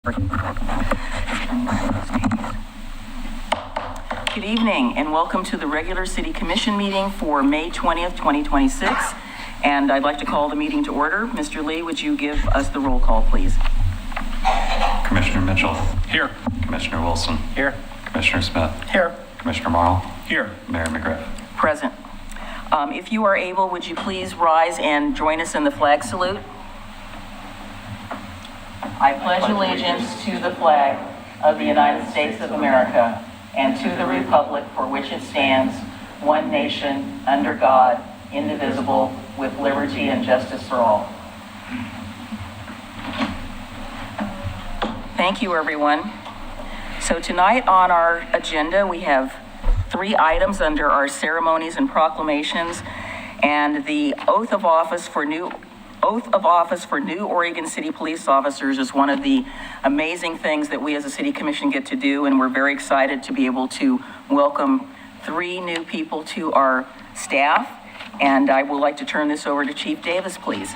Good evening and welcome to the regular City Commission meeting for May 20th, 2026. And I'd like to call the meeting to order. Mr. Lee, would you give us the roll call, please? Commissioner Mitchell. Here. Commissioner Wilson. Here. Commissioner Smith. Here. Commissioner Marl. Here. Mayor McGriff. Present. If you are able, would you please rise and join us in the flag salute? I pledge allegiance to the flag of the United States of America and to the republic for which it stands, one nation, under God, indivisible, with liberty and justice for all. Thank you, everyone. So tonight on our agenda, we have 3 items under our ceremonies and proclamations, and the oath of office for new Oregon City police officers is one of the amazing things that we as a City Commission get to do, and we're very excited to be able to welcome 3 new people to our staff. And I would like to turn this over to Chief Davis, please.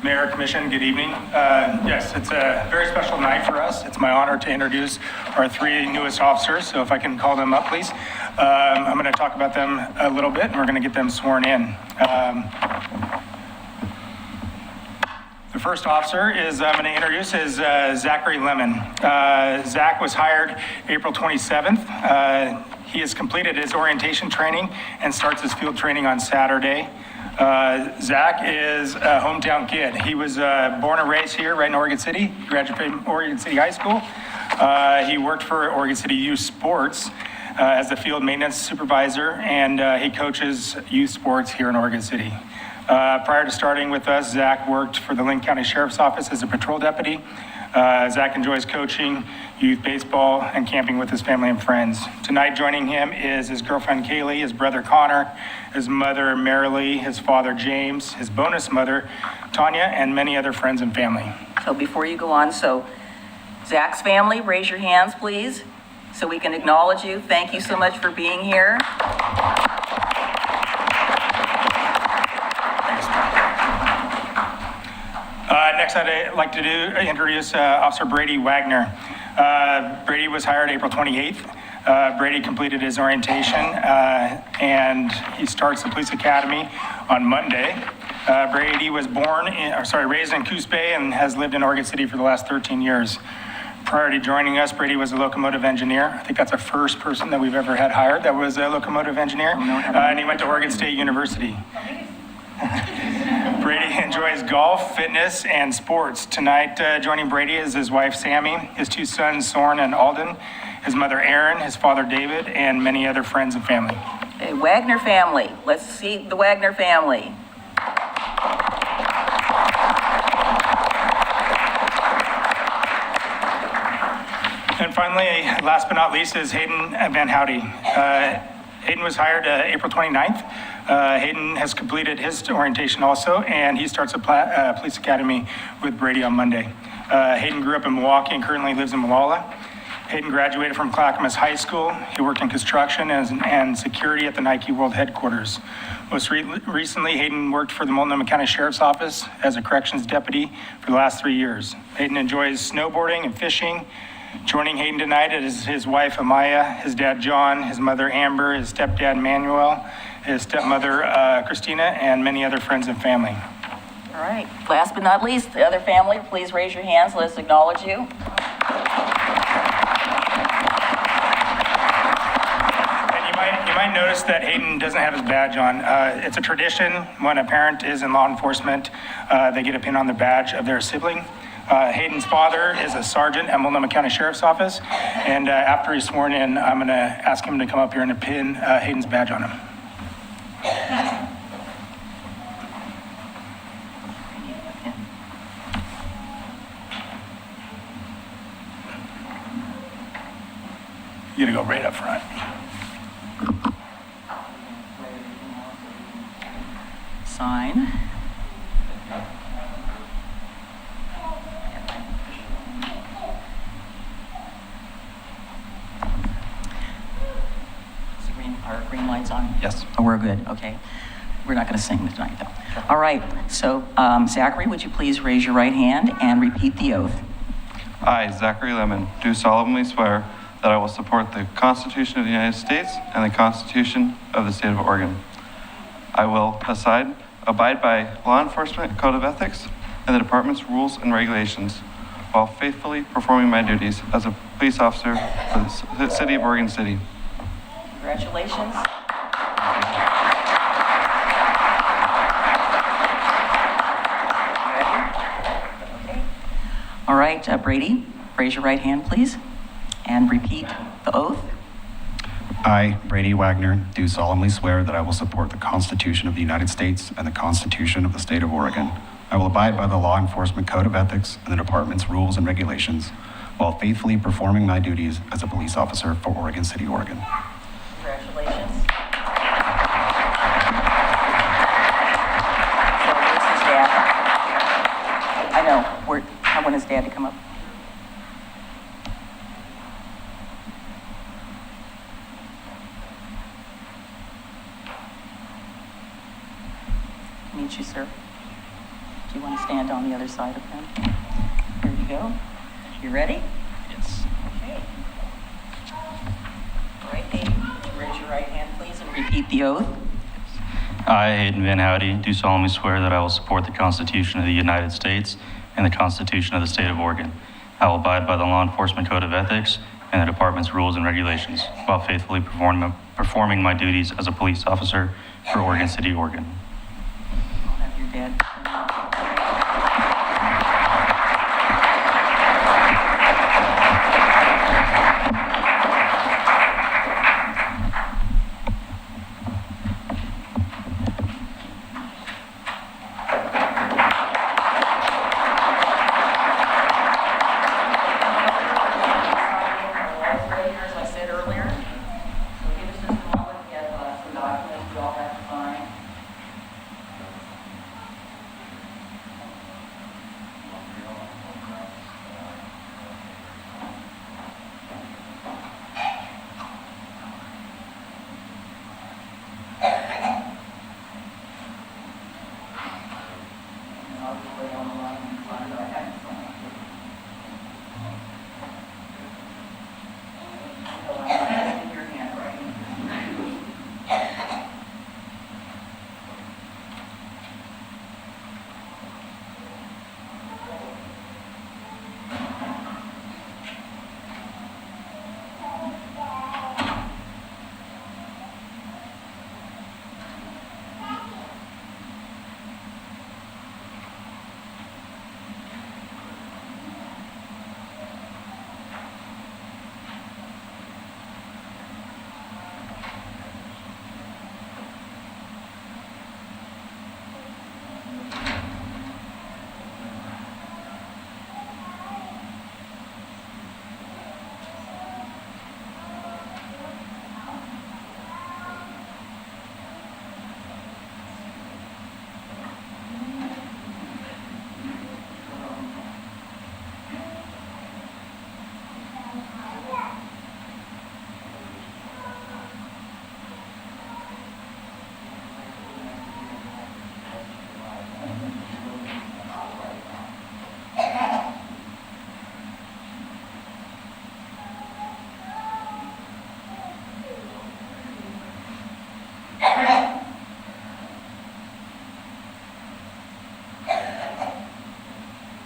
Mayor, Commission, good evening. Yes, it's a very special night for us. It's my honor to introduce our 3 newest officers. So if I can call them up, please. I'm going to talk about them a little bit, and we're going to get them sworn in. The first officer I'm going to introduce is Zachary Lemon. Zach was hired April 27th. He has completed his orientation training and starts his field training on Saturday. Zach is a hometown kid. He was born and raised here right in Oregon City. He graduated from Oregon City High School. He worked for Oregon City Youth Sports as the field maintenance supervisor, and he coaches youth sports here in Oregon City. Prior to starting with us, Zach worked for the Linn County Sheriff's Office as a patrol deputy. Zach enjoys coaching, youth baseball, and camping with his family and friends. Tonight joining him is his girlfriend Kaylee, his brother Connor, his mother Marilee, his father James, his bonus mother Tanya, and many other friends and family. So before you go on, so Zach's family, raise your hands, please, so we can acknowledge you. Thank you so much for being here. Next, I'd like to introduce Officer Brady Wagner. Brady was hired April 28th. Brady completed his orientation and he starts the police academy on Monday. Brady was raised in Coos Bay and has lived in Oregon City for the last 13 years. Prior to joining us, Brady was a locomotive engineer. I think that's the first person that we've ever had hired that was a locomotive engineer. And he went to Oregon State University. Brady enjoys golf, fitness, and sports. Tonight, joining Brady is his wife, Sammy, his 2 sons, Soren and Alden, his mother, Erin, his father, David, and many other friends and family. Okay, Wagner family. Let's see the Wagner family. And finally, last but not least, is Hayden Van Houdy. Hayden was hired April 29th. Hayden has completed his orientation also, and he starts a police academy with Brady on Monday. Hayden grew up in Milwaukee and currently lives in Molalla. Hayden graduated from Clackamas High School. He worked in construction and security at the Nike World Headquarters. Most recently, Hayden worked for the Multnomah County Sheriff's Office as a corrections deputy for the last 3 years. Hayden enjoys snowboarding and fishing. Joining Hayden tonight is his wife, Amaya, his dad, John, his mother, Amber, his stepdad, Manuel, his stepmother, Christina, and many other friends and family. All right. Last but not least, the other family, please raise your hands. Let us acknowledge you. And you might notice that Hayden doesn't have his badge on. It's a tradition when a parent is in law enforcement, they get a pin on the badge of their sibling. Hayden's father is a sergeant at Multnomah County Sheriff's Office, and after he's sworn in, I'm going to ask him to come up here and pin Hayden's badge on him. You gotta go right up front. Sign. Are green lights on? Yes. Oh, we're good. Okay. We're not going to sing tonight, though. All right. So, Zachary, would you please raise your right hand and repeat the oath? I, Zachary Lemon, do solemnly swear that I will support the Constitution of the United States and the Constitution of the State of Oregon. I will abide by law enforcement code of ethics and the department's rules and regulations while faithfully performing my duties as a police officer for the City of Oregon City. Congratulations. Okay. All right, Brady, raise your right hand, please, and repeat the oath. I, Brady Wagner, do solemnly swear that I will support the Constitution of the United States and the Constitution of the State of Oregon. I will abide by the law enforcement code of ethics and the department's rules and regulations while faithfully performing my duties as a police officer for Oregon City, Oregon. Congratulations. So where's his dad? I know, I want his dad to come up. Meet you, sir. Do you want to stand on the other side of him? Here you go. You ready? Yes. Okay. All right, Dave, raise your right hand, please, and repeat the oath. I, Hayden Van Houdy, do solemnly swear that I will support the Constitution of the United States and the Constitution of the State of Oregon. I will abide by the law enforcement code of ethics and the department's rules and regulations while faithfully performing my duties as a police officer for Oregon City, Oregon. I'll have your dad. As I said earlier, so give us just a moment to get some documents we all have to sign. And I'll just lay on the line and sign what I have to sign. So I'm not in your handwriting.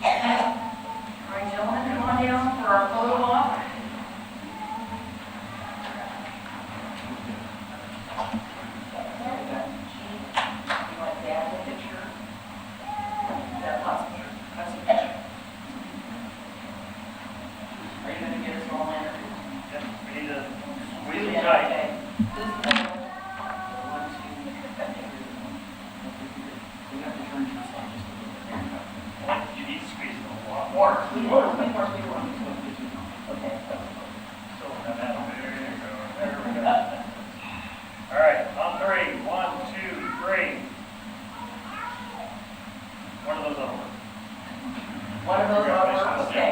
All right, gentlemen, come on down for our photo op. You want Dad a picture? Dad wants a picture. That's a picture. Are you gonna get us all in? We need to squeeze it tight. Okay. This is the one, two, we have to turn to the side just a little bit. You need to squeeze it a lot. More, squeeze more. Okay. So, there you go. There we go. All right, on three. 1, 2, 3. One of those over. One of those are, okay.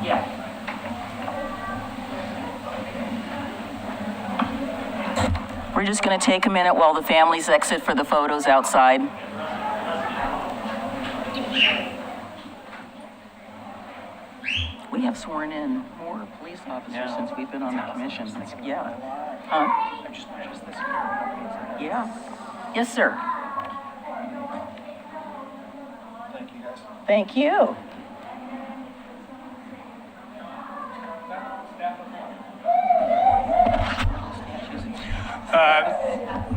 Yeah. We're just going to take a minute while the families exit for the photos outside. We have sworn in more police officers since we've been on the commission. Yeah. Huh? Yeah. Yes, sir. Thank you, guys. Thank you.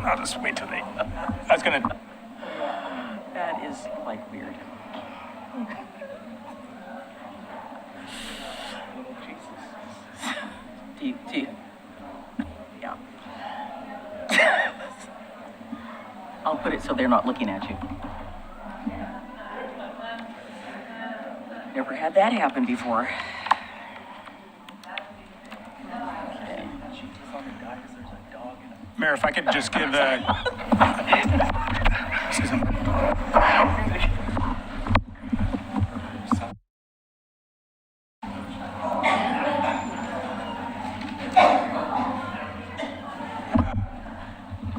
I'll just wait till they, I was gonna, That is like weird. Do you? Yeah. I'll put it so they're not looking at you. Never had that happen before. Okay. Mayor, if I could just give excuse me.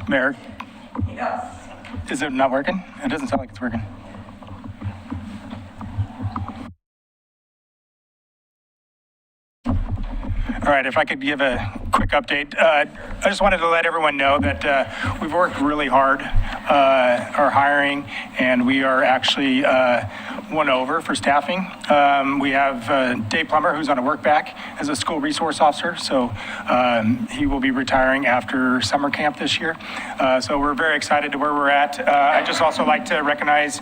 Mayor? Yes. Is it not working? It doesn't sound like it's working. All right, if I could give a quick update. I just wanted to let everyone know that we've worked really hard, our hiring, and we are actually won over for staffing. We have Dave Plummer, who's on a work back as a school resource officer, so he will be retiring after summer camp this year. So we're very excited to where we're at. I just also like to recognize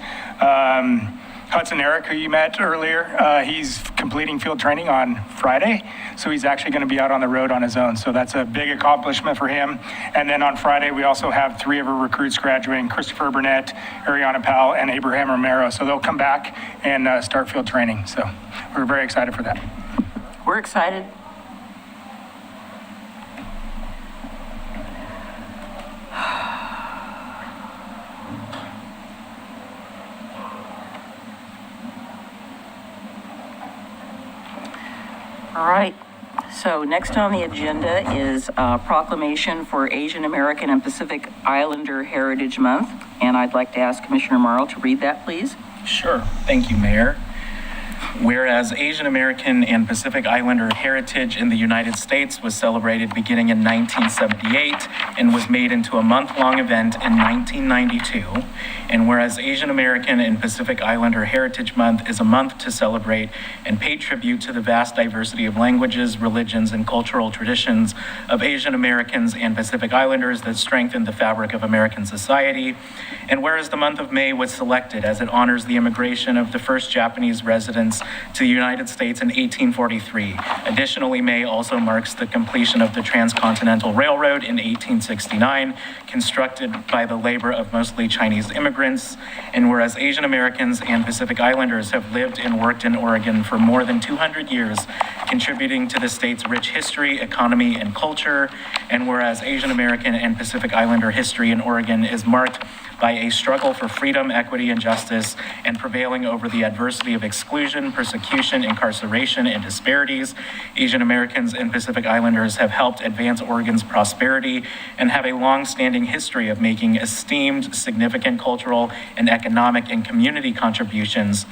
Hudson Eric, who you met earlier. He's completing field training on Friday, so he's actually going to be out on the road on his own. So that's a big accomplishment for him. And then on Friday, we also have 3 of our recruits graduating: Christopher Burnett, Ariana Powell, and Abraham Romero. So they'll come back and start field training. So we're very excited for that. We're excited. All right, so next on the agenda is proclamation for Asian American and Pacific Islander Heritage Month. And I'd like to ask Commissioner Morrow to read that, please. Sure. Thank you, Mayor. Whereas Asian American and Pacific Islander heritage in the United States was celebrated beginning in 1978 and was made into a month-long event in 1992, and whereas Asian American and Pacific Islander Heritage Month is a month to celebrate and pay tribute to the vast diversity of languages, religions, and cultural traditions of Asian Americans and Pacific Islanders that strengthen the fabric of American society, and whereas the month of May was selected as it honors the immigration of the first Japanese residents to the United States in 1843. Additionally, May also marks the completion of the Transcontinental Railroad in 1869, constructed by the labor of mostly Chinese immigrants. And whereas Asian Americans and Pacific Islanders have lived and worked in Oregon for more than 200 years, contributing to the state's rich history, economy, and culture. And whereas Asian American and Pacific Islander history in Oregon is marked by a struggle for freedom, equity, and justice, and prevailing over the adversity of exclusion, persecution, incarceration, and disparities, Asian Americans and Pacific Islanders have helped advance Oregon's prosperity and have a long-standing history of making esteemed, significant cultural and economic and community contributions.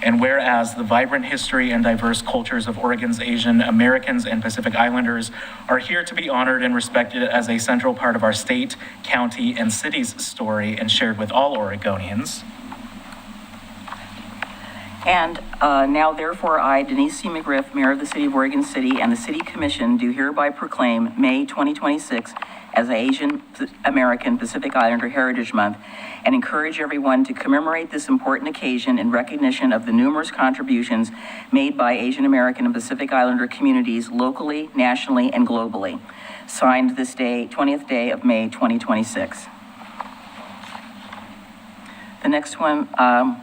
And whereas the vibrant history and diverse cultures of Oregon's Asian Americans and Pacific Islanders are here to be honored and respected as a central part of our state, county, and city's story and shared with all Oregonians. And now therefore I, Denise C. McGriff, Mayor of the City of Oregon City, and the City Commission do hereby proclaim May 2026 as Asian American Pacific Islander Heritage Month, and encourage everyone to commemorate this important occasion in recognition of the numerous contributions made by Asian American and Pacific Islander communities locally, nationally, and globally. Signed this day, 20th day of May 2026. The next one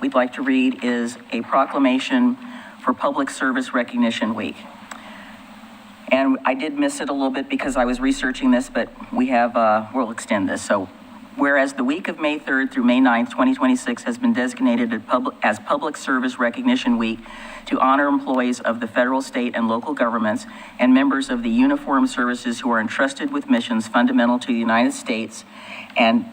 we'd like to read is a proclamation for Public Service Recognition Week. And I did miss it a little bit because I was researching this, but we'll extend this. So whereas the week of May 3rd through May 9th, 2026 has been designated as Public Service Recognition Week to honor employees of the federal, state, and local governments and members of the uniformed services who are entrusted with missions fundamental to the United States and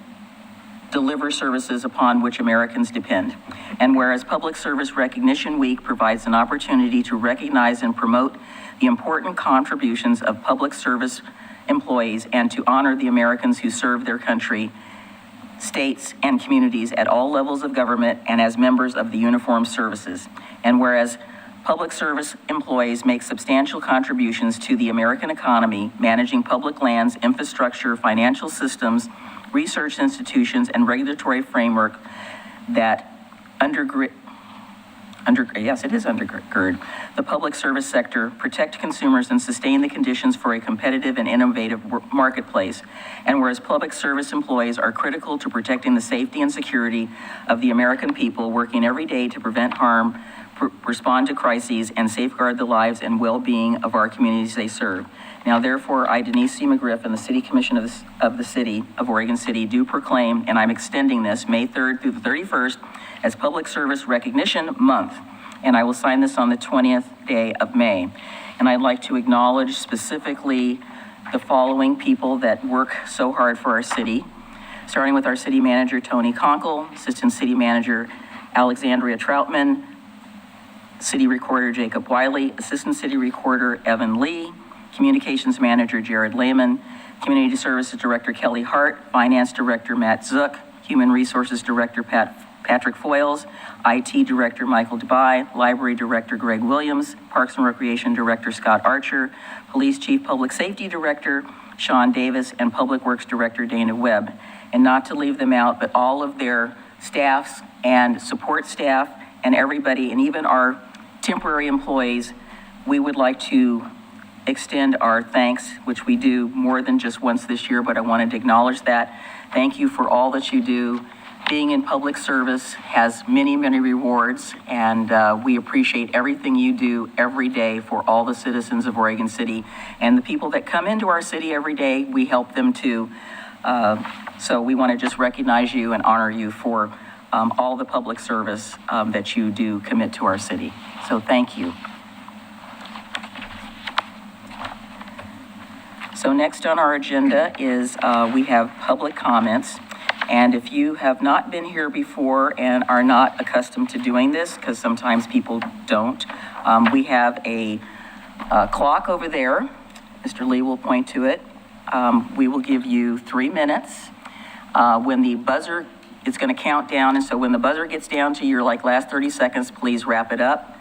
deliver services upon which Americans depend. And whereas Public Service Recognition Week provides an opportunity to recognize and promote the important contributions of public service employees and to honor the Americans who serve their country, states, and communities at all levels of government and as members of the uniformed services. And whereas public service employees make substantial contributions to the American economy, managing public lands, infrastructure, financial systems, research institutions, and regulatory framework that undergird the public service sector, protect consumers, and sustain the conditions for a competitive and innovative marketplace. And whereas public service employees are critical to protecting the safety and security of the American people, working every day to prevent harm, respond to crises, and safeguard the lives and well-being of our communities they serve. Now, therefore, I, Denise C. McGriff, and the City Commission of the City of Oregon City do proclaim, and I'm extending this May 3rd through the 31st as Public Service Recognition Month. And I will sign this on the 20th day of May. And I'd like to acknowledge specifically the following people that work so hard for our city, starting with our City Manager, Tony Conkle, Assistant City Manager, Alexandria Troutman, City Recorder, Jacob Wiley, Assistant City Recorder, Evan Lee, Communications Manager, Jared Lehman, Community Services Director, Kelly Hart, Finance Director, Matt Zook, Human Resources Director, Patrick Foyles, IT Director, Michael Dubai, Library Director, Greg Williams, Parks and Recreation Director, Scott Archer, Police Chief Public Safety Director, Sean Davis, and Public Works Director, Dana Webb. And not to leave them out, but all of their staffs and support staff and everybody, and even our temporary employees, we would like to extend our thanks, which we do more than just once this year, but I wanted to acknowledge that. Thank you for all that you do. Being in public service has many, many rewards, and we appreciate everything you do every day for all the citizens of Oregon City. And the people that come into our city every day, we help them too. So we want to just recognize you and honor you for all the public service that you do commit to our city. So thank you. So next on our agenda is we have public comments. And if you have not been here before and are not accustomed to doing this, because sometimes people don't, we have a clock over there. Mr. Lee will point to it. We will give you 3 minutes. When the buzzer, it's going to count down, and so when the buzzer gets down to your last 30 seconds, please wrap it up.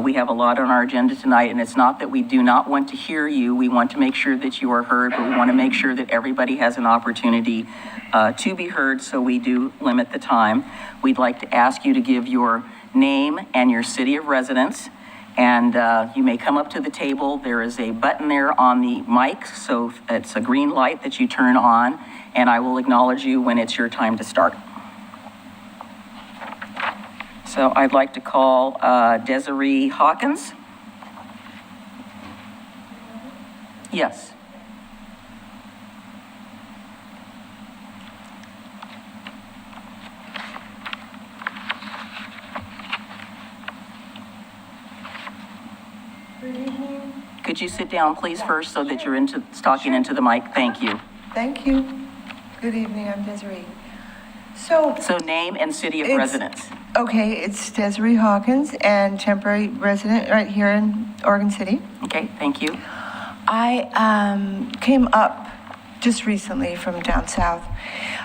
We have a lot on our agenda tonight, and it's not that we do not want to hear you. We want to make sure that you are heard, but we want to make sure that everybody has an opportunity to be heard, so we do limit the time. We'd like to ask you to give your name and your city of residence, and you may come up to the table. There is a button there on the mic, so it's a green light that you turn on, and I will acknowledge you when it's your time to start. So I'd like to call Desiree Hawkins. Yes. Good evening. Could you sit down, please, first, so that you're talking into the mic? Thank you. Thank you. Good evening, I'm Desiree. So name and city of residence. Okay, it's Desiree Hawkins and temporary resident right here in Oregon City. Okay, thank you. I came up just recently from down south.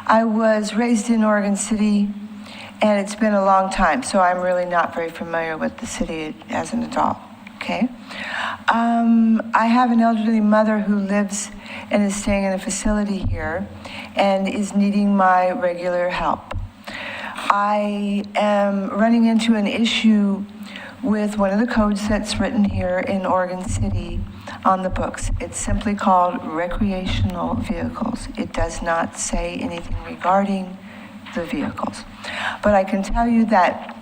I was raised in Oregon City, and it's been a long time, so I'm really not very familiar with the city as an adult, okay? I have an elderly mother who lives and is staying in a facility here and is needing my regular help. I am running into an issue with one of the codes that's written here in Oregon City on the books. It's simply called recreational vehicles. It does not say anything regarding the vehicles. But I can tell you that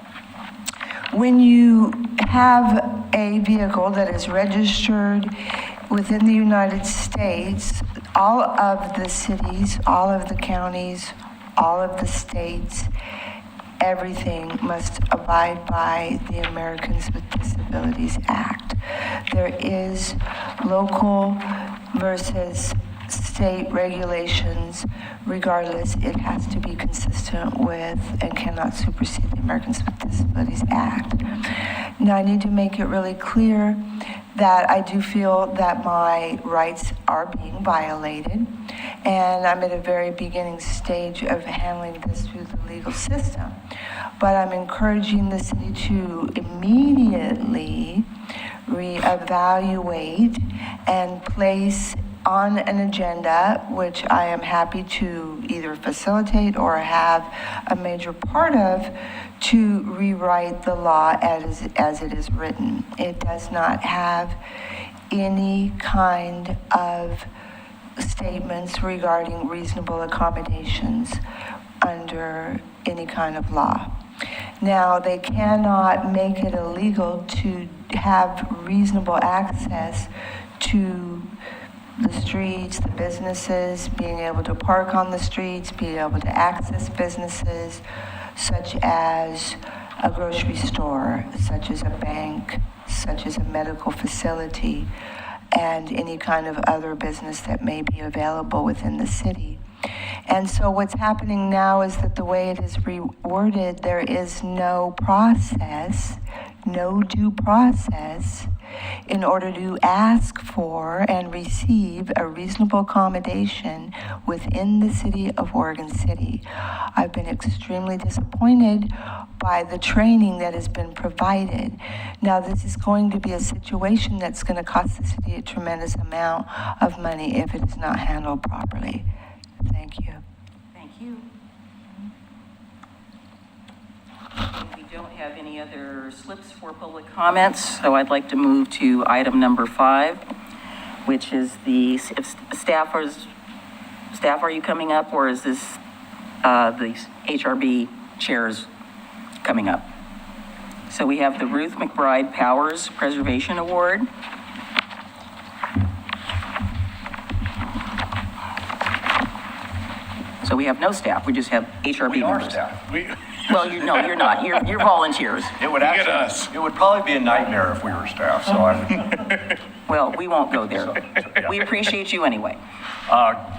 when you have a vehicle that is registered within the United States, all of the cities, all of the counties, all of the states, everything must abide by the Americans with Disabilities Act. There is local versus state regulations. Regardless, it has to be consistent with and cannot supersede the Americans with Disabilities Act. Now, I need to make it really clear that I do feel that my rights are being violated, and I'm at a very beginning stage of handling this through the legal system. But I'm encouraging the city to immediately reevaluate and place on an agenda, which I am happy to either facilitate or have a major part of, to rewrite the law as it is written. It does not have any kind of statements regarding reasonable accommodations under any kind of law. Now, they cannot make it illegal to have reasonable access to the streets, the businesses, being able to park on the streets, being able to access businesses such as a grocery store, such as a bank, such as a medical facility, and any kind of other business that may be available within the city. And so what's happening now is that the way it is reworded, there is no process, no due process in order to ask for and receive a reasonable accommodation within the city of Oregon City. I've been extremely disappointed by the training that has been provided. Now, this is going to be a situation that's going to cost the city a tremendous amount of money if it is not handled properly. Thank you. Thank you. We don't have any other slips for public comments, so I'd like to move to item number 5, which is the staff, are you coming up, or is this the HRB chairs coming up? So we have the Ruth McBride Powers Preservation Award. So we have no staff, we just have HRB We are members. staff. Well, you're not, you're volunteers. It would actually, it would probably be a nightmare if we were staff, so I would. Well, we won't go there. yeah. We appreciate you anyway.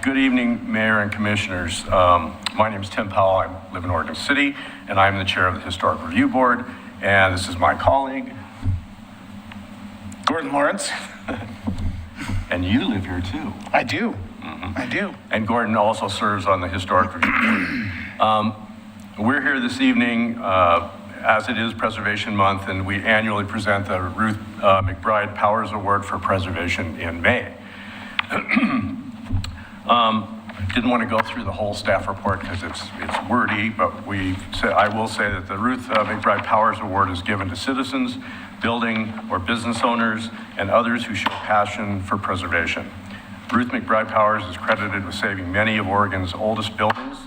Good evening, Mayor and Commissioners. My name is Tim Powell. I live in Oregon City, and I'm the chair of the Historic Review Board. And this is my colleague, Gordon Lawrence. and you live here too. I do. I do. And Gordon also serves on the Historic Review Board. We're here this evening as it is Preservation Month, and we annually present the Ruth McBride Powers Award for Preservation in May. Didn't want to go through the whole staff report because it's wordy, but I will say that the Ruth McBride Powers Award is given to citizens, building or business owners, and others who show passion for preservation. Ruth McBride Powers is credited with saving many of Oregon's oldest buildings.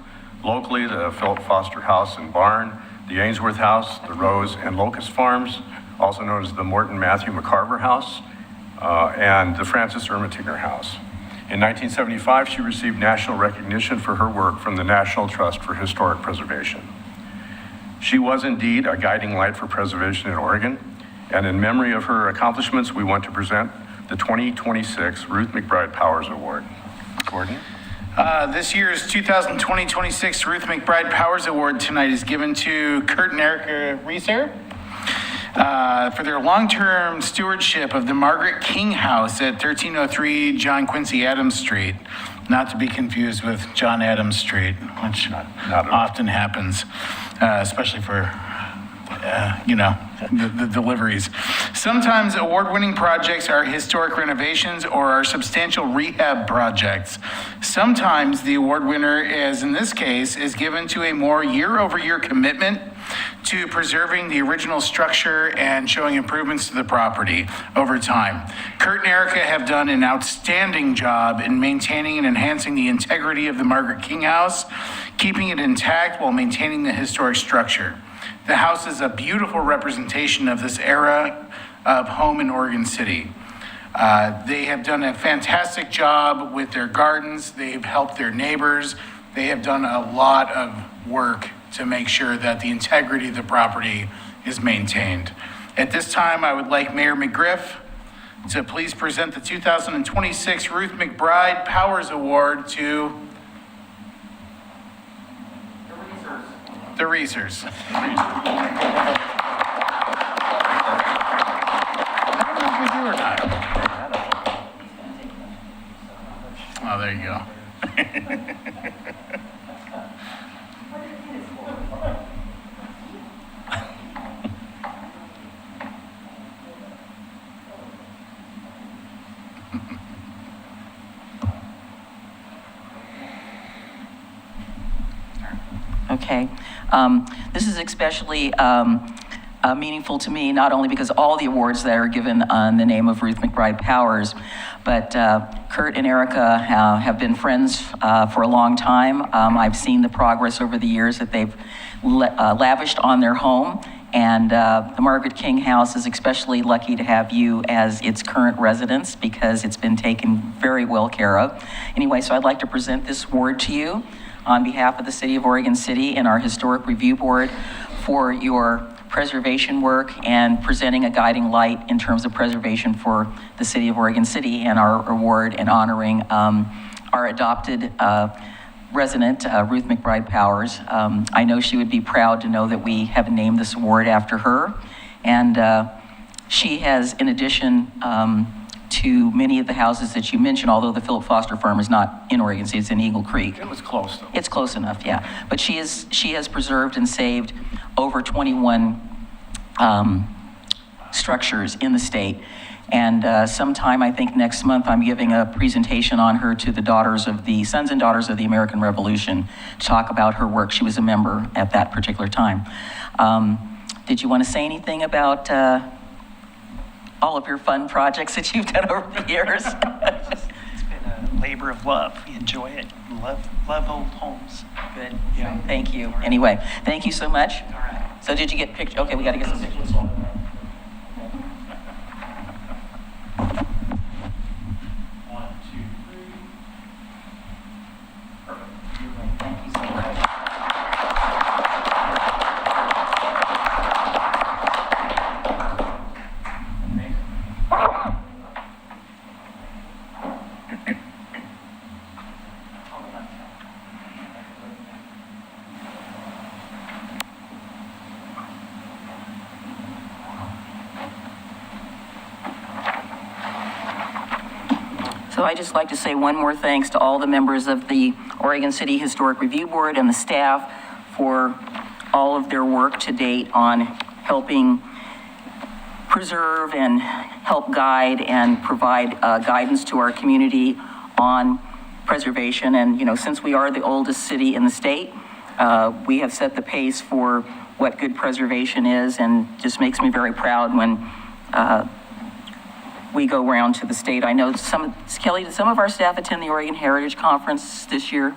Locally, the Philip Foster House and Barn, the Ainsworth House, the Rose and Locust Farms, also known as the Morton Matthew McCarver House, and the Francis Ermatinger House. In 1975, she received national recognition for her work from the National Trust for Historic Preservation. She was indeed a guiding light for preservation in Oregon, and in memory of her accomplishments, we want to present the 2026 Ruth McBride Powers Award. Gordon? This year's 2020-26 Ruth McBride Powers Award tonight is given to Kurt and Erica Reeser for their long-term stewardship of the Margaret King House at 1303 John Quincy Adams Street, not to be confused with John Adams Street, which often happens, especially for the deliveries. Sometimes award-winning projects are historic renovations or are substantial rehab projects. Sometimes the award winner, as in this case, is given to a more year-over-year commitment to preserving the original structure and showing improvements to the property over time. Kurt and Erica have done an outstanding job in maintaining and enhancing the integrity of the Margaret King House, keeping it intact while maintaining the historic structure. The house is a beautiful representation of this era of home in Oregon City. They have done a fantastic job with their gardens. They've helped their neighbors. They have done a lot of work to make sure that the integrity of the property is maintained. At this time, I would like Mayor McGriff to please present the 2026 Ruth McBride Powers Award to the Reesers. I don't know if we do or not. Oh, there you go. Okay. This is especially meaningful to me, not only because all the awards that are given on the name of Ruth McBride Powers, but Kurt and Erica have been friends for a long time. I've seen the progress over the years that they've lavished on their home, and the Margaret King House is especially lucky to have you as its current residence because it's been taken very well care of. Anyway, so I'd like to present this award to you on behalf of the City of Oregon City and our Historic Review Board for your preservation work and presenting a guiding light in terms of preservation for the City of Oregon City, and our award in honoring our adopted resident, Ruth McBride Powers. I know she would be proud to know that we have named this award after her. And she has, in addition to many of the houses that you mentioned, although the Philip Foster Farm is not in Oregon City, it's in Eagle Creek. It was close, though. It's close enough, yeah. But she has preserved and saved over 21 structures in the state. And sometime, I think next month, I'm giving a presentation on her to the sons and daughters of the American Revolution to talk about her work. She was a member at that particular time. Did you want to say anything about all of your fun projects that you've done over the years? It's been a labor of love. We enjoy it. Love old homes. Good. Yeah. Thank you. Anyway, thank you so much. All right. So did you get pictures? Okay, we got to get some pictures. So I'd just like to say one more thanks to all the members of the Oregon City Historic Review Board and the staff for all of their work to date on helping preserve and help guide and provide guidance to our community on preservation. And, you know, since we are the oldest city in the state, we have set the pace for what good preservation is, and just makes me very proud when we go around to the state. I know Kelly, did some of our staff attend the Oregon Heritage Conference this year?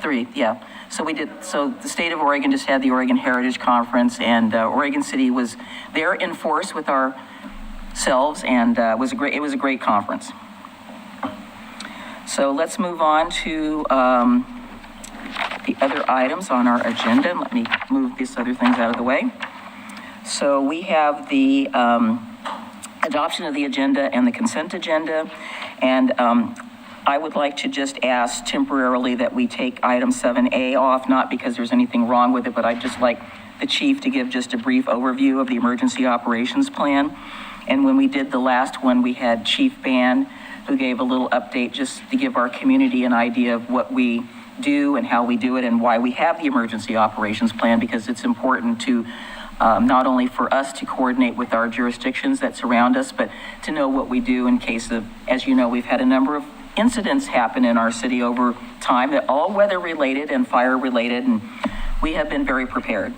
Three, yeah. So the state of Oregon just had the Oregon Heritage Conference, and Oregon City was there in force with ourselves, and it was a great conference. So let's move on to the other items on our agenda. Let me move these other things out of the way. So we have the adoption of the agenda and the consent agenda. And I would like to just ask temporarily that we take item 7A off, not because there's anything wrong with it, but I'd just like the chief to give just a brief overview of the emergency operations plan. And when we did the last one, we had Chief Band, who gave a little update just to give our community an idea of what we do and how we do it and why we have the emergency operations plan, because it's important to not only for us to coordinate with our jurisdictions that surround us, but to know what we do in case of, as you know, we've had a number of incidents happen in our city over time that all weather related and fire related, and we have been very prepared.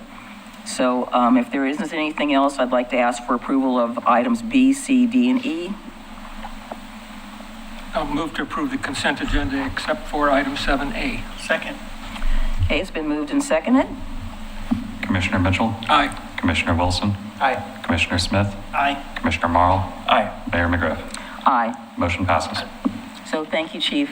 So if there isn't anything else, I'd like to ask for approval of items B, C, D, and E. I'll move to approve the consent agenda except for item 7A. Second. Okay, it's been moved and seconded. Commissioner Mitchell? Aye. Commissioner Wilson? Aye. Commissioner Smith, Aye. Commissioner Marl, Aye. Mayor McGriff. Aye. Motion passes. So thank you, Chief.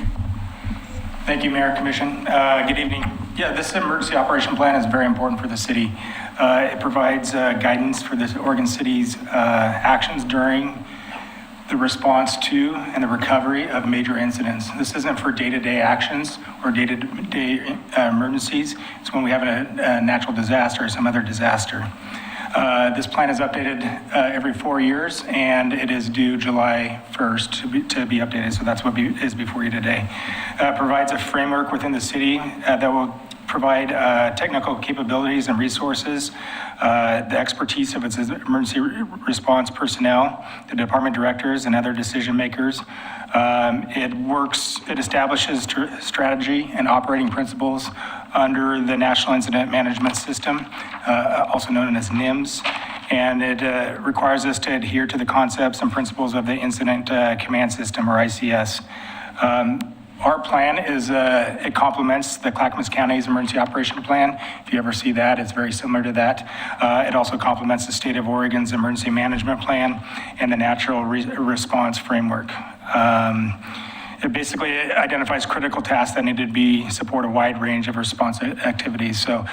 Thank you, Mayor, Commission. Good evening. Yeah, this emergency operation plan is very important for the city. It provides guidance for the Oregon City's actions during the response to and the recovery of major incidents. This isn't for day-to-day actions or day-to-day emergencies. It's when we have a natural disaster or some other disaster. This plan is updated every 4 years, and it is due July 1st to be updated, so that's what is before you today. Provides a framework within the city that will provide technical capabilities and resources, the expertise of its emergency response personnel, the department directors and other decision makers. It establishes strategy and operating principles under the National Incident Management System, also known as NIMS, and it requires us to adhere to the concepts and principles of the Incident Command System, or ICS. Our plan is, it complements the Clackamas County's Emergency Operation Plan. If you ever see that, it's very similar to that. It also complements the State of Oregon's Emergency Management Plan and the Natural Response Framework. It basically identifies critical tasks that need to support a wide range of response activities. So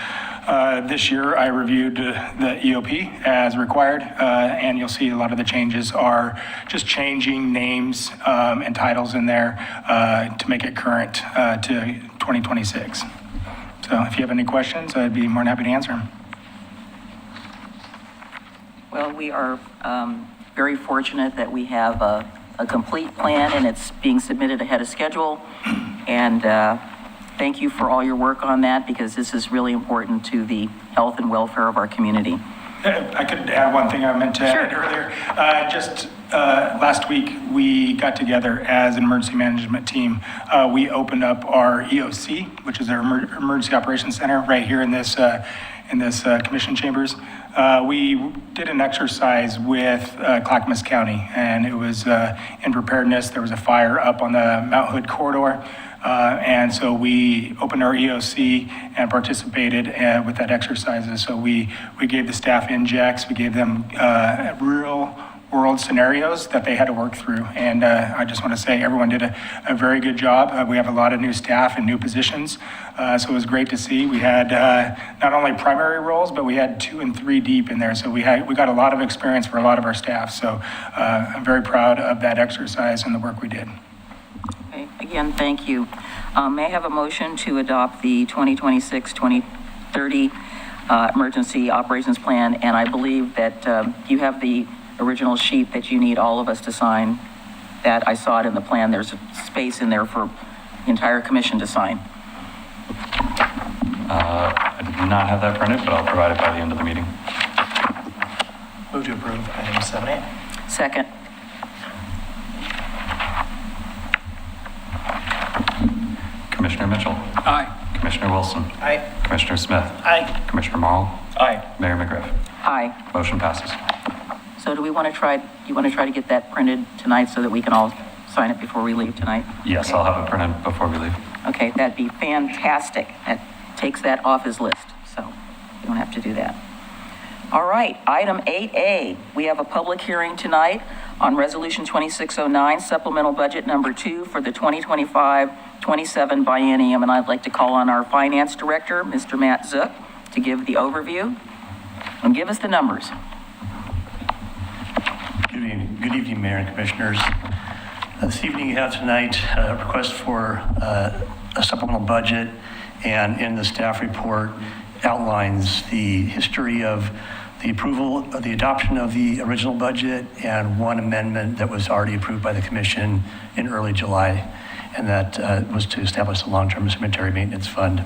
this year I reviewed the EOP as required, and you'll see a lot of the changes are just changing names and titles in there to make it current to 2026. So if you have any questions, I'd be more than happy to answer them. Well, we are very fortunate that we have a complete plan and it's being submitted ahead of schedule. And thank you for all your work on that, because this is really important to the health and welfare of our community. I could add one thing I meant to add earlier. Just last week, we got together as an emergency management team. We opened up our EOC, which is our Emergency Operations Center, right here in this commission chambers. We did an exercise with Clackamas County, and it was in preparedness. There was a fire up on the Mount Hood corridor. And so we opened our EOC and participated with that exercise. And so we gave the staff injects, we gave them real world scenarios that they had to work through. And I just want to say everyone did a very good job. We have a lot of new staff and new positions. So it was great to see. We had not only primary roles, but we had 2 and 3 deep in there. So we got a lot of experience for a lot of our staff. So I'm very proud of that exercise and the work we did. Okay. Again, thank you. May I have a motion to adopt the 2026-2030 Emergency Operations Plan? And I believe that you have the original sheet that you need all of us to sign. That I saw it in the plan. There's a space in there for the entire commission to sign. I did not have that printed, but I'll provide it by the end of the meeting. Move to approve item 7A. Second. Commissioner Mitchell, Aye. Commissioner Wilson, Aye. Commissioner Smith, Aye. Commissioner Marl, Aye. Mayor McGriff. Aye. Motion passes. So do you want to try to get that printed tonight so that we can all sign it before we leave tonight? Yes, I'll have it printed before we leave. Okay, that'd be fantastic. That takes that off his list, so you don't have to do that. All right, item 8A, we have a public hearing tonight on Resolution 2609, Supplemental Budget Number 2 for the 2025-27 biennium, and I'd like to call on our Finance Director, Mr. Matt Zook, to give the overview and give us the numbers. Good evening, Mayor and Commissioners. This evening you have tonight a request for a supplemental budget, and in the staff report outlines the history of the approval of the adoption of the original budget and one amendment that was already approved by the Commission in early July, and that was to establish the long-term cemetery maintenance fund.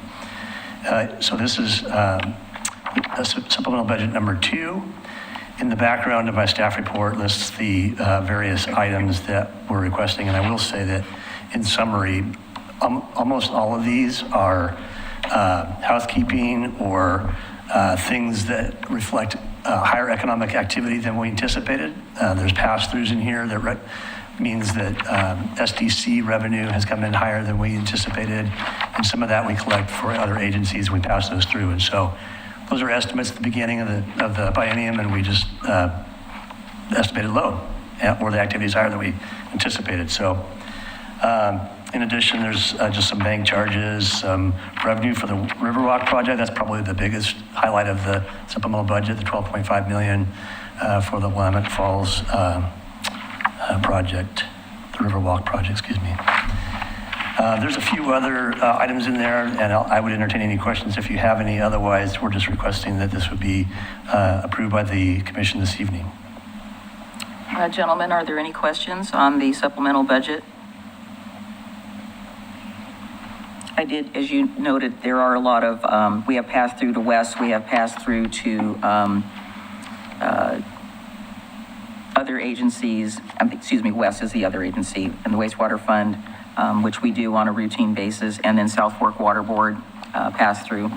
So this is a supplemental budget number 2. In the background of my staff report lists the various items that we're requesting, and I will say that in summary, almost all of these are housekeeping or things that reflect higher economic activity than we anticipated. There's pass-throughs in here that means that SDC revenue has come in higher than we anticipated, and some of that we collect for other agencies, we pass those through. And so those are estimates at the beginning of the biennium, and we just estimated low, or the activity is higher than we anticipated. So in addition, there's just some bank charges, some revenue for the Riverwalk project. That's probably the biggest highlight of the supplemental budget, the $12.5 million for the Willamette Falls project, the Riverwalk project, excuse me. There's a few other items in there, and I would entertain any questions if you have any. Otherwise, we're just requesting that this would be approved by the commission this evening. Gentlemen, are there any questions on the supplemental budget? I did, as you noted, there are a lot of, we have passed through to West, we have passed through to other agencies, excuse me, West is the other agency, and the wastewater fund, which we do on a routine basis, and then South Fork Water Board pass through.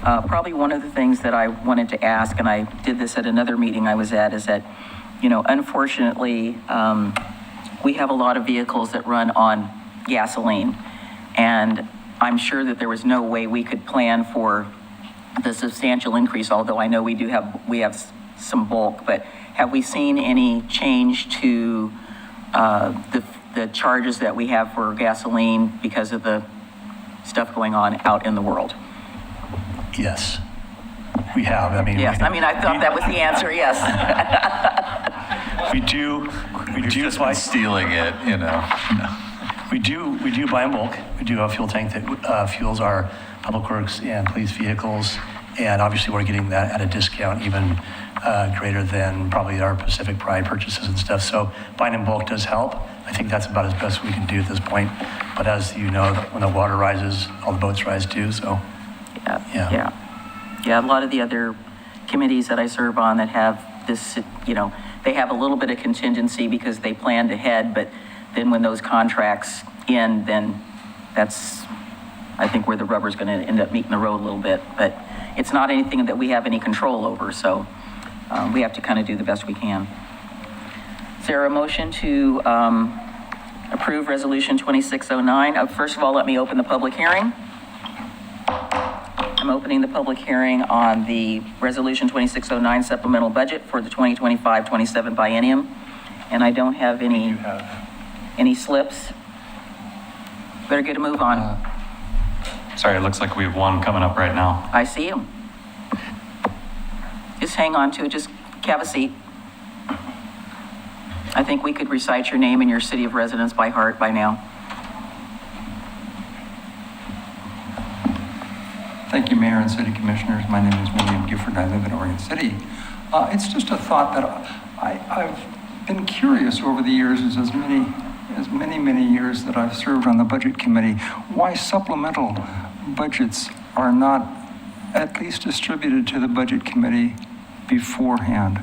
Probably one of the things that I wanted to ask, and I did this at another meeting I was at, is that, you know, unfortunately, we have a lot of vehicles that run on gasoline. And I'm sure that there was no way we could plan for the substantial increase, although I know we have some bulk, but have we seen any change to the charges that we have for gasoline because of the stuff going on out in the world? Yes, we have. I mean, yes, I thought that was the answer, yes. we do just been stealing it, you know. We do buy in bulk. We do have a fuel tank that fuels our public works and police vehicles, and obviously we're getting that at a discount even greater than probably our Pacific Pride purchases and stuff. So buying in bulk does help. I think that's about as best we can do at this point. But as you know, when the water rises, all the boats rise too. So yeah. A lot of the other committees that I serve on that have this, you know, they have a little bit of contingency because they planned ahead, but then when those contracts end, then that's, I think, where the rubber's going to end up meeting the road a little bit. But it's not anything that we have any control over, so we have to kind of do the best we can. Is there a motion to approve Resolution 2609? First of all, let me open the public hearing. I'm opening the public hearing on the Resolution 2609 supplemental budget for the 2025-27 biennium, and I don't have any slips. Better get a move on. Sorry, it looks like we have one coming up right now. I see you. Just hang on to it. Just have a seat. I think we could recite your name and your city of residence by heart by now. Thank you, Mayor and City Commissioners. My name is William Gifford. I live in Oregon City. It's just a thought that I've been curious over the years, as many years that I've served on the Budget Committee, why supplemental budgets are not at least distributed to the Budget Committee beforehand,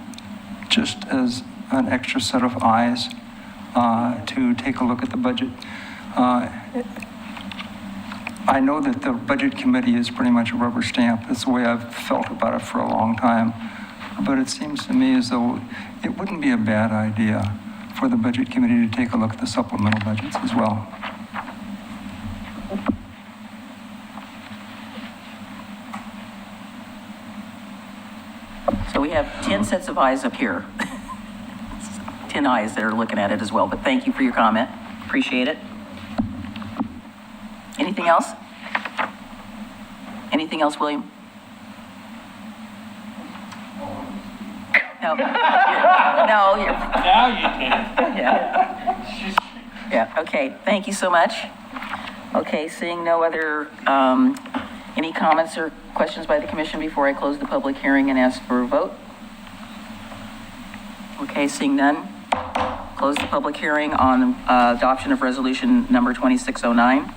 just as an extra set of eyes to take a look at the budget. I know that the Budget Committee is pretty much a rubber stamp. That's the way I've felt about it for a long time. But it seems to me as though it wouldn't be a bad idea for the Budget Committee to take a look at the supplemental budgets as well. So we have 10 sets of eyes up here. 10 eyes that are looking at it as well, but thank you for your comment. Appreciate it. Anything else? Anything else, William? No. Now you can. Yeah, okay, thank you so much. Okay, seeing no other, any comments or questions by the commission before I close the public hearing and ask for a vote? Okay, seeing none, close the public hearing on adoption of resolution number 2609.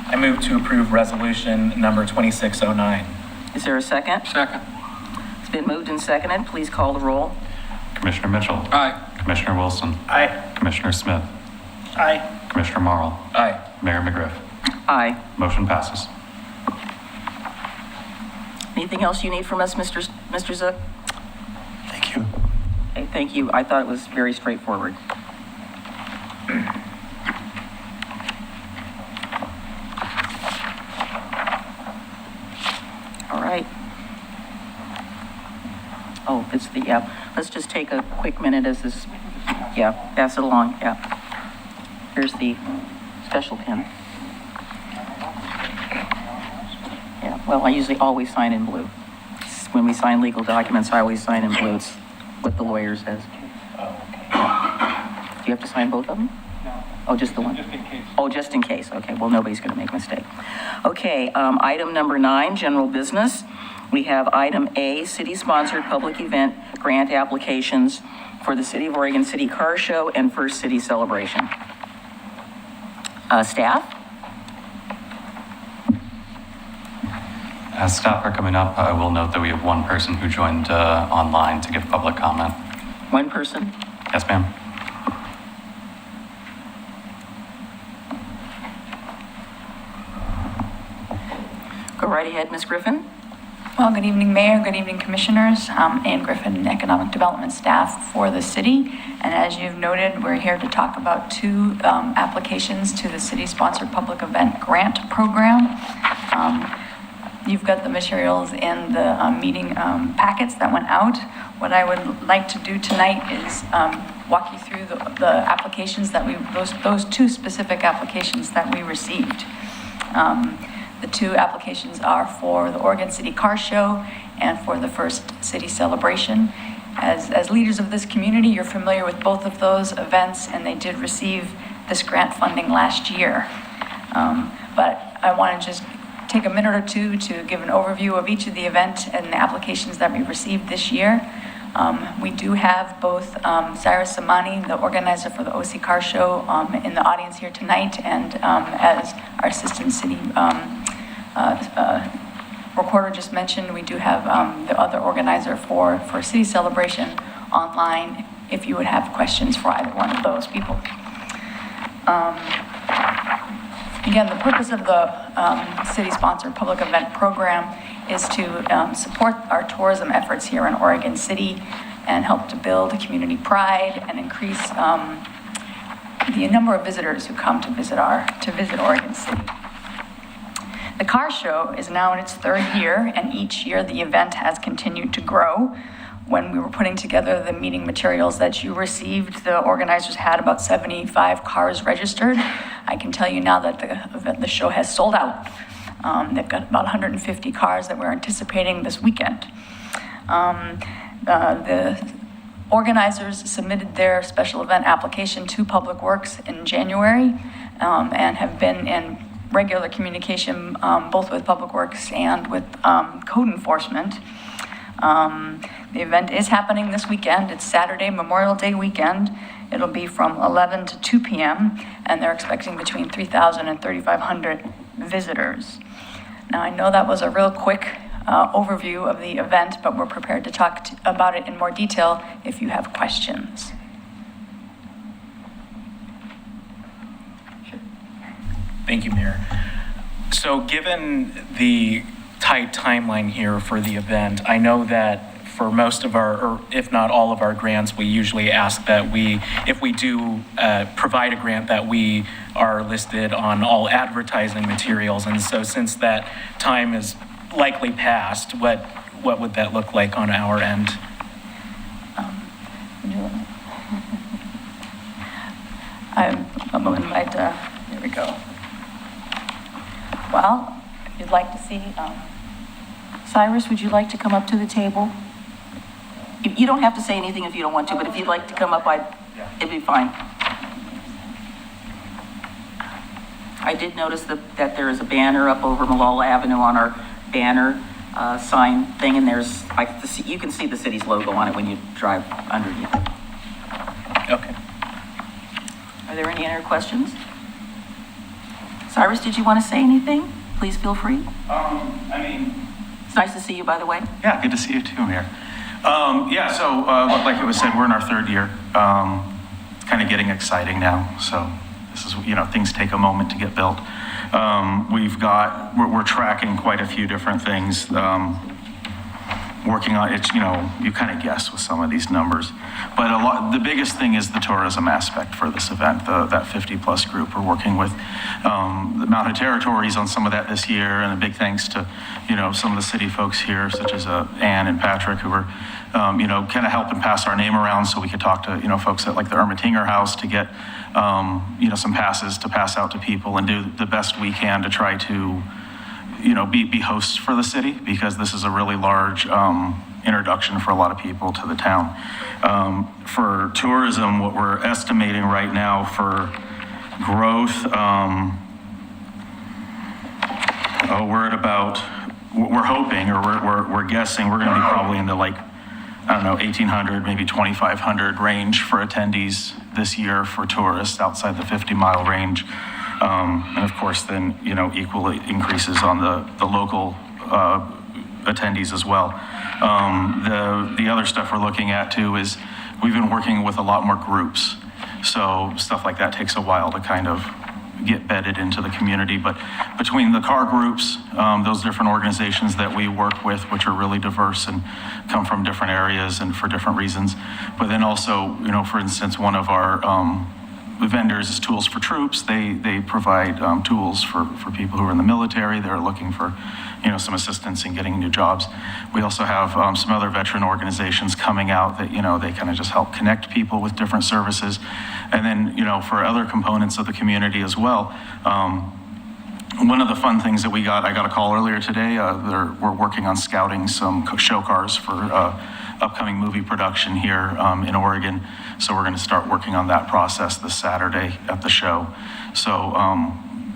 I move to approve resolution number 2609. Is there a second? Second. It's been moved and seconded. Please call the roll. Commissioner Mitchell. Aye. Commissioner Wilson. Aye. Commissioner Smith. Aye. Commissioner Marl. Aye. Mayor McGriff. Aye. Motion passes. Anything else you need from us, Mr. Zook? Thank you. Okay, thank you. I thought it was very straightforward. All right. Oh, it's the, yeah. Let's just take a quick minute as this, yeah, pass it along, yeah. Here's the special pen. Yeah, well, I usually always sign in blue. When we sign legal documents, I always sign in blue. It's what the lawyer says. Do you have to sign both of them? No. Oh, just the one? Just in case. Oh, just in case. Okay, well, nobody's going to make a mistake. Okay, item number 9, general business. We have item A, city-sponsored public event grant applications for the City of Oregon City Car Show and First City Celebration. Staff? As staff are coming up, I will note that we have one person who joined online to give public comment. One person? Yes, ma'am. Go right ahead, Ms. Griffin. Well, good evening, Mayor. Good evening, Commissioners. I'm Ann Griffin, Economic Development Staff for the city. And as you've noted, we're here to talk about 2 applications to the city-sponsored public event grant program. You've got the materials in the meeting packets that went out. What I would like to do tonight is walk you through the applications that those 2 specific applications that we received. The 2 applications are for the Oregon City Car Show and for the First City Celebration. As leaders of this community, you're familiar with both of those events, and they did receive this grant funding last year. But I want to just take a minute or 2 to give an overview of each of the events and the applications that we received this year. We do have both Cyrus Samani, the organizer for the OC Car Show, in the audience here tonight, and as our assistant city recorder just mentioned, we do have the other organizer for City Celebration online, if you would have questions for either one of those people. Again, the purpose of the city-sponsored public event program is to support our tourism efforts here in Oregon City and help to build community pride and increase the number of visitors who come to visit Oregon City. The car show is now in its 3rd year, and each year the event has continued to grow. When we were putting together the meeting materials that you received, the organizers had about 75 cars registered. I can tell you now that the show has sold out. They've got about 150 cars that we're anticipating this weekend. The organizers submitted their special event application to Public Works in January and have been in regular communication both with Public Works and with code enforcement. The event is happening this weekend. It's Saturday, Memorial Day weekend. It'll be from 11 to 2 p.m. and they're expecting between 3,000 and 3,500 visitors. Now, I know that was a real quick overview of the event, but we're prepared to talk about it in more detail if you have questions. Thank you, Mayor. So given the tight timeline here for the event, I know that for most of our, or if not all of our grants, we usually ask that if we do provide a grant, that we are listed on all advertising materials. And so since that time is likely past, what would that look like on our end? I'm going to invite, here we go. Well, if you'd like to see, Cyrus, would you like to come up to the table? You don't have to say anything if you don't want to, but if you'd like to come up, it'd be fine. I did notice that there is a banner up over Malala Avenue on our banner sign thing, and there's, you can see the city's logo on it when you drive underneath it. Okay. Are there any other questions? Cyrus, did you want to say anything? Please feel free. It's nice to see you, by the way. Yeah, good to see you too, Mayor. Like it was said, we're in our 3rd year. It's kind of getting exciting now. So this is, things take a moment to get built. We're tracking quite a few different things. working on it. You kind of guess with some of these numbers, but the biggest thing is the tourism aspect for this event. That 50+ group. We're working with the Mountain Territories on some of that this year, and a big thanks to some of the city folks here, such as Ann and Patrick, who were kind of helping pass our name around so we could talk to folks at like the Ermitinger House to get some passes to pass out to people and do the best we can to try to be hosts for the city, because this is a really large introduction for a lot of people to the town. For tourism, what we're estimating right now for growth, we're hoping, or we're guessing we're going to be probably in the 1,800, maybe 2,500 range for attendees this year for tourists outside the 50-mile range. And of course, then, equal increases on the local attendees as well. The other stuff we're looking at too is we've been working with a lot more groups. So stuff like that takes a while to kind of get bedded into the community. But between the car groups, those different organizations that we work with, which are really diverse and come from different areas and for different reasons. But then also, for instance, one of our vendors is Tools for Troops. They provide tools for people who are in the military. They're looking for some assistance in getting new jobs. We also have some other veteran organizations coming out that they kind of just help connect people with different services. And then for other components of the community as well. One of the fun things that I got a call earlier today. We're working on scouting some show cars for upcoming movie production here in Oregon. So we're going to start working on that process this Saturday at the show. So,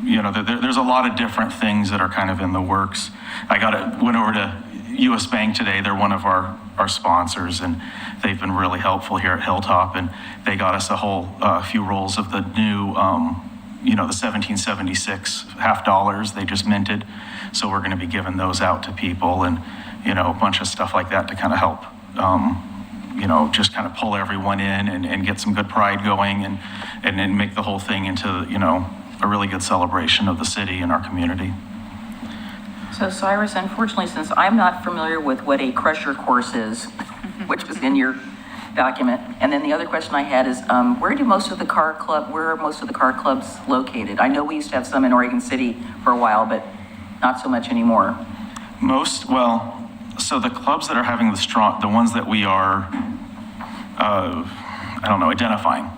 there's a lot of different things that are kind of in the works. Went over to U.S. Bank today. They're one of our sponsors, and they've been really helpful here at Hilltop. And they got us a whole few rolls of the new, the 1776 $50 they just minted. So we're going to be giving those out to people, and a bunch of stuff like that to kind of help. Just kind of pull everyone in and get some good pride going and then make the whole thing into, a really good celebration of the city and our community. So Cyrus, unfortunately, since I'm not familiar with what a crusher course is, which was in your document, and then the other question I had is, where are most of the car clubs located? I know we used to have some in Oregon City for a while, but not so much anymore. So the clubs that are having the ones that we are, identifying,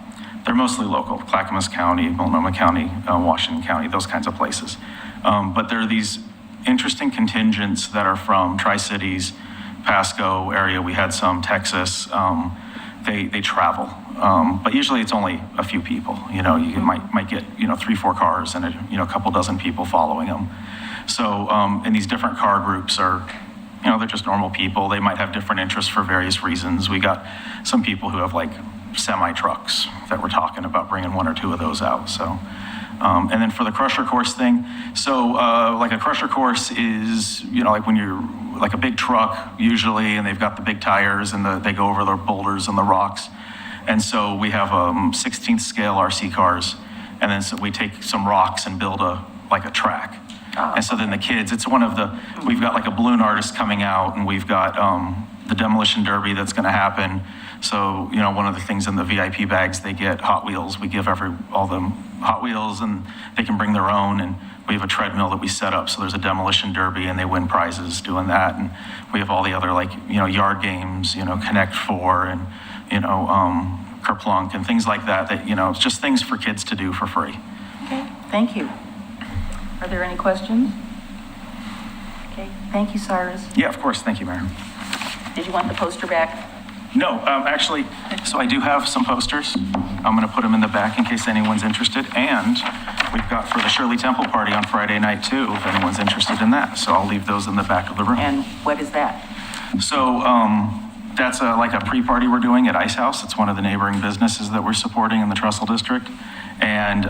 they're mostly local. Clackamas County, Multnomah County, Washington County, those kinds of places. But there are these interesting contingents that are from Tri-Cities, Pasco area. We had some, Texas. They travel. But usually it's only a few people. You might get 3-4 cars and a couple dozen people following them. So and these different car groups are, they're just normal people. They might have different interests for various reasons. We got some people who have semi trucks that we're talking about bringing 1 or 2 of those out. So, and then for the crusher course thing, so a crusher course is, when you're a big truck usually, and they've got the big tires and they go over the boulders and the rocks. And so we have 16th scale RC cars, and then so we take some rocks and build a track. And so then the kids, we've got a balloon artist coming out, and we've got the demolition derby that's going to happen. So, one of the things in the VIP bags, they get Hot Wheels. We give all them Hot Wheels, and they can bring their own. And we have a treadmill that we set up. So there's a demolition derby, and they win prizes doing that. And we have all the other yard games, Connect 4 and, Kerplunk and things like that, it's just things for kids to do for free. Okay, thank you. Are there any questions? Okay, thank you, Cyrus. Yeah, of course. Thank you, Mayor. Did you want the poster back? No, actually, so I do have some posters. I'm going to put them in the back in case anyone's interested. And we've got for the Shirley Temple party on Friday night too, if anyone's interested in that. So I'll leave those in the back of the room. And what is that? So that's a pre-party we're doing at Ice House. It's one of the neighboring businesses that we're supporting in the Trestle District. And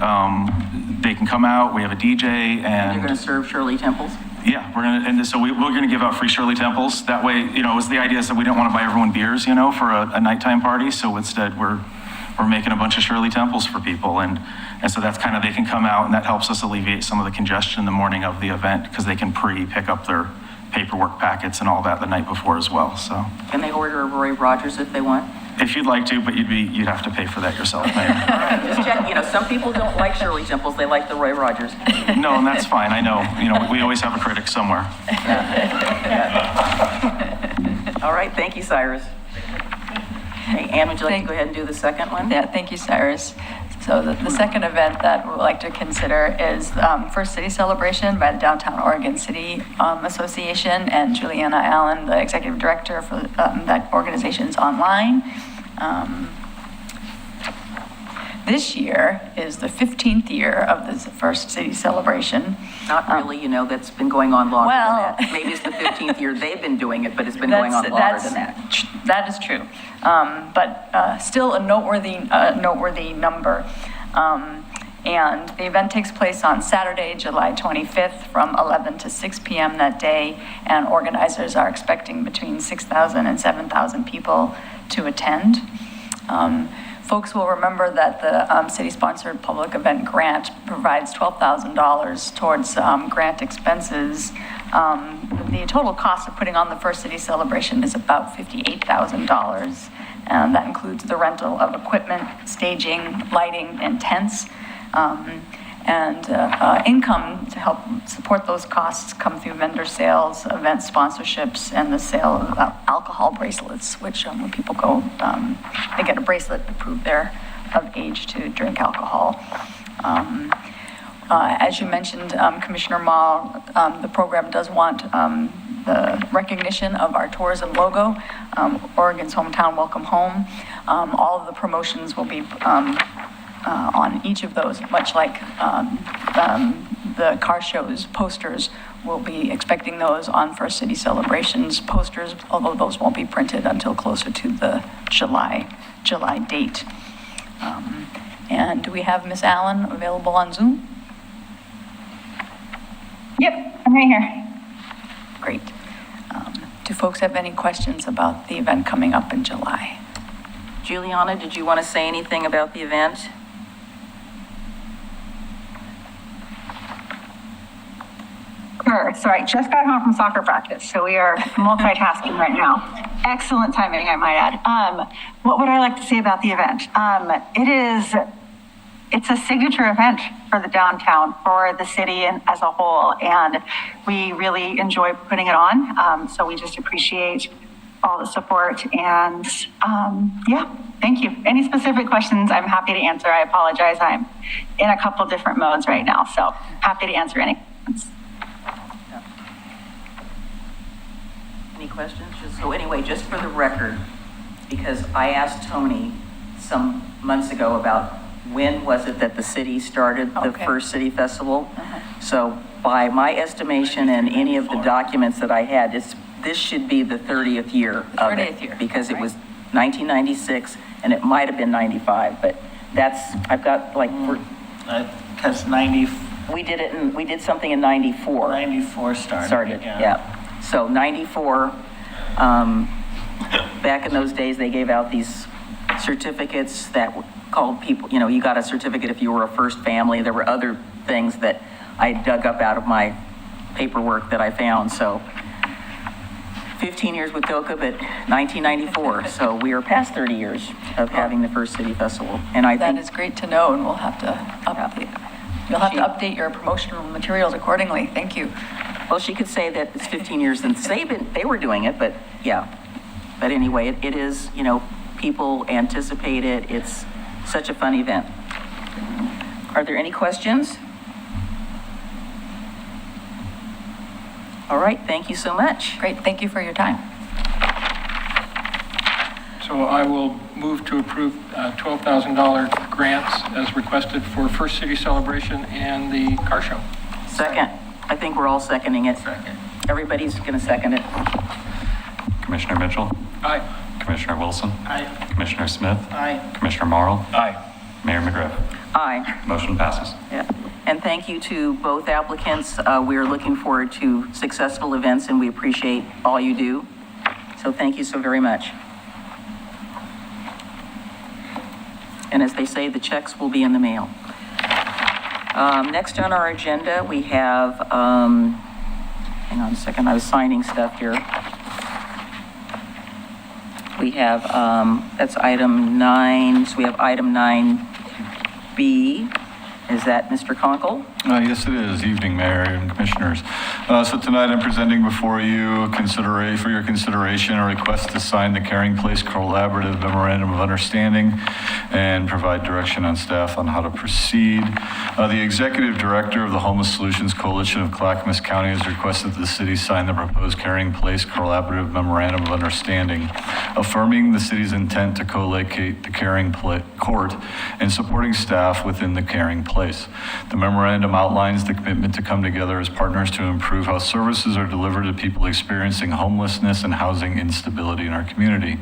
they can come out. We have a DJ, and you're going to serve Shirley Temples? Yeah, we're going to give out free Shirley Temples. That way, the idea is that we don't want to buy everyone beers, for a nighttime party. So instead, we're making a bunch of Shirley Temples for people, and so that's kind of, they can come out, and that helps us alleviate some of the congestion the morning of the event because they can pay paperwork packets and all that the night before as well, so. Can they order a Roy Rogers if they want? If you'd like to, but you'd have to pay for that yourself, Mayor. All right, just check, some people don't like Shirley Temples, they like the Roy Rogers. No, and that's fine, I know. We always have a critic somewhere. All right, thank you, Cyrus. Hey, Ann, would you like to go ahead and do the second one? Yeah, thank you, Cyrus. So the second event that we'd like to consider is First City Celebration by the Downtown Oregon City Association, and Juliana Allen, the executive director for that organization's online. This year is the 15th year of this First City Celebration. Not really, that's been going on longer Well- than that. Maybe it's the 15th year they've been doing it, but it's been going on longer than that. That is true. But still a noteworthy number. And the event takes place on Saturday, July 25th from 11 to 6 p.m. that day, and organizers are expecting between 6,000 and 7,000 people to attend. Folks will remember that the city-sponsored public event grant provides $12,000 towards grant expenses. The total cost of putting on the First City Celebration is about $58,000, and that includes the rental of equipment, staging, lighting, and tents. Income to help support those costs come through vendor sales, event sponsorships, and the sale of alcohol bracelets, which when people go, they get a bracelet to prove they're of age to drink alcohol. As you mentioned, Commissioner Mall, the program does want the recognition of our tourism logo, Oregon's Hometown Welcome Home. All of the promotions will be on each of those, much like the car shows posters. We'll be expecting those on First City Celebrations posters, although those won't be printed until closer to the July date. And do we have Miss Allen available on Zoom? Yep, I'm right here. Great. Do folks have any questions about the event coming up in July? Juliana, did you want to say anything about the event? Sure. So I just got home from soccer practice, so we are multitasking right now. Excellent timing, I might add. What would I like to say about the event? It's a signature event for the downtown, for the city and as a whole, and we really enjoy putting it on. So we just appreciate all the support, and yeah, thank you. Any specific questions, I'm happy to answer. I apologize, I'm in a couple different modes right now, so happy to answer any questions. Any questions? So anyway, just for the record, because I asked Tony some months ago about when was it that the city started the First City Festival. So by my estimation and any of the documents that I had, this should be the 30th year of it. Because it was 1996 and it might have been 95, but I've got like, Because 90. we did something in 94. 94 started. Yeah. So 94, back in those days, they gave out these certificates that called people, you got a certificate if you were a first family. There were other things that I dug up out of my paperwork that I found. So 15 years with DOCA, but 1994. So we are past 30 years of having the First City Festival. And I think that is great to know, and we'll have to update. You'll have to update your promotional materials accordingly. Thank you. Well, she could say that it's 15 years since they were doing it, but yeah. But anyway, it is, people anticipate it. It's such a fun event. Are there any questions? All right, thank you so much. Great, thank you for your time. So I will move to approve $12,000 grants as requested for First City Celebration and the car show. Second. I think we're all seconding it. Second. Everybody's going to second it. Commissioner Mitchell? Aye. Commissioner Wilson? Aye. Commissioner Smith? Aye. Commissioner Marl? Aye. Mayor McGriff? Aye. Motion passes. Yeah. And thank you to both applicants. We are looking forward to successful events, and we appreciate all you do. So thank you so very much. And as they say, the checks will be in the mail. Next on our agenda, we have, hang on on a second, I was signing stuff here. We have, that's item 9, so we have item 9B. Is that Mr. Conkle? Yes, it is. Evening, Mayor and Commissioners. So tonight I'm presenting before you for your consideration a request to sign the Caring Place Collaborative Memorandum of Understanding and provide direction on staff on how to proceed. The Executive Director of the Homeless Solutions Coalition of Clackamas County has requested that the city sign the proposed Caring Place Collaborative Memorandum of Understanding, affirming the city's intent to co-locate the Caring Court and supporting staff within the Caring Place. The memorandum outlines the commitment to come together as partners to improve how services are delivered to people experiencing homelessness and housing instability in our community.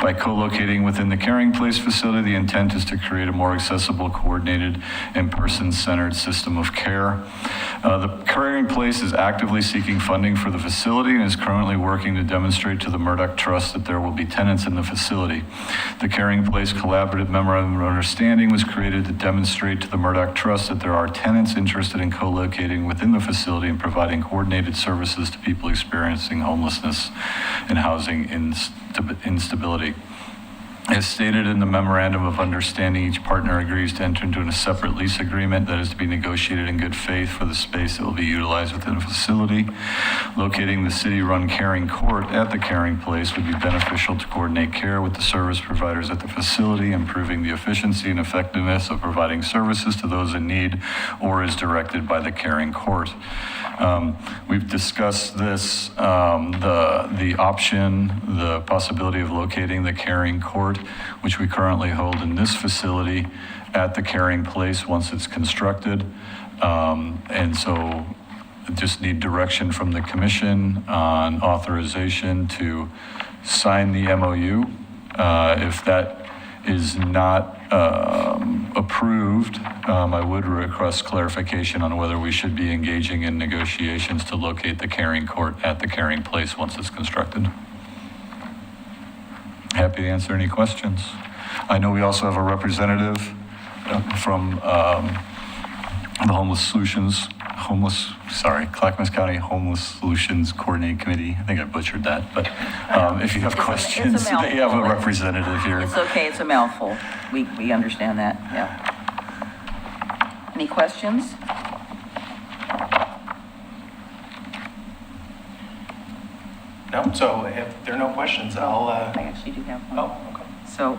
By co-locating within the Caring Place facility, the intent is to create a more accessible, coordinated, and person-centered system of care. The Caring Place is actively seeking funding for the facility and is currently working to demonstrate to the Murdoch Trust that there will be tenants in the facility. The Caring Place Collaborative Memorandum of Understanding was created to demonstrate to the Murdoch Trust that there are tenants interested in co-locating within the facility and providing coordinated services to people experiencing homelessness and housing instability. As stated in the Memorandum of Understanding, each partner agrees to enter into a separate lease agreement that is to be negotiated in good faith for the space that will be utilized within the facility. Locating the city-run Caring Court at the Caring Place would be beneficial to coordinate care with the service providers at the facility, improving the efficiency and effectiveness of providing services to those in need or as directed by the Caring Court. We've discussed this, the option, the possibility of locating the Caring Court, which we currently hold in this facility, at the Caring Place once it's constructed. And so just need direction from the commission on authorization to sign the MOU. If that is not approved, I would request clarification on whether we should be engaging in negotiations to locate the Caring Court at the Caring Place once it's constructed. Happy to answer any questions. I know we also have a representative from the Clackamas County Homeless Solutions Coordinating Committee. I think I butchered that, but if you have questions, they have a representative here. It's okay, it's a mouthful. We understand that, yeah. Any questions? No, so if there are no questions, I'll... I actually do have one. Oh, okay. So,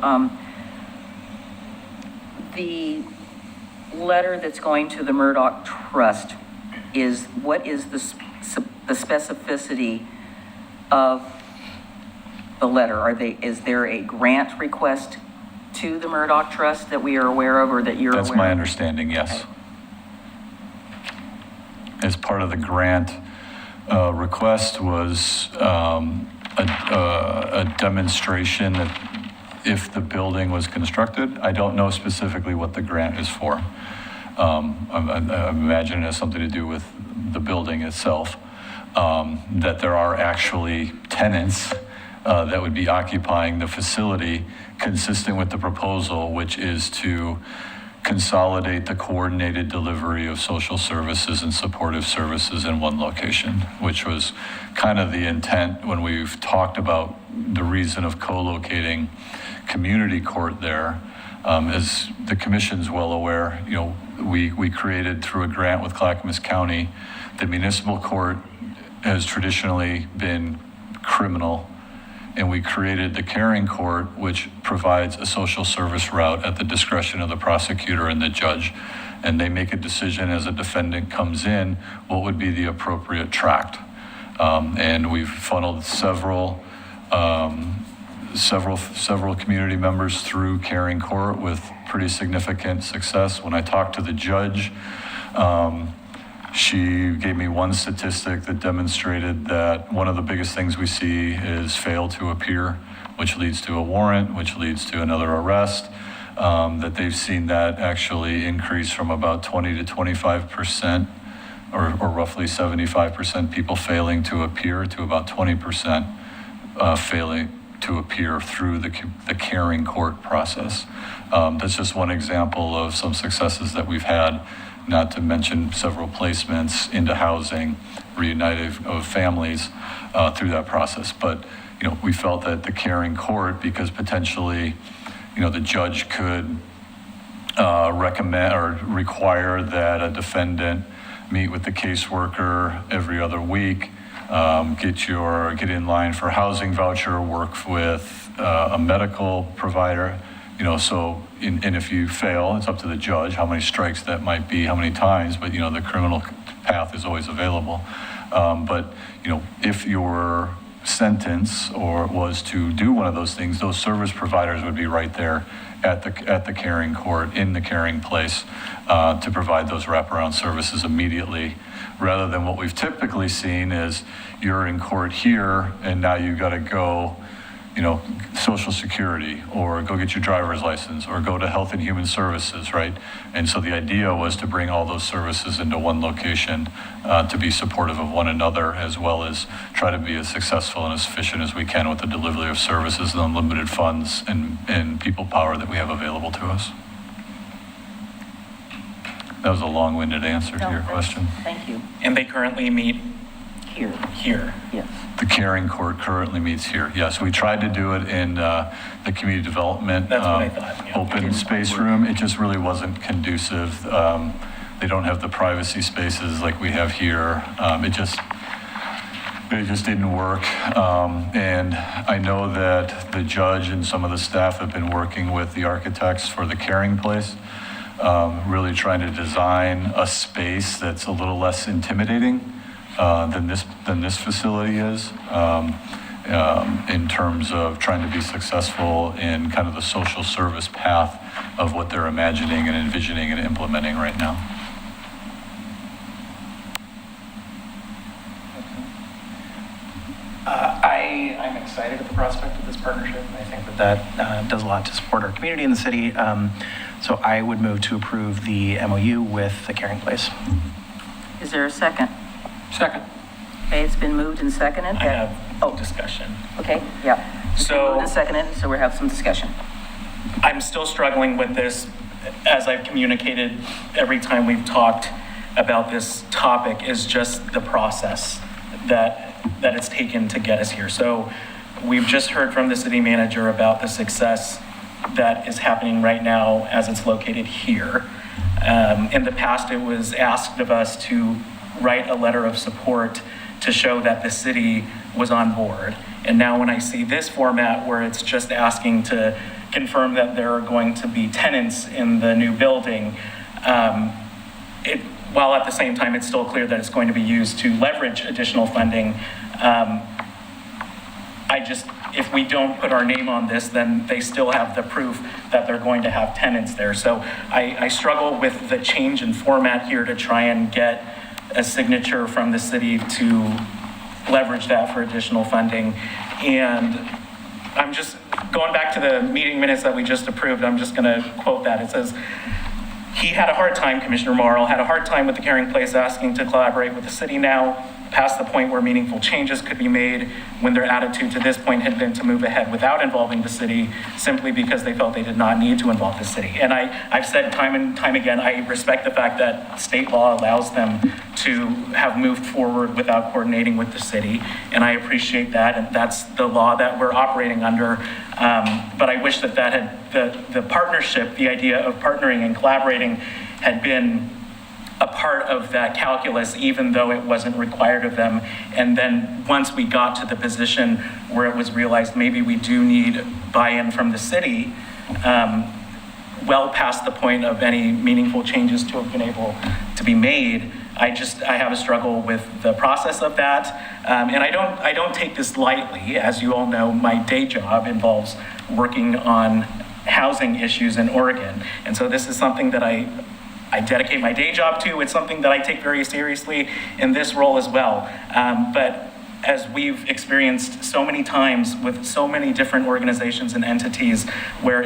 the letter that's going to the Murdoch Trust what is the specificity of the letter? Is there a grant request to the Murdoch Trust that we are aware of or that you're aware of? That's my understanding, yes. As part of the grant request was a demonstration that if the building was constructed, I don't know specifically what the grant is for. I imagine it has something to do with the building itself, that there are actually tenants that would be occupying the facility consistent with the proposal, which is to consolidate the coordinated delivery of social services and supportive services in one location, which was kind of the intent when we've talked about the reason of co-locating community court there. As the commission's well aware, we created through a grant with Clackamas County, the municipal court has traditionally been criminal, and we created the Caring Court, which provides a social service route at the discretion of the prosecutor and the judge. And they make a decision as a defendant comes in, what would be the appropriate tract. And we've funneled several community members through Caring Court with pretty significant success. When I talked to the judge, she gave me one statistic that demonstrated that one of the biggest things we see is fail to appear, which leads to a warrant, which leads to another arrest. That they've seen that actually increase from about 20 to 25%, or roughly 75% people failing to appear to about 20% failing to appear through the Caring Court process. That's just one example of some successes that we've had not to mention several placements into housing, reuniting of families through that process. But, we felt that the caring court, because potentially, the judge could recommend or require that a defendant meet with the caseworker every other week, get in line for housing voucher, work with a medical provider, and if you fail, it's up to the judge how many strikes that might be, how many times, but the criminal path is always available. But if your sentence or was to do one of those things, those service providers would be right there at the caring court, in the caring place, to provide those wraparound services immediately, rather than what we've typically seen is you're in court here and now you got to go, Social Security, or go get your driver's license, or go to Health and Human Services, right? And so the idea was to bring all those services into one location to be supportive of one another, as well as try to be as successful and as efficient as we can with the delivery of services and unlimited funds and people power that we have available to us. That was a long-winded answer to your question. Thank you. And they currently meet here? Yes. The caring court currently meets here. Yes, we tried to do it in the community development That's what I thought, yeah. open space room. It just really wasn't conducive. They don't have the privacy spaces like we have here. It just didn't work. And I know that the judge and some of the staff have been working with the architects for the caring place, really trying to design a space that's a little less intimidating than this facility is, in terms of trying to be successful in kind of the social service path of what they're imagining and envisioning and implementing right now. I'm excited at the prospect of this partnership. I think that does a lot to support our community in the city. So I would move to approve the MOU with the Caring Place. Is there a second? Second. Okay, it's been moved and seconded. I have discussion. Okay, yeah. It's been moved and seconded, so we'll have some discussion. I'm still struggling with this, as I've communicated every time we've talked about this topic, is just the process that it's taken to get us here. So we've just heard from the city manager about the success that is happening right now as it's located here. In the past, it was asked of us to write a letter of support to show that the city was on board. And now when I see this format where it's just asking to confirm that there are going to be tenants in the new building, while at the same time it's still clear that it's going to be used to leverage additional funding, if we don't put our name on this, then they still have the proof that they're going to have tenants there. So I struggle with the change in format here to try and get a signature from the city to leverage that for additional funding. And I'm just going back to the meeting minutes that we just approved. I'm just going to quote that. It says, he had a hard time, Commissioner Morrill, had a hard time with the Caring Place asking to collaborate with the city now, past the point where meaningful changes could be made, when their attitude to this point had been to move ahead without involving the city, simply because they felt they did not need to involve the city. And I've said time and time again, I respect the fact that state law allows them to have moved forward without coordinating with the city, and I appreciate that, and that's the law that we're operating under. But I wish that the partnership, the idea of partnering and collaborating, had been a part of that calculus, even though it wasn't required of them. And then once we got to the position where it was realized maybe we do need buy-in from the city, well past the point of any meaningful changes to have been able to be made, I have a struggle with the process of that. And I don't take this lightly. As you all know, my day job involves working on housing issues in Oregon. And so this is something that I dedicate my day job to. It's something that I take very seriously in this role as well. But as we've experienced so many times with so many different organizations and entities where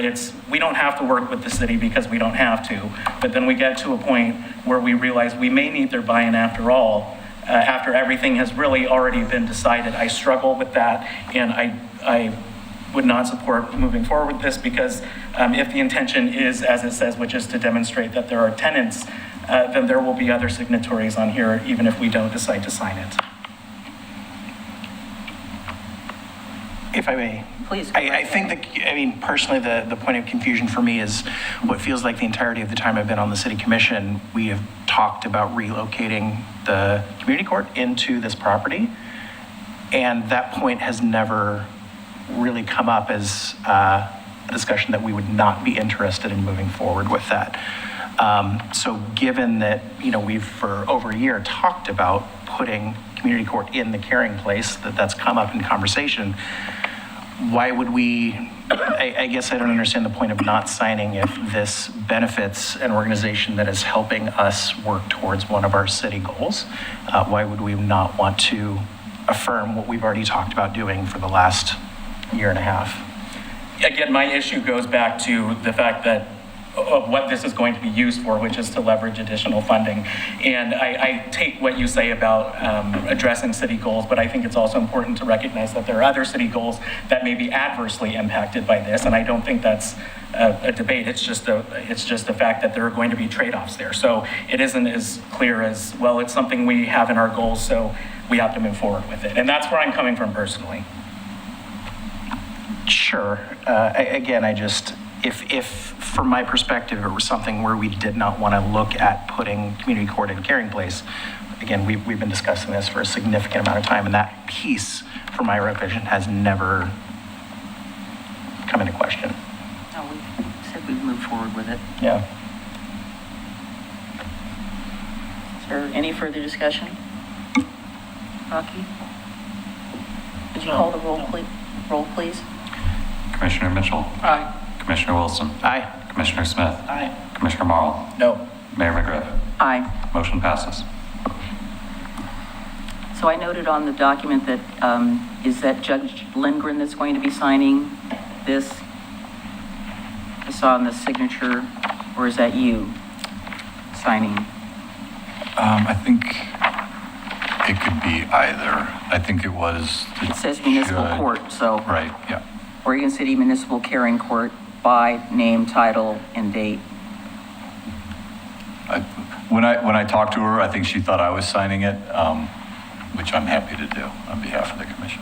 we don't have to work with the city because we don't have to, but then we get to a point where we realize we may need their buy-in after all, after everything has really already been decided. I struggle with that, and I would not support moving forward with this, because if the intention is, as it says, which is to demonstrate that there are tenants then there will be other signatories on here, even if we don't decide to sign it. If I may. Please. I think that, I mean, personally, the point of confusion for me is what feels like the entirety of the time I've been on the city commission, we have talked about relocating the community court into this property. And that point has never really come up as a discussion that we would not be interested in moving forward with that. So given that, you know, we've for over a year talked about putting community court in the Caring Place, that's come up in conversation, why would we, I guess I don't understand the point of not signing if this benefits an organization that is helping us work towards one of our city goals. Why would we not want to affirm what we've already talked about doing for the last year and a half? Again, my issue goes back to the fact that of what this is going to be used for, which is to leverage additional funding. And I take what you say about addressing city goals, but I think it's also important to recognize that there are other city goals that may be adversely impacted by this. And I don't think that's a debate. It's just a fact that there are going to be trade-offs there. So it isn't as clear as, well, it's something we have in our goals, so we have to move forward with it. And that's where I'm coming from personally. Sure. Again, if from my perspective, it was something where we did not want to look at putting community court in Caring Place, again, we've been discussing this for a significant amount of time, and that piece, from my revision, has never come into question. No, we said we'd move forward with it. Yeah. Is there any further discussion? Rocky? Would you call the roll, please? Roll, please. Commissioner Mitchell. Aye. Commissioner Wilson. Aye. Commissioner Smith. Aye. Commissioner Marl. No. Mayor McGriff. Aye. Motion passes. So I noted on the document that, is that Judge Lindgren that's going to be signing this? I saw on the signature, or is that you signing? I think it could be either. I think it was. It says municipal court, so. Right, yeah. Oregon City Municipal Caring Court by name, title, and date. When I talked to her, I think she thought I was signing it, which I'm happy to do on behalf of the commission.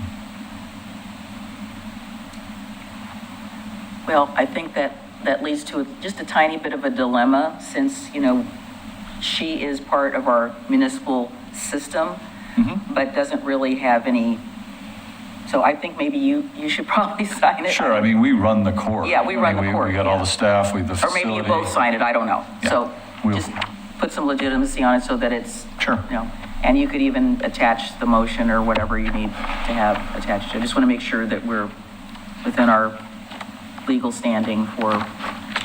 Well, I think that leads to just a tiny bit of a dilemma since, you know, she is part of our municipal system, but doesn't really have any. So I think maybe you should probably sign it. Sure, I mean, we run the court. Yeah, we run the court. We got all the staff, we have the Or facility. maybe you both sign it, I don't know. Yeah, So just put some legitimacy on it so that it's, Sure. you know, and you could even attach the motion or whatever you need to have attached. I just want to make sure that we're within our legal standing for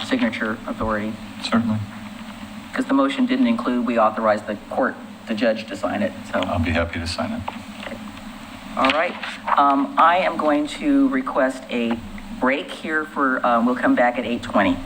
signature authority. Certainly. Because the motion didn't include, we authorized the court, the judge to sign it, so. I'll be happy to sign it. All right. I am going to request a break here for, we'll come back at 8:20.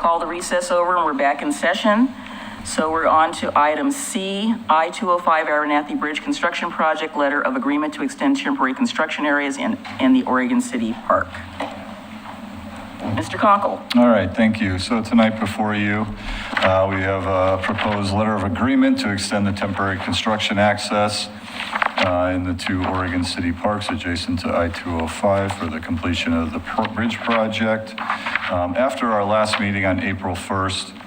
call the recess over and we're back in session. So we're on to item C, I-205 Abernathy Bridge Construction Project, Letter of Agreement to Extend Temporary Construction Areas in the Oregon City Park. Mr. Conkle. All right, thank you. So tonight before you, we have a proposed letter of agreement to extend the temporary construction access in the two Oregon City parks adjacent to I-205 for the completion of the bridge project. After our last meeting on April 1st,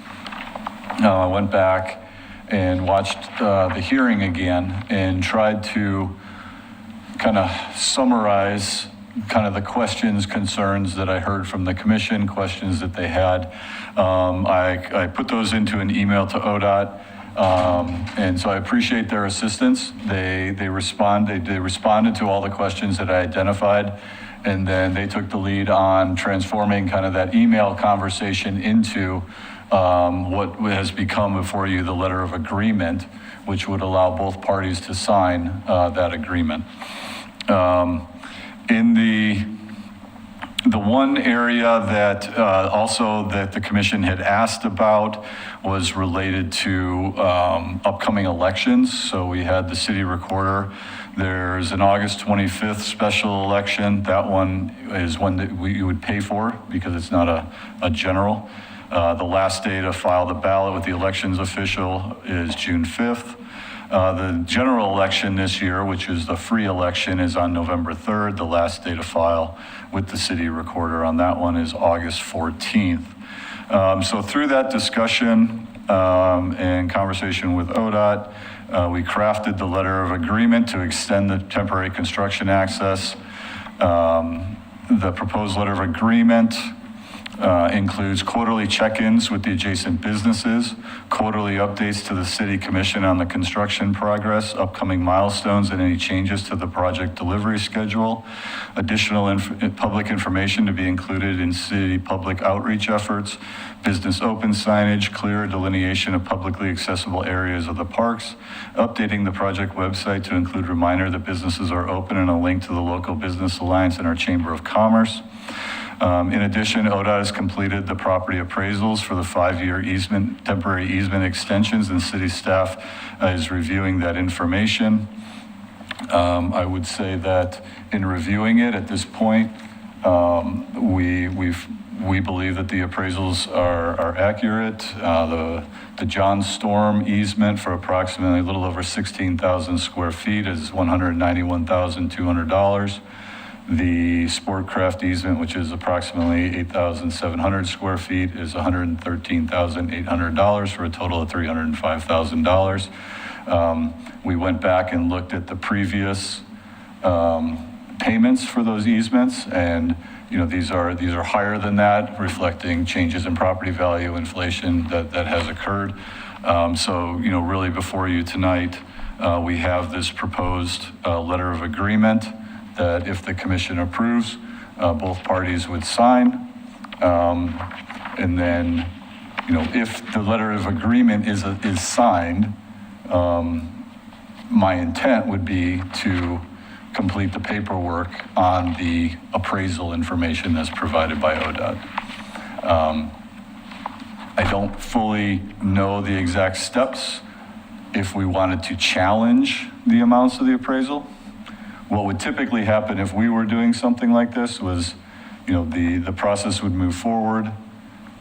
I went back and watched the hearing again and tried to kind of summarize kind of the questions, concerns that I heard from the commission, questions that they had. I put those into an email to ODOT, and so I appreciate their assistance. They responded to all the questions that I identified, and then they took the lead on transforming kind of that email conversation into what has become before you the letter of agreement, which would allow both parties to sign that agreement. In the one area that also that the commission had asked about was related to upcoming elections. So we had the city recorder. There's an August 25th special election. That one is one that you would pay for because it's not a general. The last day to file the ballot with the elections official is June 5th. The general election this year, which is the free election, is on November 3rd. The last day to file with the city recorder on that one is August 14th. So through that discussion and conversation with ODOT, we crafted the letter of agreement to extend the temporary construction access. The proposed letter of agreement includes quarterly check-ins with the adjacent businesses, quarterly updates to the city commission on the construction progress, upcoming milestones, and any changes to the project delivery schedule, additional public information to be included in city public outreach efforts, business open signage, clear delineation of publicly accessible areas of the parks, updating the project website to include reminder that businesses are open and a link to the local business alliance and our Chamber of Commerce. In addition, ODOT has completed the property appraisals for the 5-year easement, temporary easement extensions, and city staff is reviewing that information. I would say that in reviewing it at this point, we believe that the appraisals are accurate. The John Storm easement for approximately a little over 16,000 square feet is $191,200. The Sportcraft easement, which is approximately 8,700 square feet, is $113,800 for a total of $305,000. We went back and looked at the previous payments for those easements, and these are higher than that, reflecting changes in property value, inflation that has occurred. So really before you tonight, we have this proposed letter of agreement that if the commission approves, both parties would sign. And then, if the letter of agreement is signed, my intent would be to complete the paperwork on the appraisal information that's provided by ODOT. I don't fully know the exact steps if we wanted to challenge the amounts of the appraisal. What would typically happen if we were doing something like this was, the process would move forward.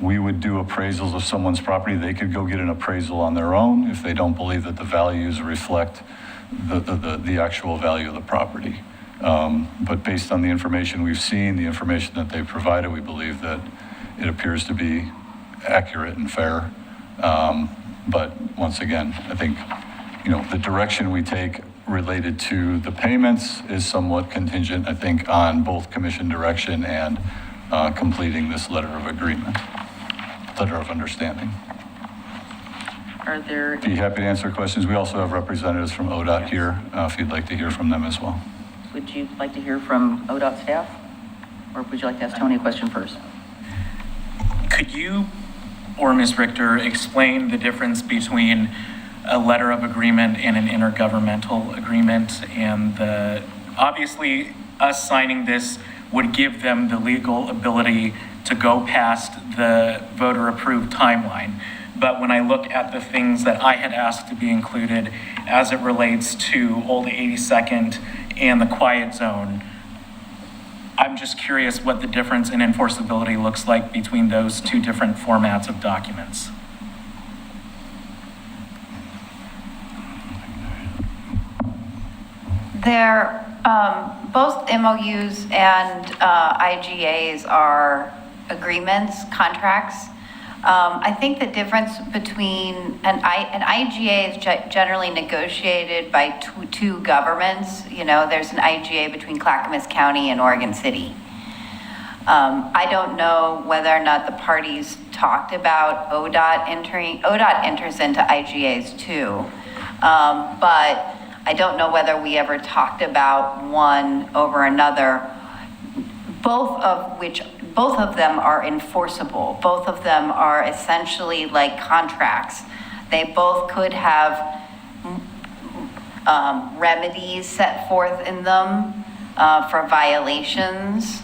We would do appraisals of someone's property. They could go get an appraisal on their own if they don't believe that the values reflect the actual value of the property. But based on the information we've seen, the information that they've provided, we believe that it appears to be accurate and fair. But once again, I think, the direction we take related to the payments is somewhat contingent, I think, on both commission direction and completing this letter of agreement, letter of understanding. Be happy to answer questions. We also have representatives from ODOT here, if you'd like to hear from them as well. Would you like to hear from ODOT staff? Or would you like to ask Tony a question first? Could you or Ms. Richter explain the difference between a letter of agreement and an intergovernmental agreement, and obviously us signing this would give them the legal ability to go past the voter-approved timeline. But when I look at the things that I had asked to be included as it relates to Old 82nd and the quiet zone, I'm just curious what the difference in enforceability looks like between those two different formats of documents. They're, both MOUs and IGAs are agreements, contracts. I think the difference between an IGA is generally negotiated by two governments. You know, there's an IGA between Clackamas County and Oregon City. I don't know whether or not the parties talked about ODOT entering. ODOT enters into IGAs too, but I don't know whether we ever talked about one over another. Both of them are enforceable. Both of them are essentially like contracts. They both could have remedies set forth in them for violations,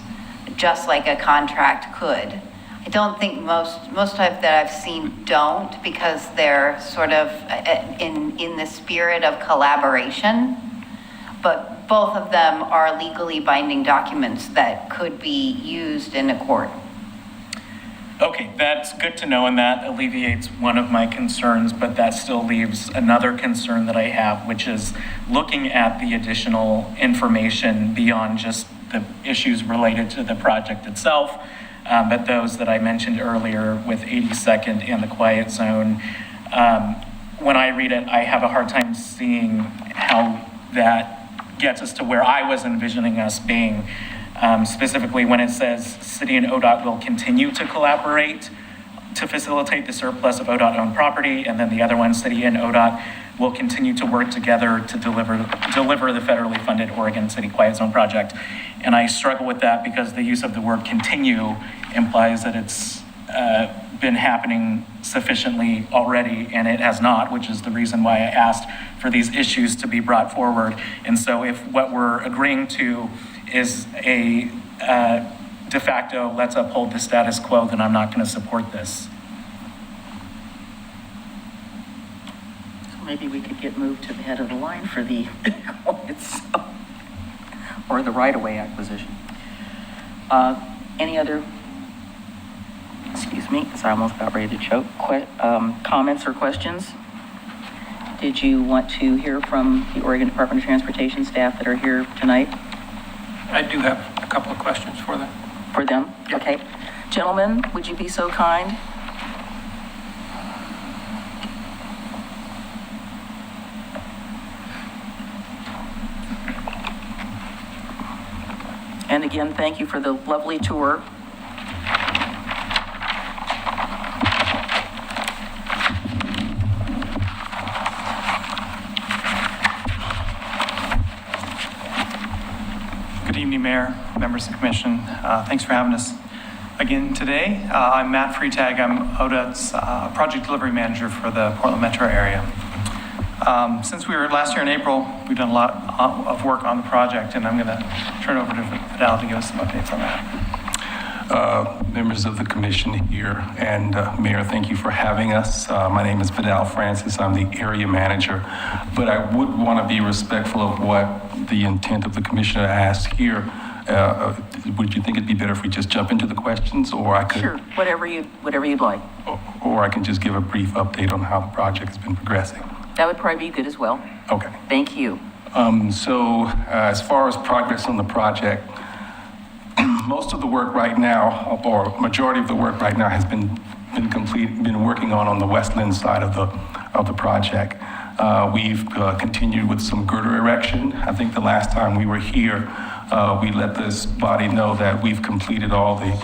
just like a contract could. I don't think most of that I've seen don't, because they're sort of in the spirit of collaboration, but both of them are legally binding documents that could be used in a court. Okay, that's good to know, and that alleviates one of my concerns, but that still leaves another concern that I have, which is looking at the additional information beyond just the issues related to the project itself, but those that I mentioned earlier with 82nd and the quiet zone. When I read it, I have a hard time seeing how that gets us to where I was envisioning us being. Specifically when it says City and ODOT will continue to collaborate to facilitate the surplus of ODOT-owned property, and then the other one, City and ODOT will continue to work together to deliver the federally funded Oregon City Quiet Zone project. And I struggle with that because the use of the word continue implies that it's been happening sufficiently already, and it has not, which is the reason why I asked for these issues to be brought forward. And so if what we're agreeing to is a de facto, let's uphold the status quo, then I'm not going to support this. So maybe we could get moved to the head of the line for the or the right-of-way acquisition. Any other, excuse me, because I almost got ready to choke, comments or questions? Did you want to hear from the Oregon Department of Transportation staff that are here tonight? I do have a couple of questions for them. For them? Yep. Okay. Gentlemen, would you be so kind? And again, thank you for the lovely tour. Good evening, Mayor, members of the Commission. Thanks for having us again today. I'm Matt Freitag. I'm ODOT's Project Delivery Manager for the Portland Metro area. Since we were last year in April, we've done a lot of work on the project, and I'm going to turn over to Vidal to give us some updates on that. Members of the Commission here, and Mayor, thank you for having us. My name is Vidal Francis. I'm the area manager, but I would want to be respectful of what the intent of the Commissioner asked here. Would you think it'd be better if we just jump into the questions, or I could? Sure, whatever you'd like. Or I can just give a brief update on how the project has been progressing. That would probably be good as well. Okay. Thank you. As far as progress on the project, most of the work right now, or majority of the work right now, has been working on the westland side of the project. We've continued with some girder erection. I think the last time we were here, we let this body know that we've completed all the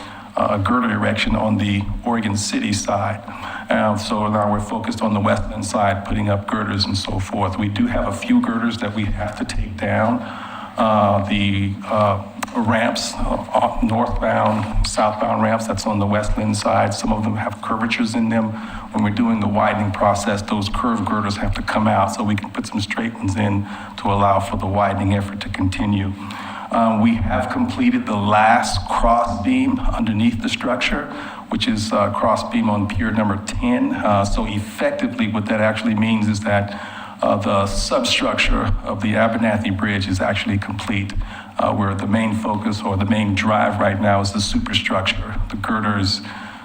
girder erection on the Oregon City side. So now we're focused on the westland side, putting up girders and so forth. We do have a few girders that we have to take down. The ramps, northbound, southbound ramps, that's on the westland side. Some of them have curvatures in them. When we're doing the widening process, those curved girders have to come out so we can put some straight ones in to allow for the widening effort to continue. We have completed the last cross beam underneath the structure, which is cross beam on pier number 10. So effectively, what that actually means is that the substructure of the Abernathy Bridge is actually complete, where the main focus or the main drive right now is the superstructure, the girders,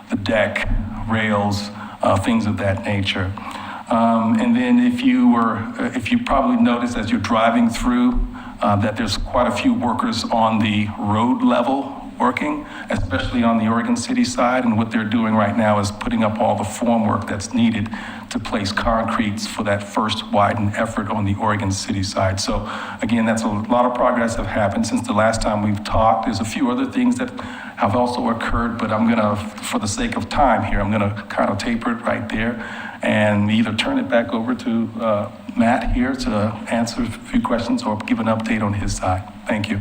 the deck, rails, things of that nature. And then if you probably noticed as you're driving through that there's quite a few workers on the road level working, especially on the Oregon City side. And what they're doing right now is putting up all the formwork that's needed to place concretes for that first widened effort on the Oregon City side. So again, that's a lot of progress have happened since the last time we've talked. There's a few other things that have also occurred, but I'm gonna, for the sake of time here, I'm gonna kind of taper it right there and either turn it back over to Matt here to answer a few questions or give an update on his side. Thank you.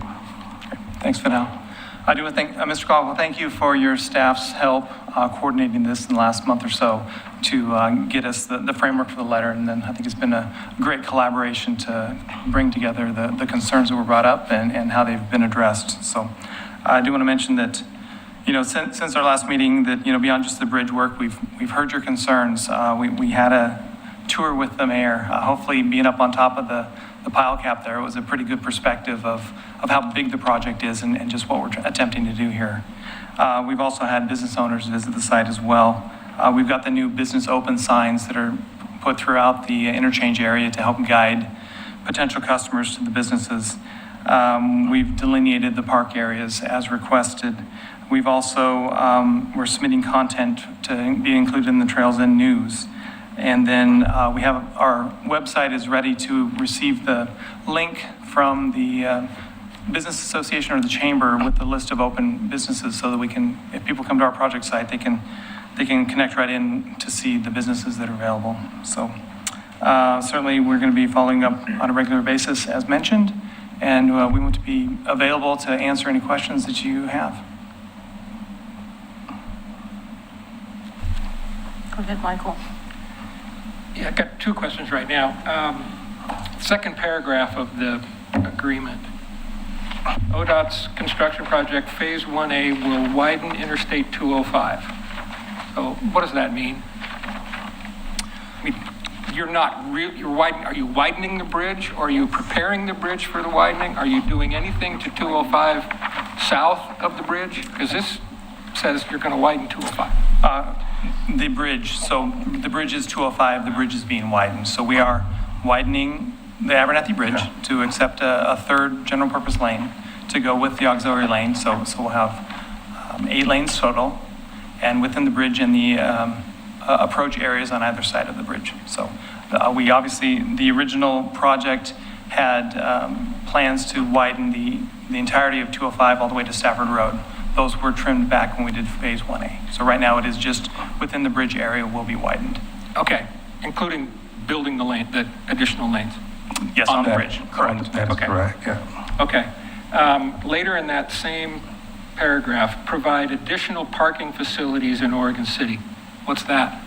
Thanks, Vanel. I do want to thank, Mr. Caldwell, thank you for your staff's help coordinating this in the last month or so to get us the framework for the letter. And then I think it's been a great collaboration to bring together the concerns that were brought up and how they've been addressed. So I do want to mention that, you know, since our last meeting, that, you know, beyond just the bridge work, we've heard your concerns. We had a tour with the mayor, hopefully being up on top of the pile cap there. It was a pretty good perspective of how big the project is and just what we're attempting to do here. We've also had business owners visit the site as well. We've got the new business open signs that are put throughout the interchange area to help guide potential customers to the businesses. We've delineated the park areas as requested. We've also, we're submitting content to be included in the Trails and News. And then we have, our website is ready to receive the link from the Business Association or the Chamber with the list of open businesses so that we can, if people come to our project site, they can connect right in to see the businesses that are available. So certainly we're going to be following up on a regular basis as mentioned, and we want to be available to answer any questions that you have. Go ahead, Michael. Yeah, I've got two questions right now. Second paragraph of the agreement. ODOT's construction project, Phase 1A, will widen Interstate 205. So what does that mean? I mean, are you widening the bridge? Or are you preparing the bridge for the widening? Are you doing anything to 205 south of the bridge? Because this says you're going to widen 205. The bridge, so the bridge is 205, the bridge is being widened. So we are widening the Abernathy Bridge to accept a third general purpose lane to go with the auxiliary lane. So we'll have 8 lanes total, and within the bridge and the approach areas on either side of the bridge. So we obviously, the original project had plans to widen the entirety of 205 all the way to Stafford Road. Those were trimmed back when we did Phase 1A. So right now it is just within the bridge area will be widened. Okay, including building the lane, the additional lanes? Yes, on the bridge, correct. That's correct, yeah. Okay. Later in that same paragraph, provide additional parking facilities in Oregon City. What's that?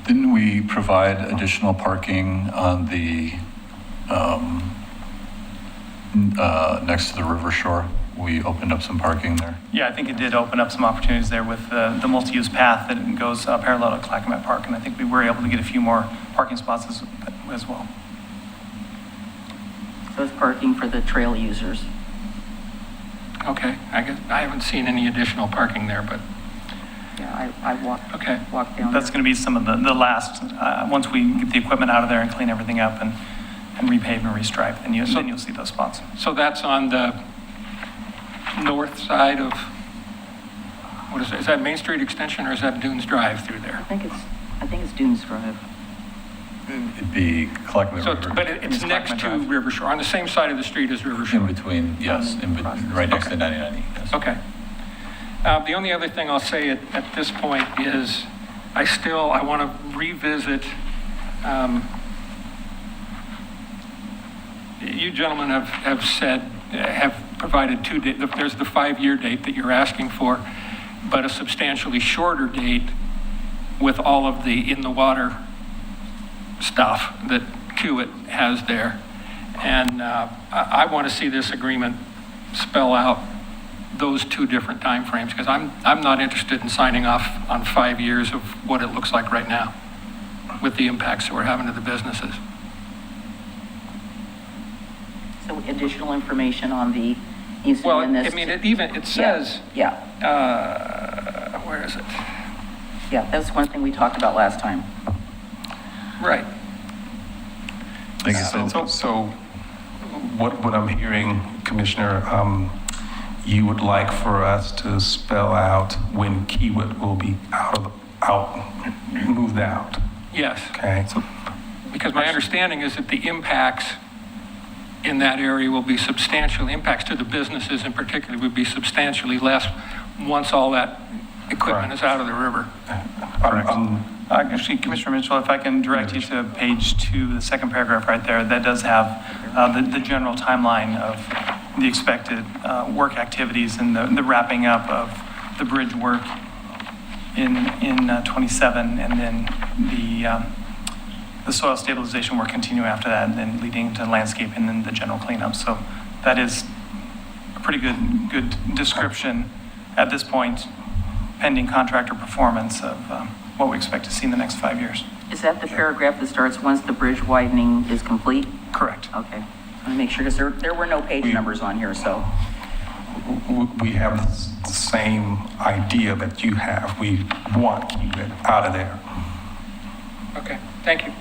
Didn't we provide additional parking on the, next to the river shore? We opened up some parking there. Yeah, I think it did open up some opportunities there with the multi-use path that goes parallel to Clackamat Park, and I think we were able to get a few more parking spots as well. So it's parking for the trail users. Okay, I guess I haven't seen any additional parking there, but yeah, I walked down. That's going to be some of the last, once we get the equipment out of there and clean everything up and repave and restripe, then you'll see those spots. So that's on the north side of, what is it? Is that Main Street Extension or is that Dunes Drive through there? I think it's Dunes Drive. It'd be Clackamat River. But it's next to River Shore, on the same side of the street as River Shore. In between, yes, right next to 99. Yes. Okay. The only other thing I'll say at this point is I want to revisit, you gentlemen have provided 2 dates. There's the 5-year date that you're asking for, but a substantially shorter date with all of the in the water stuff that Kiewit has there. And I want to see this agreement spell out those two different timeframes, because I'm not interested in signing off on 5 years of what it looks like right now with the impacts that we're having to the businesses. So additional information on the easement Well, in this. I mean, it says, Yeah, where is it? yeah, that's one thing we talked about last time. Right. So what I'm hearing, Commissioner, you would like for us to spell out when Kiewit will be moved out. Yes. Okay. So Because my understanding is that the impacts in that area will be substantial, impacts to the businesses in particular would be substantially less once all that equipment is out of the river. Actually, Commissioner Mitchell, if I can direct you to page 2, the second paragraph right there, that does have the general timeline of the expected work activities and the wrapping up of the bridge work in 27, and then the soil stabilization work continue after that, and then leading to landscape and then the general cleanup. So that is a pretty good description at this point, pending contractor performance of what we expect to see in the next 5 years. Is that the paragraph that starts once the bridge widening is complete? Correct. Okay. I want to make sure, because there were no page numbers on here, so. we have the same idea that you have. We want to keep it out of there. Okay, thank you.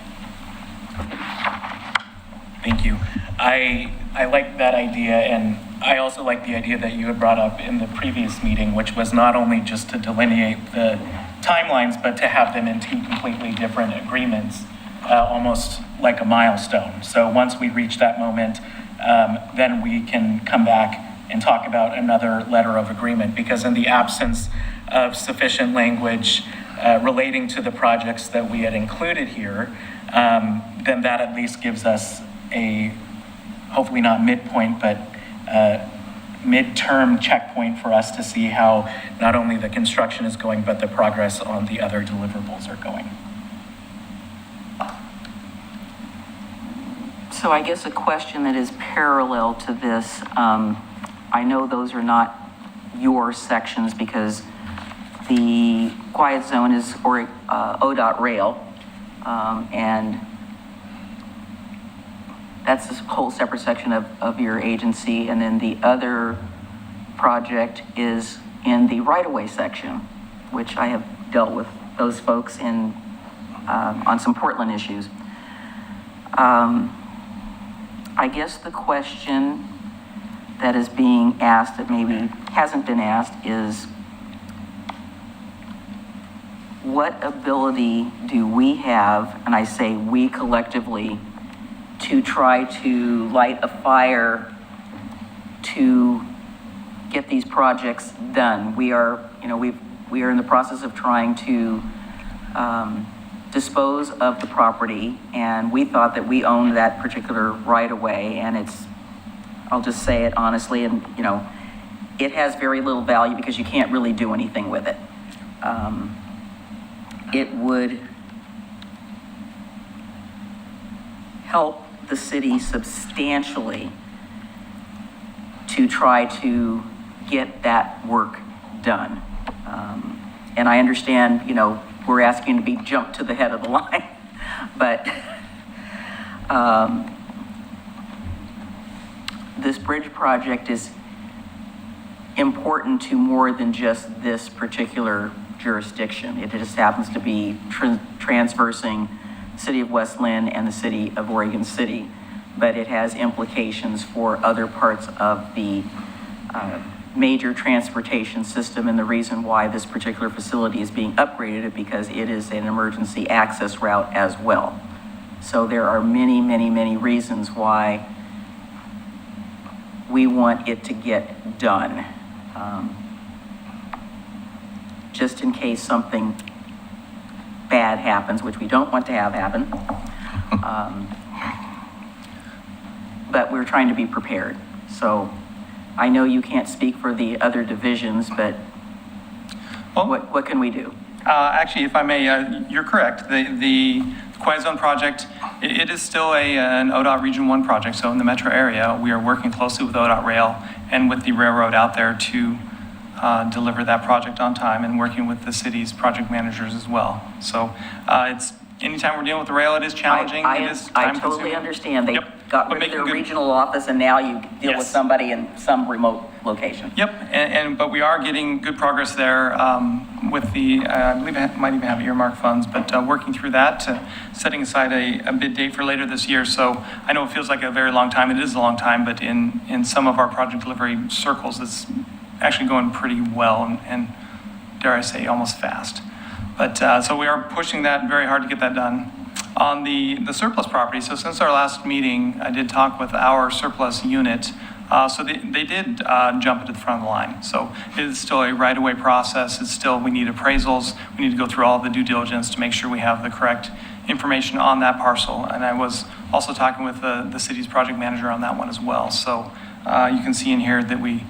Thank you. I like that idea, and I also like the idea that you had brought up in the previous meeting, which was not only just to delineate the timelines, but to have them in two completely different agreements, almost like a milestone. So once we reach that moment, then we can come back and talk about another letter of agreement, because in the absence of sufficient language relating to the projects that we had included here, then that at least gives us a, hopefully not midpoint, but midterm checkpoint for us to see how not only the construction is going, but the progress on the other deliverables are going. So I guess a question that is parallel to this, I know those are not your sections because the quiet zone is ODOT rail, and that's a whole separate section of your agency. And then the other project is in the right-of-way section, which I have dealt with those folks in, on some Portland issues. I guess the question that is being asked that maybe hasn't been asked is, what ability do we have, and I say we collectively, to try to light a fire to get these projects done? We are, we are in the process of trying to dispose of the property, and we thought that we owned that particular right-of-way, and it's, I'll just say it honestly, and it has very little value because you can't really do anything with it. It would help the city substantially to try to get that work done. And I understand, we're asking to be jumped to the head of the line, but this bridge project is important to more than just this particular jurisdiction. It just happens to be transversing City of West Lynn and the City of Oregon City, but it has implications for other parts of the major transportation system, and the reason why this particular facility is being upgraded is because it is an emergency access route as well. So there are many, many, many reasons why we want it to get done. Just in case something bad happens, which we don't want to have happen. But we're trying to be prepared. So I know you can't speak for the other divisions, but what can we do? Actually, if I may, you're correct. The Quiet Zone project It is still an ODOT Region 1 project, so in the metro area, we are working closely with ODOT Rail and with the railroad out there to deliver that project on time, and working with the city's project managers as well. So it's, anytime we're dealing with the rail, it is challenging. It is I time totally consuming. understand. They Yep. got But rid of their making good- regional office, and now you deal with Yes. somebody in some remote location. Yep, but we are getting good progress there with the, I believe it might even have earmark funds, but working through that, setting aside a bid date for later this year. So I know it feels like a very long time. It is a long time, but in some of our project delivery circles, it's actually going pretty well and dare I say, almost fast. But so we are pushing that very hard to get that done. On the surplus property, so since our last meeting, I did talk with our surplus unit. So they did jump into the front of the line. So it is still a right-of-way process. It's still, we need appraisals. We need to go through all the due diligence to make sure we have the correct information on that parcel. And I was also talking with the city's project manager on that one as well. So you can see in here that we're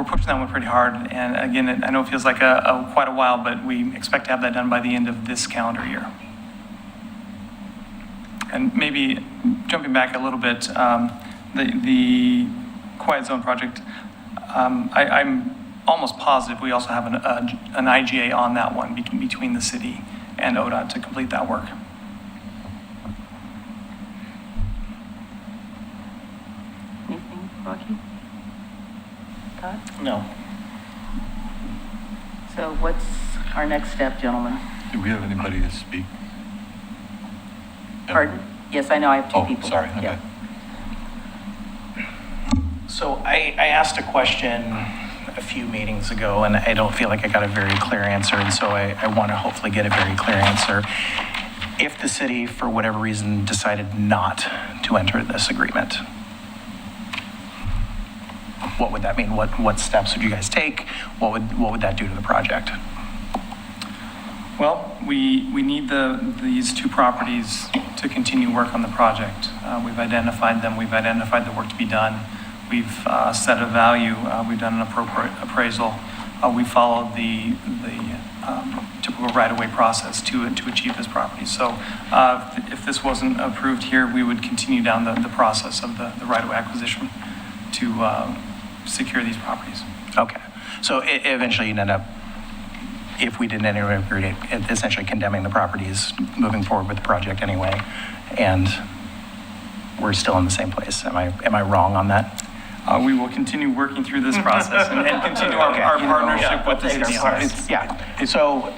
pushing that one pretty hard. And again, I know it feels like quite a while, but we expect to have that done by the end of this calendar year. And maybe jumping back a little bit, the Quiet Zone project, I'm almost positive we also have an IGA on that one between the city and ODOT to complete that work. Anything, Rocky? Todd? No. So what's our next step, gentlemen? Do we have anybody to speak? Pardon? Yes, I know, I have two Oh, people. sorry, okay. Yeah. So I asked a question a few meetings ago, and I don't feel like I got a very clear answer, and so I want to hopefully get a very clear answer. If the city, for whatever reason, decided not to enter this agreement, what would that mean? What steps would you guys take? What would that do to the project? Well, we need these two properties to continue work on the project. We've identified them. We've identified the work to be done. We've set a value. We've done an appropriate appraisal. We followed the typical right-of-way process to achieve this property. So if this wasn't approved here, we would continue down the process of the right-of-way acquisition to secure these properties. Okay. So eventually you'd end up, if we didn't enter an agreement, essentially condemning the properties, moving forward with the project anyway, and we're still in the same place. Am I wrong on that? We will continue working through this process and continue our partnership with the city. Yeah. So,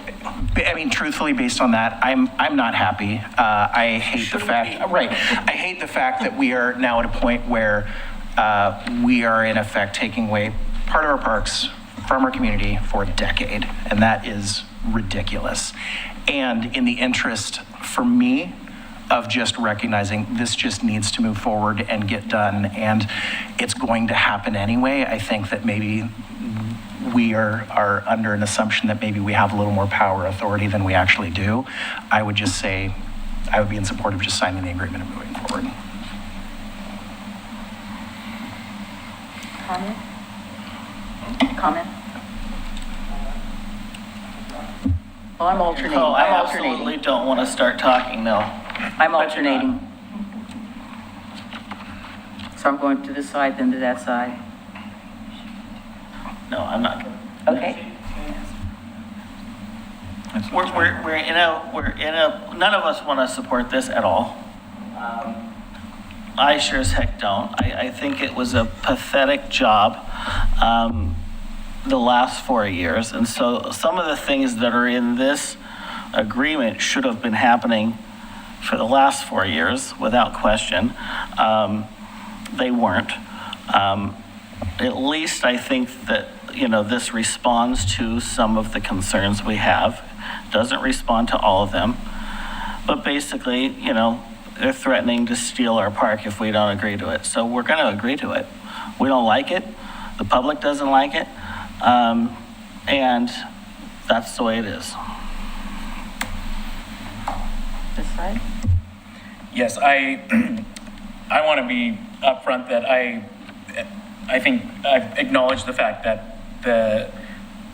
I mean, truthfully, based on that, I'm not happy. I hate the fact, right? I hate the fact that we are now at a point where we are in effect taking away part of our parks from our community for a decade, and that is ridiculous. And in the interest, for me, of just recognizing this just needs to move forward and get done, and it's going to happen anyway, I think that maybe we are under an assumption that maybe we have a little more power authority than we actually do. I would just say I would be in support of just signing the agreement and moving forward. Comment? Well, I'm alternating. Oh, I I'm alternating. absolutely don't want to start talking now. I'm alternating. So I'm going to this side, then to that side. No, I'm not. Okay. We're in a, none of us want to support this at all. I sure as heck don't. I think it was a pathetic job the last 4 years. And so some of the things that are in this agreement should have been happening for the last 4 years, without question. They weren't. At least I think that, this responds to some of the concerns we have. Doesn't respond to all of them. But basically, they're threatening to steal our park if we don't agree to it. So we're going to agree to it. We don't like it. The public doesn't like it. And that's the way it is. This side? Yes, I want to be upfront that I think I've acknowledged the fact that the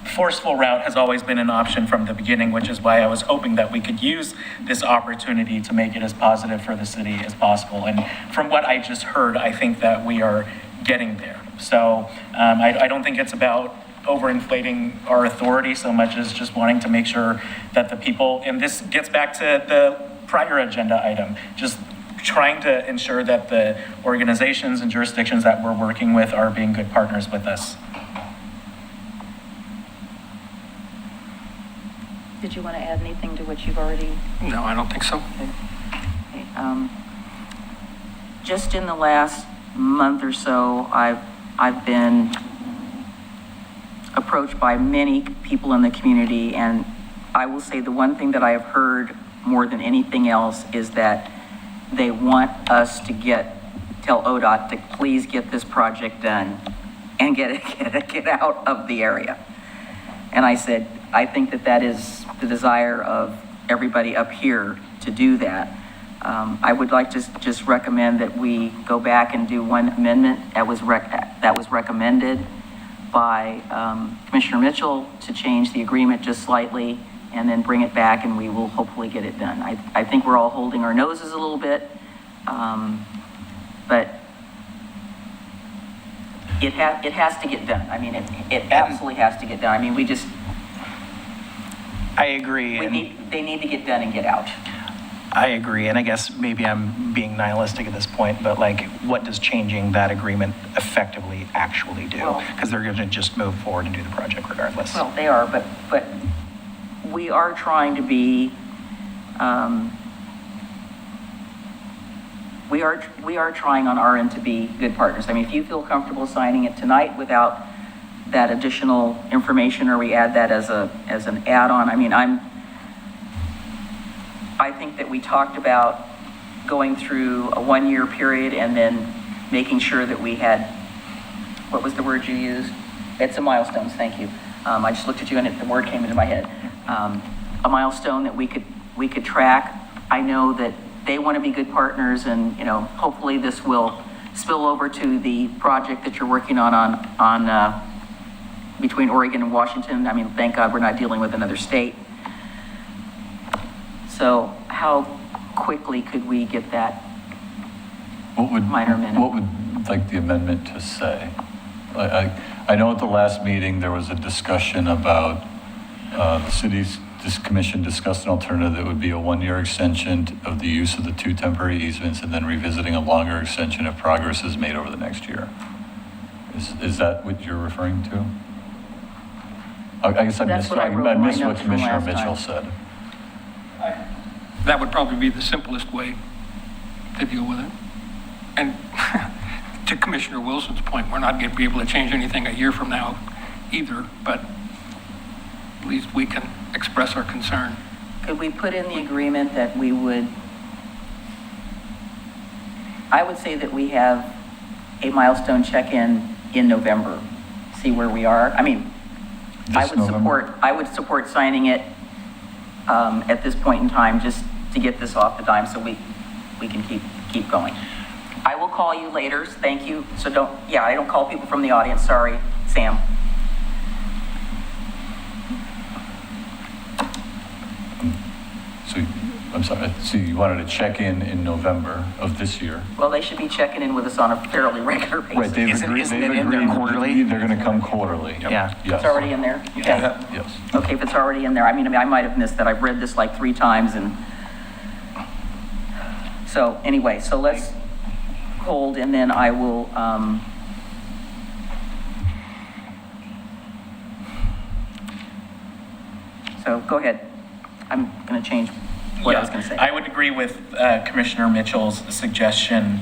forceful route has always been an option from the beginning, which is why I was hoping that we could use this opportunity to make it as positive for the city as possible. And from what I just heard, I think that we are getting there. So I don't think it's about overinflating our authority so much as just wanting to make sure that the people, and this gets back to the prior agenda item, just trying to ensure that the organizations and jurisdictions that we're working with are being good partners with us. Did you want to add anything to what you've already? No, I don't think so. Okay. Just in the last month or so, I've been approached by many people in the community, and I will say the one thing that I have heard more than anything else is that they want us to tell ODOT to please get this project done and get out of the area. And I said, I think that is the desire of everybody up here to do that. I would like to just recommend that we go back and do one amendment that was recommended by Commissioner Mitchell to change the agreement just slightly, and then bring it back, and we will hopefully get it done. I think we're all holding our noses a little bit, but it has to get done. I mean, it absolutely has to get done. I mean, I agree. They need to get done and get out. I agree, and I guess maybe I'm being nihilistic at this point, but like, what does changing that agreement effectively actually do? Because they're going to just move forward and do the project regardless. Well, they are, but we are trying to be, we are trying on our end to be good partners. I mean, if you feel comfortable signing it tonight without that additional information, or we add that as an add-on, I mean, I think that we talked about going through a 1-year period and then making sure that we had, what was the word you used? It's some milestones, thank you. I just looked at you and the word came into my head. A milestone that we could track. I know that they want to be good partners, and hopefully this will spill over to the project that you're working on between Oregon and Washington. I mean, thank God we're not dealing with another state. So how quickly could we get that minor amendment? What would like the amendment to say? I know at the last meeting there was a discussion about this commission discussed an alternative that would be a 1-year extension of the use of the 2 temporary easements, and then revisiting a longer extension if progress is made over the next year. Is that what you're referring to? I guess I missed what Commissioner Mitchell said. That would probably be the simplest way to deal with it. And to Commissioner Wilson's point, we're not going to be able to change anything a year from now either, but at least we can express our concern. Could we put in the agreement that I would say that we have a milestone check-in in November, see where we are. I mean, I would support signing it at this point in time, just to get this off the dime so we can keep going. I will call you later, thank you. So I don't call people from the audience, sorry, Sam. So, I'm sorry, so you wanted to check in November of this year? Well, they should be checking in with us on a fairly regular basis. Right, they've agreed quarterly? They're going to come quarterly. Yeah. Yes. It's already in there? Okay. Yes. Okay, if it's already in there, I mean, I might have missed that. I've read this like 3 times, and so anyway, so let's hold, and then I will, so go ahead. I'm going to change what I was going to say. I would agree with Commissioner Mitchell's suggestion.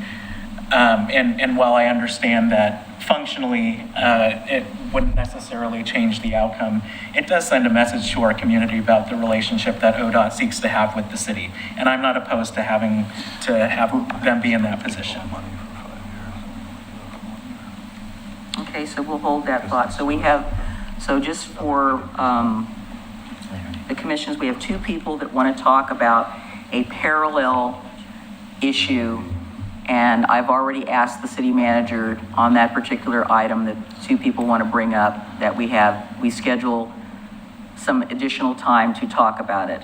And while I understand that functionally it wouldn't necessarily change the outcome, it does send a message to our community about the relationship that ODOT seeks to have with the city. And I'm not opposed to have them be in that position. Okay, so we'll hold that thought. So just for the commissions, we have 2 people that want to talk about a parallel issue And I've already asked the city manager on that particular item that two people want to bring up, that we schedule some additional time to talk about it.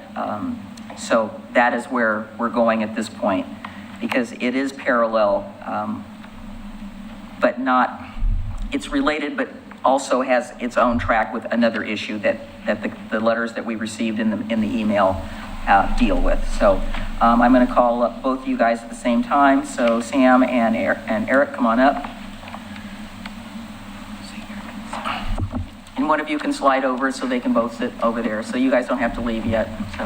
So that is where we're going at this point, because it is parallel, but not, it's related, but also has its own track with another issue that the letters that we received in the email deal with. So I'm going to call up both you guys at the same time. So Sam and Eric, come on up. And one of you can slide over so they can both sit over there. So you guys don't have to leave yet. So.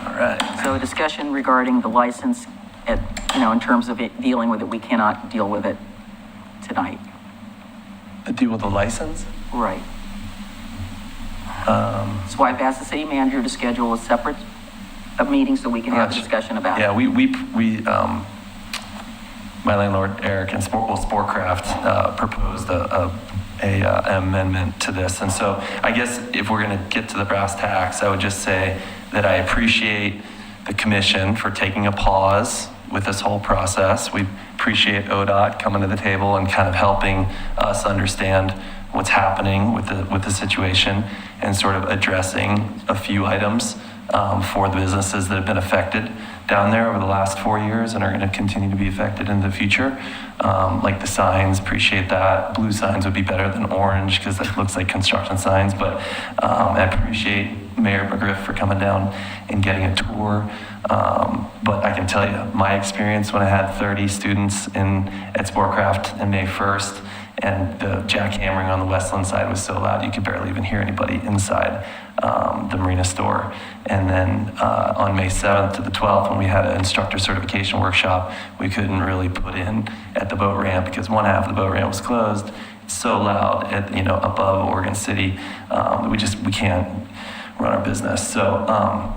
All right. So a discussion regarding the license, in terms of it dealing with it, we cannot deal with it tonight. Deal with the license? Right. So I've asked the city manager to schedule a separate meeting so we can have a discussion about it. Yeah, my landlord, Eric, and Sportcraft proposed an amendment to this. And so I guess if we're going to get to the brass tacks, I would just say that I appreciate the commission for taking a pause with this whole process. We appreciate ODOT coming to the table and kind of helping us understand what's happening with the situation and sort of addressing a few items for the businesses that have been affected down there over the last 4 years and are going to continue to be affected in the future. Like the signs, appreciate that. Blue signs would be better than orange because that looks like construction signs. But I appreciate Mayor McGriff for coming down and getting a tour. But I can tell you, my experience when I had 30 students at Sportcraft on May 1st, and the jackhammering on the Westland side was so loud you could barely even hear anybody inside the marina store. And then on May 7th to the 12th, when we had an instructor certification workshop, we couldn't really put in at the boat ramp because one half of the boat ramp was closed. It's so loud above Oregon City, we can't run our business. So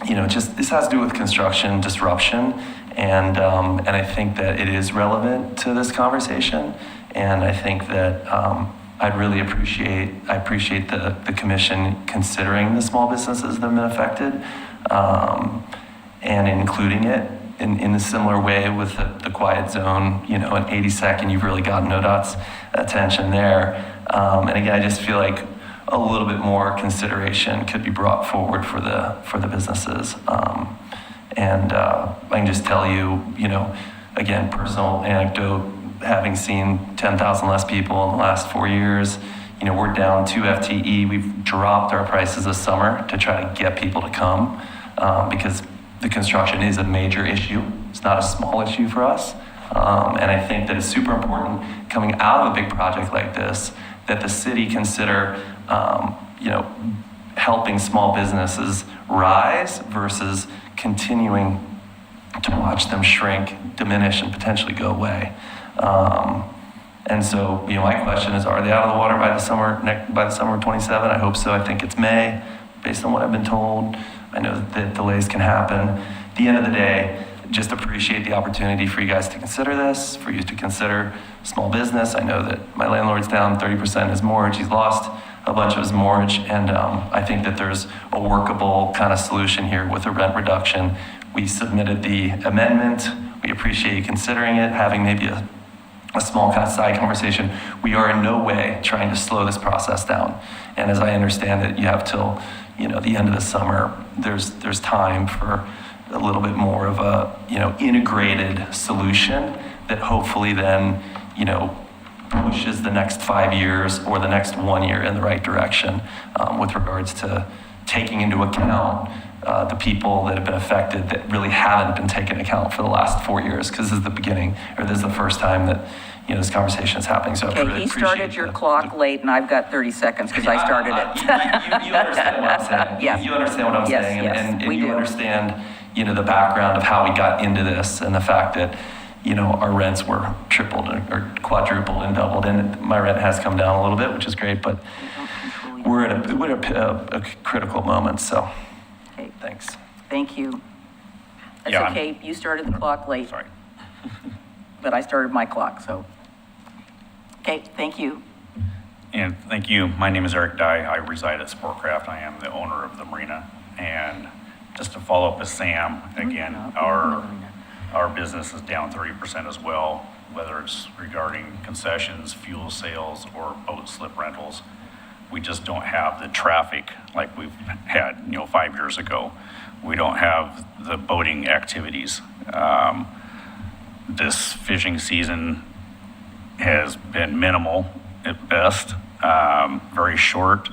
this has to do with construction disruption, and I think that it is relevant to this conversation. And I think that I appreciate the commission considering the small businesses that have been affected and including it in a similar way with the quiet zone, an 82nd, you've really gotten ODOT's attention there. And again, I just feel like a little bit more consideration could be brought forward for the businesses. And I can just tell you, again, personal anecdote, having seen 10,000 less people in the last 4 years, we're down 2 FTE. We've dropped our prices this summer to try to get people to come because the construction is a major issue. It's not a small issue for us. And I think that it's super important coming out of a big project like this that the city consider, helping small businesses rise versus continuing to watch them shrink, diminish, and potentially go away. And so, my question is, are they out of the water by the summer of 27? I hope so. I think it's May, based on what I've been told. I know that delays can happen. At the end of the day, just appreciate the opportunity for you guys to consider this, for you to consider small business. I know that my landlord's down 30% his mortgage. He's lost a bunch of his mortgage, and I think that there's a workable kind of solution here with a rent reduction. We submitted the amendment. We appreciate you considering it, having maybe a small kind of side conversation. We are in no way trying to slow this process down. And as I understand it, you have till the end of the summer. There's time for a little bit more of a integrated solution that hopefully then pushes the next 5 years or the next 1 year in the right direction with regards to taking into account the people that have been affected that really haven't been taken into account for the last 4 years, because this is the beginning, or this is the first time that this conversation is happening. So okay, he started your clock late, and I've got 30 seconds because I started it. You understand what I'm saying. Yes. You understand what I'm saying, Yes, and you understand the background of how we got into this and the fact that our rents were tripled or quadrupled and doubled, and my rent has come down a little bit, which is great, but we're at a critical moment. So. Okay. Thanks. Thank you. That's Yeah, okay. You started the clock late. Sorry. But I started my clock, so. Okay, thank you. And thank you. My name is Eric Dye. I reside at Sportcraft. I am the owner of the marina And just to follow up with Sam, again, our business is down 30% as well, whether it's regarding concessions, fuel sales, or boat slip rentals. We just don't have the traffic like we've had, 5 years ago. We don't have the boating activities. This fishing season has been minimal at best, very short.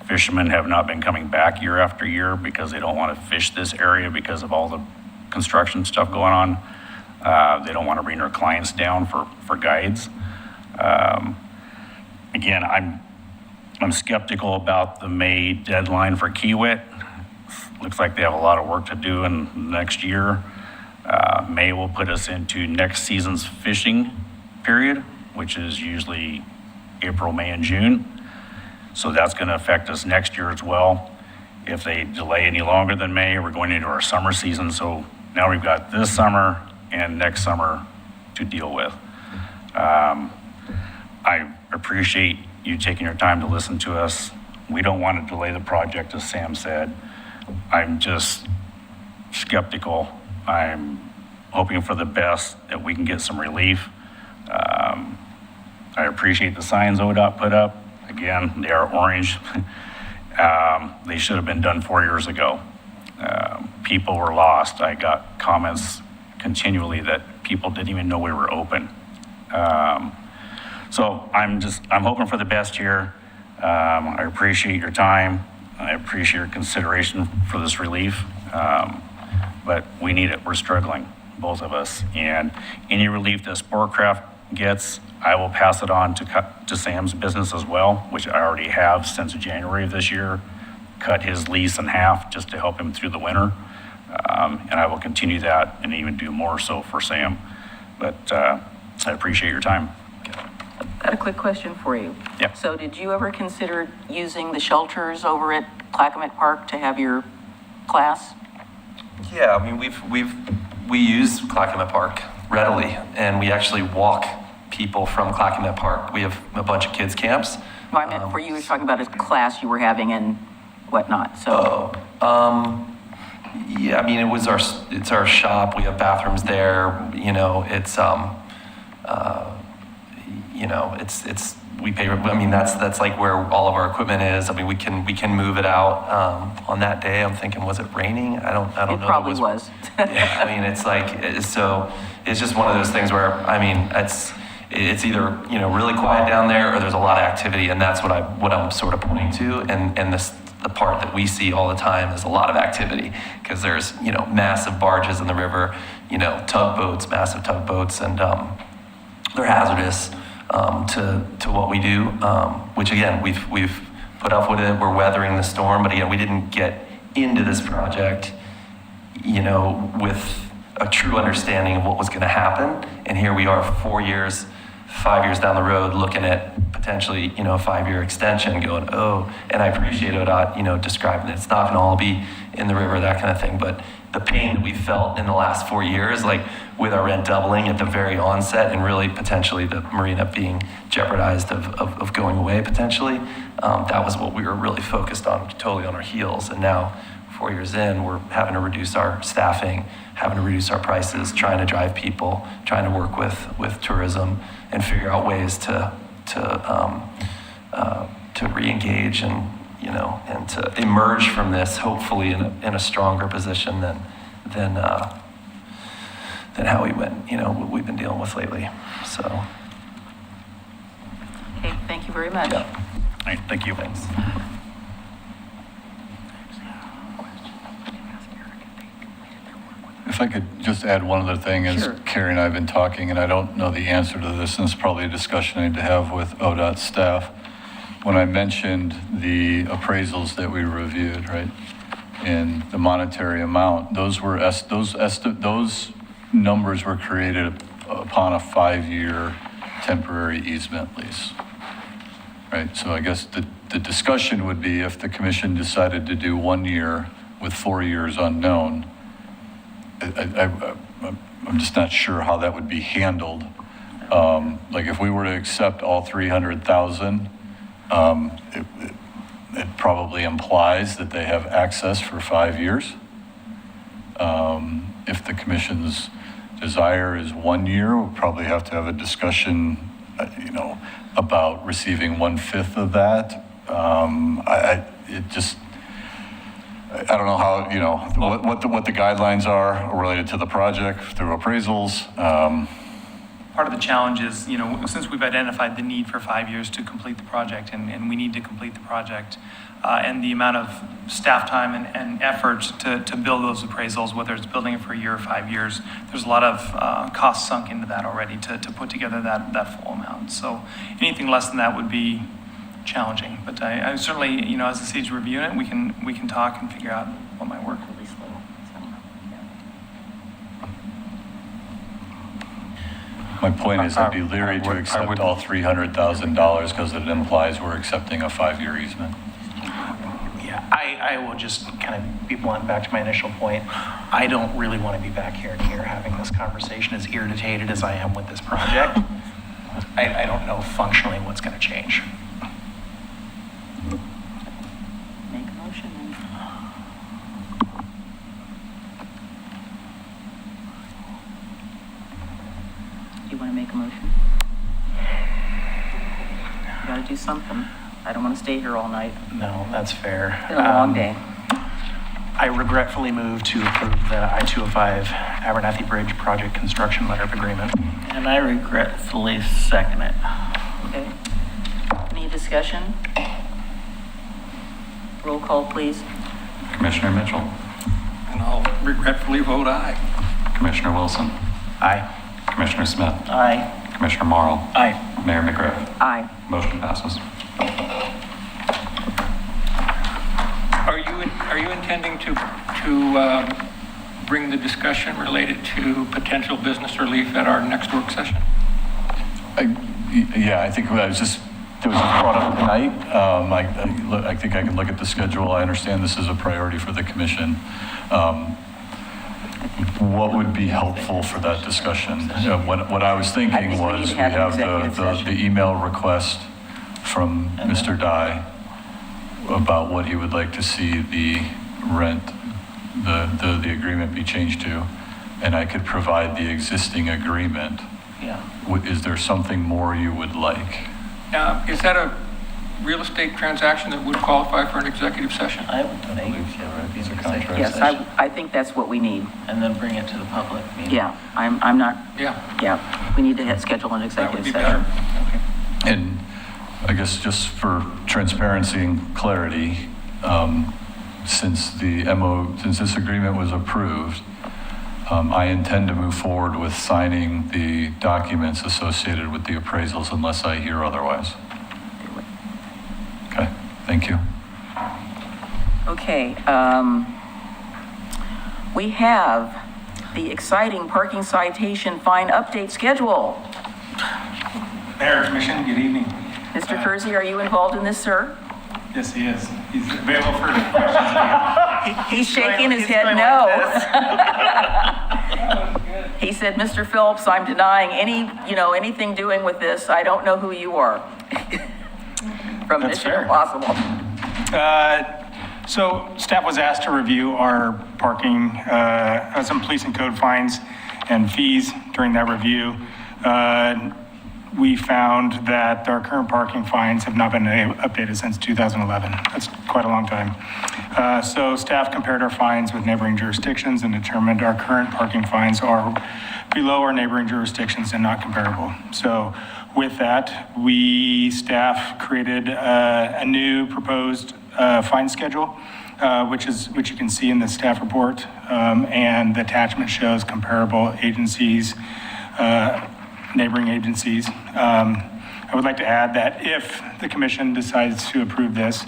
Fishermen have not been coming back year after year because they don't want to fish this area because of all the construction stuff going on. They don't want to bring their clients down for guides. Again, I'm skeptical about the May deadline for Kiewit. Looks like they have a lot of work to do in the next year. May will put us into next season's fishing period, which is usually April, May, and June. So that's going to affect us next year as well. If they delay any longer than May, we're going into our summer season. So now we've got this summer and next summer to deal with. I appreciate you taking your time to listen to us. We don't want to delay the project, as Sam said. I'm just skeptical. I'm hoping for the best, that we can get some relief. I appreciate the signs ODOT put up. Again, they are orange. They should have been done 4 years ago. People were lost. I got comments continually that people didn't even know we were open. So I'm hoping for the best here. I appreciate your time. I appreciate your consideration for this relief. But we need it. We're struggling, both of us. And any relief that Sportcraft gets, I will pass it on to Sam's business as well, which I already have since January of this year. Cut his lease in half just to help him through the winter. And I will continue that and even do more so for Sam. But I appreciate your time. Got a quick question for you. Yeah. So did you ever consider using the shelters over at Clackamas Park to have your class? Yeah, I mean, we use Clackamas Park readily, and we actually walk people from Clackamas Park. We have a bunch of kids camps. No, I meant for you were talking about a class you were having and whatnot, so. Yeah, I mean, it's our shop. We have bathrooms there. We pay. I mean, that's like where all of our equipment is. I mean, we can move it out on that day. I'm thinking, was it raining? I don't know. It probably was. Yeah, I mean, it's just one of those things where, I mean, it's either, really quiet down there or there's a lot of activity, and that's what I'm sort of pointing to. And the part that we see all the time is a lot of activity, because there's, massive barges in the river, tugboats, massive tugboats, and they're hazardous to what we do, which again, we've put up with it. We're weathering the storm, but again, we didn't get into this project, with a true understanding of what was going to happen. And here we are 4 years, 5 years down the road, looking at potentially, a 5-year extension, going, oh, and I appreciate ODOT, describing it. It's not going to all be in the river, that kind of thing. But the pain that we felt in the last 4 years, like with our rent doubling at the very onset, and really potentially the marina being jeopardized of going away potentially, that was what we were really focused on, totally on our heels. And now, 4 years in, we're having to reduce our staffing, having to reduce our prices, trying to drive people, trying to work with tourism, and figure out ways to re-engage and to emerge from this, hopefully in a stronger position than how we went, what we've been dealing with lately. So. Okay, thank you very much. All right, thank you. Thanks. If I could just add one other thing, as Carrie and I have been talking, and I don't know the answer to this, and it's probably a discussion I need to have with ODOT staff. When I mentioned the appraisals that we reviewed, right, and the monetary amount, those numbers were created upon a 5-year temporary easement lease, right? So I guess the discussion would be if the commission decided to do 1 year with 4 years unknown. I'm just not sure how that would be handled. Like if we were to accept all 300,000, it probably implies that they have access for 5 years. If the commission's desire is 1 year, we'll probably have to have a discussion, about receiving 1/5 of that. I don't know how, what the guidelines are related to the project through appraisals. Part of the challenge is, since we've identified the need for 5 years to complete the project, and we need to complete the project, and the amount of staff time and effort to build those appraisals, whether it's building it for a year or 5 years, there's a lot of costs sunk into that already to put together that full amount. So anything less than that would be challenging. But I certainly, as the city's reviewing it, we can talk and figure out what might work. My point is I'd be leery to accept all $300,000 because it implies we're accepting a 5-year easement. Yeah, I will just kind of be blunt back to my initial point. I don't really want to be back here having this conversation, as irritated as I am with this project. I don't know functionally what's going to change. Make a motion then. You want to make a motion? You got to do something. I don't want to stay here all night. No, that's fair. It's been a long day. I regretfully move to approve the I-205 Abernathy Bridge project construction letter of agreement. And I regretfully second it. Okay. Any discussion? Roll call, please. Commissioner Mitchell, And I'll regretfully vote aye. Commissioner Wilson, Aye. Commissioner Smith, Aye. Commissioner Morrow, Aye. Mayor McGriff. Aye. Motion passes. Are you intending to bring the discussion related to potential business relief at our next work session? Yeah, I think it was brought up tonight. I think I can look at the schedule. I understand this is a priority for the commission. What would be helpful for that discussion? What I was thinking was we have the email request from Mr. Dye about what he would like to see the rent, the agreement be changed to, and I could provide the existing agreement. Yeah. Is there something more you would like? Is that a real estate transaction that would qualify for an executive session? I would think It's a contract. Yes, I think that's what we need. and then bring it to the public meeting. Yeah, I'm not, Yeah, we need to schedule an that would executive be session. better. And I guess just for transparency and clarity, since this agreement was approved, I intend to move forward with signing the documents associated with the appraisals unless I hear otherwise. Okay, thank you. Okay, we have the exciting parking citation fine update schedule. Mayor, Commission, good evening. Mr. Kersey, are you involved in this, sir? Yes, he is. He's available for questions. He's shaking his head no. He said, Mr. Phillips, I'm denying anything doing with this. I don't know who you are. From That's Mission fair. Impossible. So staff was asked to review our parking, some police and code fines and fees during that review. We found that our current parking fines have not been updated since 2011. That's quite a long time. So staff compared our fines with neighboring jurisdictions and determined our current parking fines are below our neighboring jurisdictions and not comparable. So with that, staff created a new proposed fine schedule, which you can see in the staff report, and the attachment shows comparable agencies, neighboring agencies. I would like to add that if the commission decides to approve this,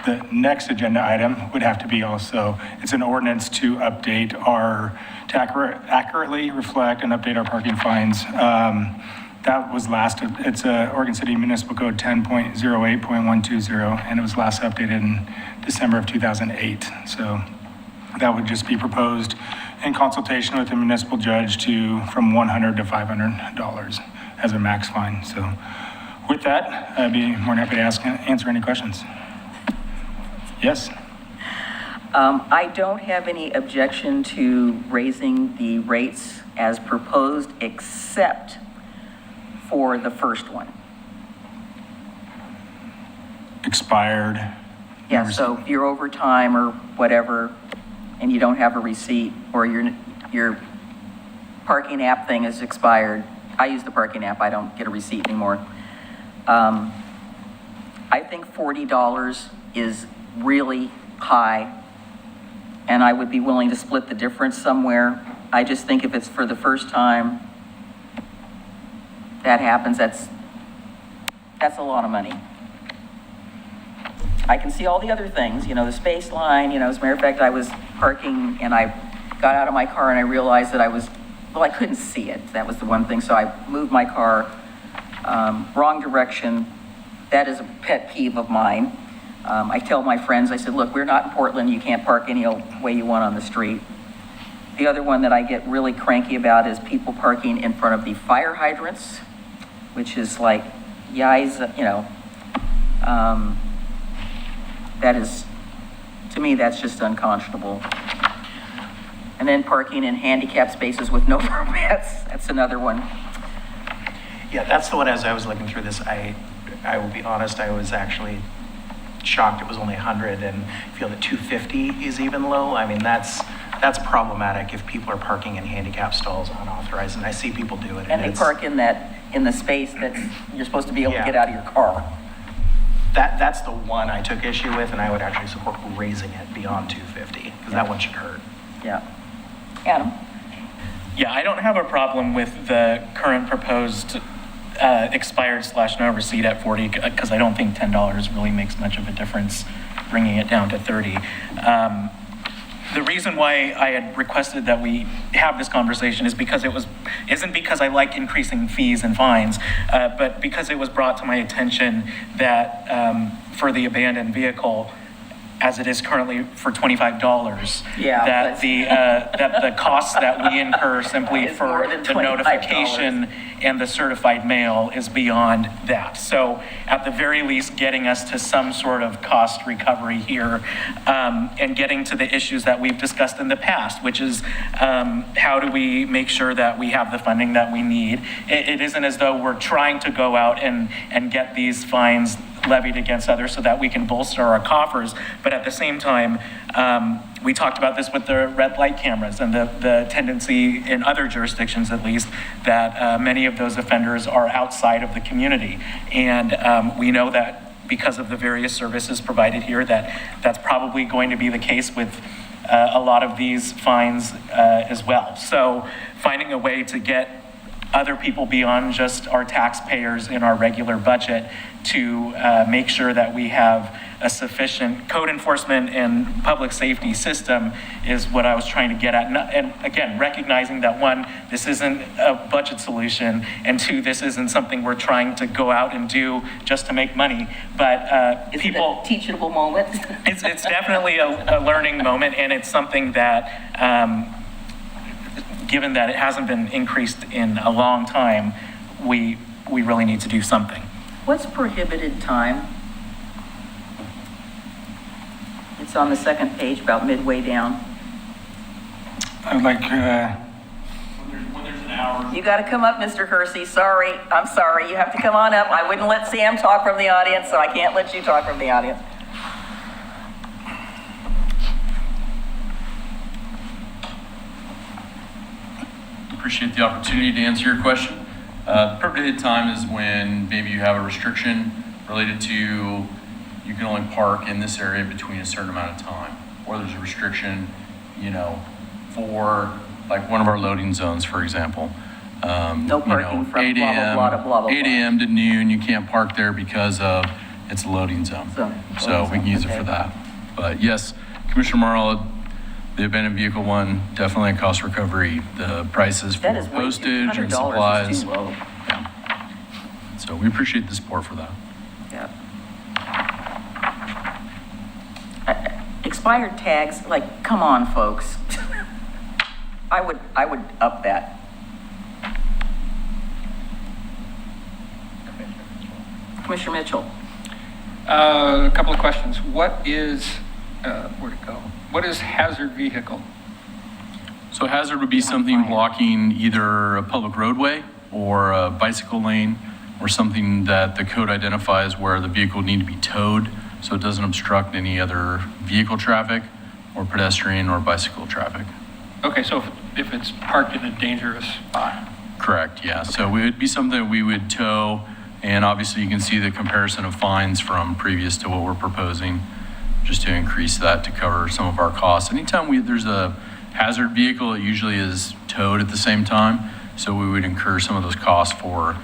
the next agenda item would have to be also, it's an ordinance to update to accurately reflect and update our parking fines. That was it's Oregon City Municipal Code 10.08.120, and it was last updated in December of 2008. So that would just be proposed in consultation with the municipal judge from $100 to $500 as a max fine. So With that, I'd be more than happy to answer any questions. Yes? I don't have any objection to raising the rates as proposed, except for the first one. Expired. Yeah, so if you're overtime or whatever, and you don't have a receipt, or your parking app thing is expired. I use the parking app, I don't get a receipt anymore. I think $40 is really high, and I would be willing to split the difference somewhere. I just think if it's for the first time that happens, that's a lot of money. I can see all the other things, you know, the space line, you know, as a matter of fact, I was parking and I got out of my car and I realized that I couldn't see it. That was the one thing, so I moved my car wrong direction. That is a pet peeve of mine. I tell my friends, I said, look, we're not in Portland, you can't park any old way you want on the street. The other one that I get really cranky about is people parking in front of the fire hydrants, which is like, yikes, you know. That is, to me, that's just unconscionable. And then parking in handicap spaces with no permits, that's another one. Yeah, that's the one. As I was looking through this, I will be honest, I was actually shocked it was only 100 and feel that 250 is even low. I mean, that's problematic if people are parking in handicap stalls unauthorized, and I see people do it. And they park in the space that you're supposed to be able to get out of your car. That's the one I took issue with, and I would actually support raising it beyond 250, because that one should hurt. Yeah. Adam? Yeah, I don't have a problem with the current proposed expired/no receipt at 40, because I don't think $10 really makes much of a difference bringing it down to 30. The reason why I had requested that we have this conversation is because isn't because I like increasing fees and fines, but because it was brought to my attention that for the abandoned vehicle, as it is currently for $25, that the costs that we incur simply for the notification and the certified mail is beyond that. So at the very least, getting us to some sort of cost recovery here, and getting to the issues that we've discussed in the past, which is how do we make sure that we have the funding that we need? It isn't as though we're trying to go out and get these fines levied against others so that we can bolster our coffers. But at the same time, we talked about this with the red light cameras and the tendency in other jurisdictions, at least, that many of those offenders are outside of the community. And we know that because of the various services provided here, that's probably going to be the case with a lot of these fines as well. So finding a way to get other people beyond just our taxpayers in our regular budget to make sure that we have a sufficient code enforcement and public safety system is what I was trying to get at. And again, recognizing that one, this isn't a budget solution, and two, this isn't something we're trying to go out and do just to make money. But people, it's a teachable moment. it's definitely a learning moment, and it's something that, given that it hasn't been increased in a long time, we really need to do something. What's prohibited time? It's on the second page, about midway down. I would like, When there's an hour. You got to come up, Mr. Hersey. Sorry, I'm sorry. You have to come on up. I wouldn't let Sam talk from the audience, so I can't let you talk from the audience. Appreciate the opportunity to answer your question. The prohibited time is when maybe you have a restriction related to you can only park in this area between a certain amount of time, or there's a restriction, for like one of our loading zones, for example. No parking from 8 a.m. blah, blah, blah, blah, blah. 8 a.m. to noon, you can't park there because of it's a loading zone. So we can use it for that. But yes, Commissioner Marl, the abandoned vehicle one, definitely a cost recovery. The prices for postage and supplies. Is too low. Yeah. So we appreciate the support for that. Yeah. Expired tags, like, come on, folks. I would up that. Commissioner Mitchell. A couple of questions. What is, where'd it go? What is hazard vehicle? So hazard would be something blocking either a public roadway or a bicycle lane or something that the code identifies where the vehicle would need to be towed so it doesn't obstruct any other vehicle traffic or pedestrian or bicycle traffic. Okay, so if it's parked in a dangerous spot. Correct, yeah. So it would be something we would tow, and obviously you can see the comparison of fines from previous to what we're proposing, just to increase that to cover some of our costs. Anytime there's a hazard vehicle, it usually is towed at the same time, so we would incur some of those costs for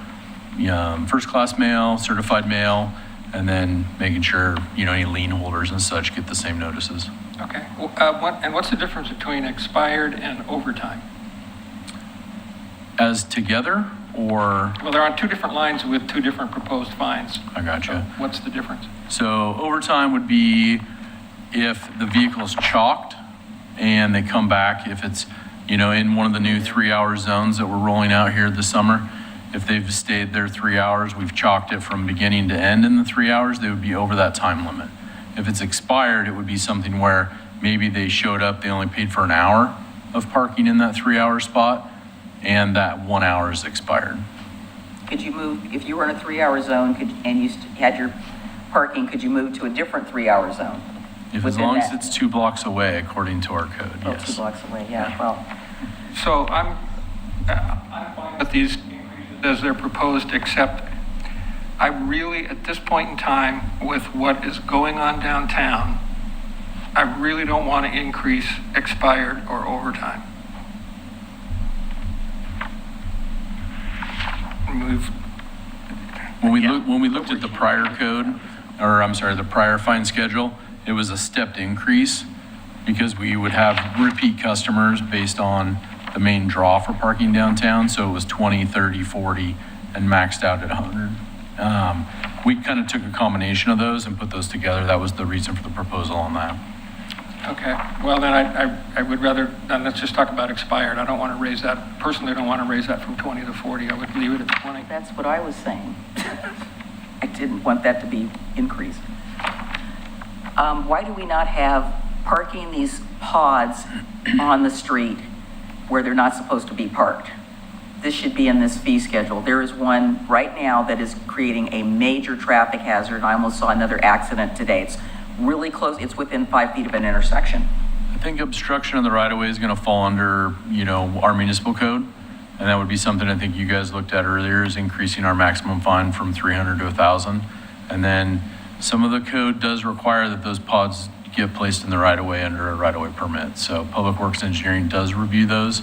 first-class mail, certified mail, and then making sure, any lien holders and such get the same notices. Okay. And what's the difference between expired and overtime? As together, or? Well, they're on two different lines with two different proposed fines. I gotcha. So what's the difference? So overtime would be if the vehicle is chalked and they come back, if it's, in one of the new 3-hour zones that we're rolling out here this summer, if they've stayed there 3 hours, we've chalked it from beginning to end in the 3 hours, they would be over that time limit. If it's expired, it would be something where maybe they showed up, they only paid for an hour of parking in that 3-hour spot, and that 1 hour is expired. Could you move, if you were in a 3-hour zone and you had your parking, could you move to a different 3-hour zone? As long as it's 2 blocks away, according to our code, Oh, yes. 2 blocks away, yeah, well. So I'm fine with these increases as they're proposed, except I really, at this point in time, with what is going on downtown, I really don't want to increase expired or overtime. When we looked at the prior code, the prior fine schedule, it was a stepped increase because we would have repeat customers based on the main draw for parking downtown. So it was 20, 30, 40, and maxed out at 100. We kind of took a combination of those and put those together. That was the reason for the proposal on that. Okay, well then I would rather, then let's just talk about expired. I don't want to raise that, personally I don't want to raise that from 20 to 40. I would leave it at 20. That's what I was saying. I didn't want that to be increased. Why do we not have parking these pods on the street where they're not supposed to be parked? This should be in this fee schedule. There is one right now that is creating a major traffic hazard. I almost saw another accident today. It's really close. It's within 5 feet of an intersection. I think obstruction of the right-of-way is going to fall under, our municipal code. And that would be something I think you guys looked at earlier, is increasing our maximum fine from 300 to 1,000. And then some of the code does require that those pods get placed in the right-of-way under a right-of-way permit. So Public Works Engineering does review those.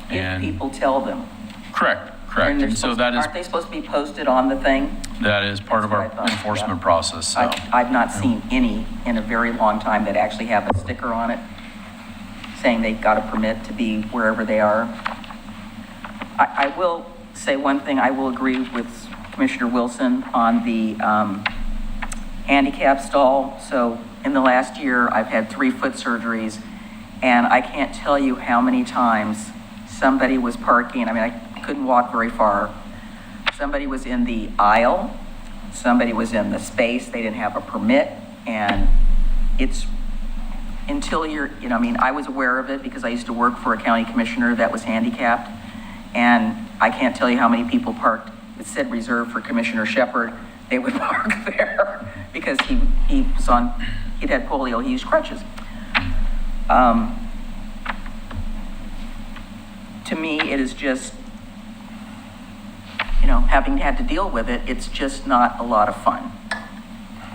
If people tell them. Correct. And so that is, aren't they supposed to be posted on the thing? that is part of our enforcement process. So. I've not seen any in a very long time that actually have a sticker on it saying they've got a permit to be wherever they are. I will say one thing. I will agree with Commissioner Wilson on the handicap stall. So in the last year, I've had 3 foot surgeries, and I can't tell you how many times somebody was parking. I mean, I couldn't walk very far. Somebody was in the aisle. Somebody was in the space. They didn't have a permit. And it's until you're, I was aware of it because I used to work for a county commissioner that was handicapped. And I can't tell you how many people parked. It said reserved for Commissioner Shepard. They would park there because he'd had polio. He used crutches. To me, it is just, having had to deal with it, it's just not a lot of fun.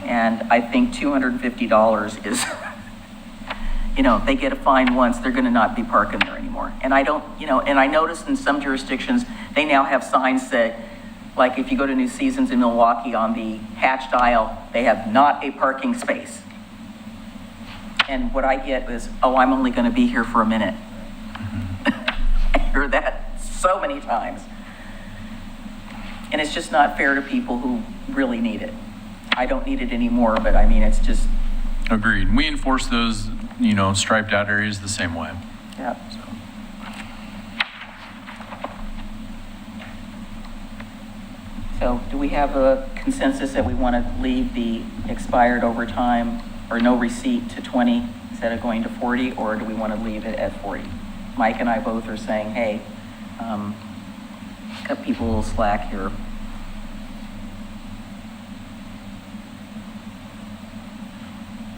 And I think $250 is, they get a fine once, they're gonna not be parking there anymore. And I don't, and I noticed in some jurisdictions, they now have signs that, like if you go to New Seasons in Milwaukee on the hatched aisle, they have not a parking space. And what I get is, I'm only gonna be here for a minute. I hear that so many times. And it's just not fair to people who really need it. I don't need it anymore, but it's just. Agreed. We enforce those, striped out areas the same way. Yeah. So do we have a consensus that we want to leave the expired overtime or no receipt to 20 instead of going to 40, or do we want to leave it at 40? Mike and I both are saying, hey, cut people a little slack here.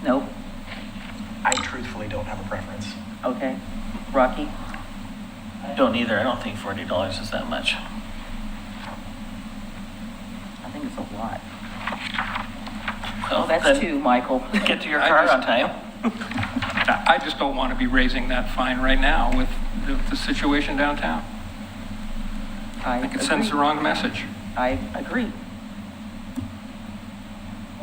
Nope. I truthfully don't have a preference. Okay. Rocky? I don't either. I don't think $40 is that much. I think it's a lot. Well, Oh, that's then two, Michael. Get to your car on time. I just don't want to be raising that fine right now with the situation downtown. I think it sends the wrong message. I agree.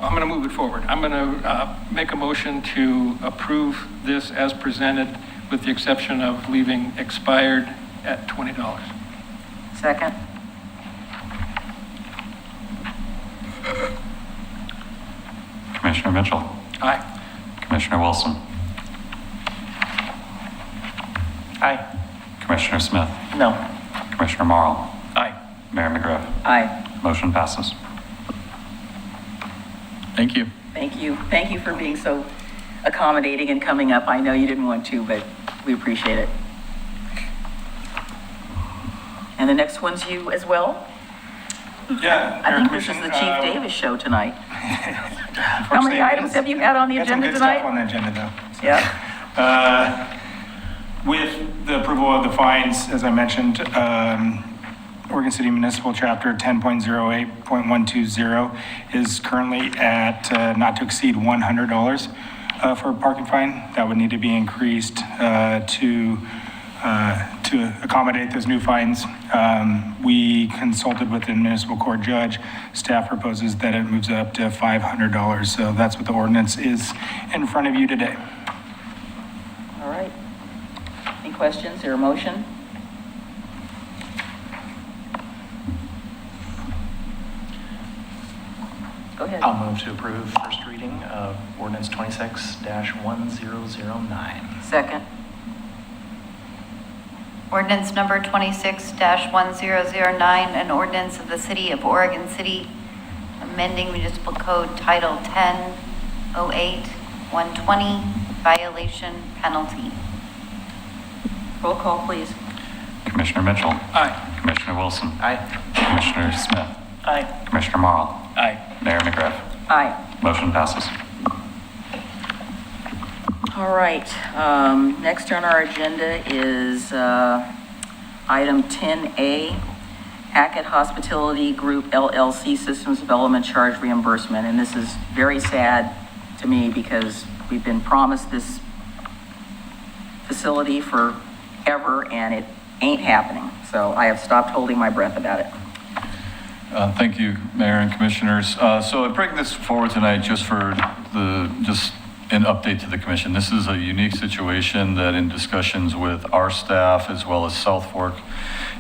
I'm going to move it forward. I'm going to make a motion to approve this as presented with the exception of leaving expired at $20. Second? Commissioner Mitchell. Aye. Commissioner Wilson. Aye. Commissioner Smith. No. Commissioner Marl. Aye. Mayor McGriff. Aye. Motion passes. Thank you. Thank you. Thank you for being so accommodating and coming up. I know you didn't want to, but we appreciate it. And the next one's you as well? Yeah. I think Mayor this is the Commission, Chief Davis show tonight. How Unfortunately, many items have you had on the got some agenda good stuff tonight? on the agenda, though. Yeah. With the approval of the fines, as I mentioned, Oregon City Municipal Chapter 10.08.120 is currently at not to exceed $100 for a parking fine. That would need to be increased to accommodate those new fines. We consulted with the municipal court judge. Staff proposes that it moves up to $500. So that's what the ordinance is in front of you today. All right. Any questions or a motion? Go ahead. I'll move to approve first reading of ordinance 26-1009. Second. Ordinance number 26-1009, an ordinance of the City of Oregon City amending municipal code Title 10.08.120, violation penalty. Roll call, please. Commissioner Mitchell. Aye. Commissioner Wilson. Aye. Commissioner Smith. Aye. Commissioner Marl. Aye. Mayor McGriff. Aye. Motion passes. All right. Next on our agenda is item 10A, Hackett Hospitality Group LLC Systems Development Charge Reimbursement. And this is very sad to me because we've been promised this facility forever and it ain't happening. So I have stopped holding my breath about it. Thank you, Mayor and Commissioners. So I bring this forward tonight just for an update to the commission. This is a unique situation that in discussions with our staff as well as South Fork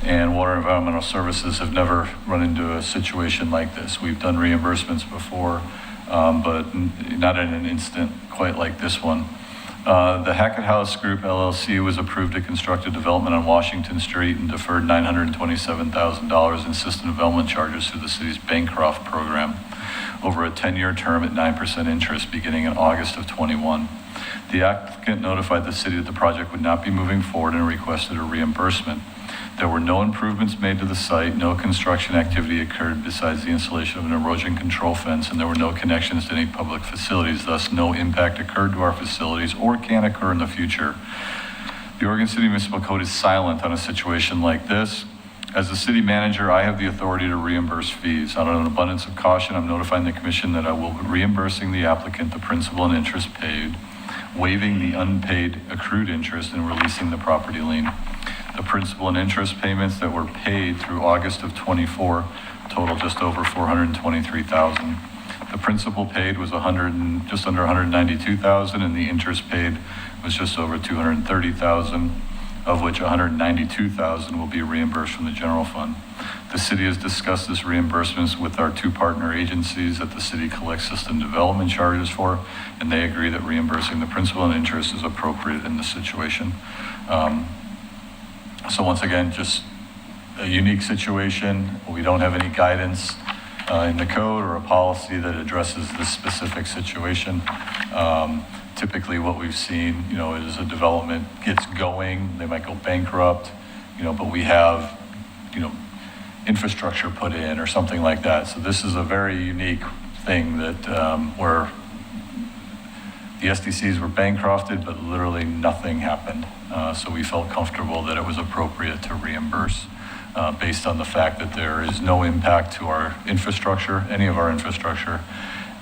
and Water Environmental Services have never run into a situation like this. We've done reimbursements before, but not in an instant quite like this one. The Hackett House Group LLC was approved to construct a development on Washington Street and deferred $927,000 in system development charges through the city's Bancroft program over a 10-year term at 9% interest beginning in August of 21. The applicant notified the city that the project would not be moving forward and requested a reimbursement. There were no improvements made to the site, no construction activity occurred besides the installation of an erosion control fence, and there were no connections to any public facilities, thus no impact occurred to our facilities or can occur in the future. The Oregon City Municipal Code is silent on a situation like this. As the city manager, I have the authority to reimburse fees. Out of an abundance of caution, I'm notifying the commission that I will be reimbursing the applicant the principal and interest paid, waiving the unpaid accrued interest, and releasing the property lien. The principal and interest payments that were paid through August of 24 total just over $423,000. The principal paid was just under $192,000, and the interest paid was just over $230,000, of which $192,000 will be reimbursed from the general fund. The city has discussed this reimbursements with our two partner agencies that the city collects system development charges for, and they agree that reimbursing the principal and interest is appropriate in this situation. So once again, just a unique situation. We don't have any guidance in the code or a policy that addresses this specific situation. Typically what we've seen, is a development gets going, they might go bankrupt, but we have, infrastructure put in or something like that. So this is a very unique thing that where the SDCs were bankrupted, but literally nothing happened. So we felt comfortable that it was appropriate to reimburse based on the fact that there is no impact to our infrastructure, any of our infrastructure,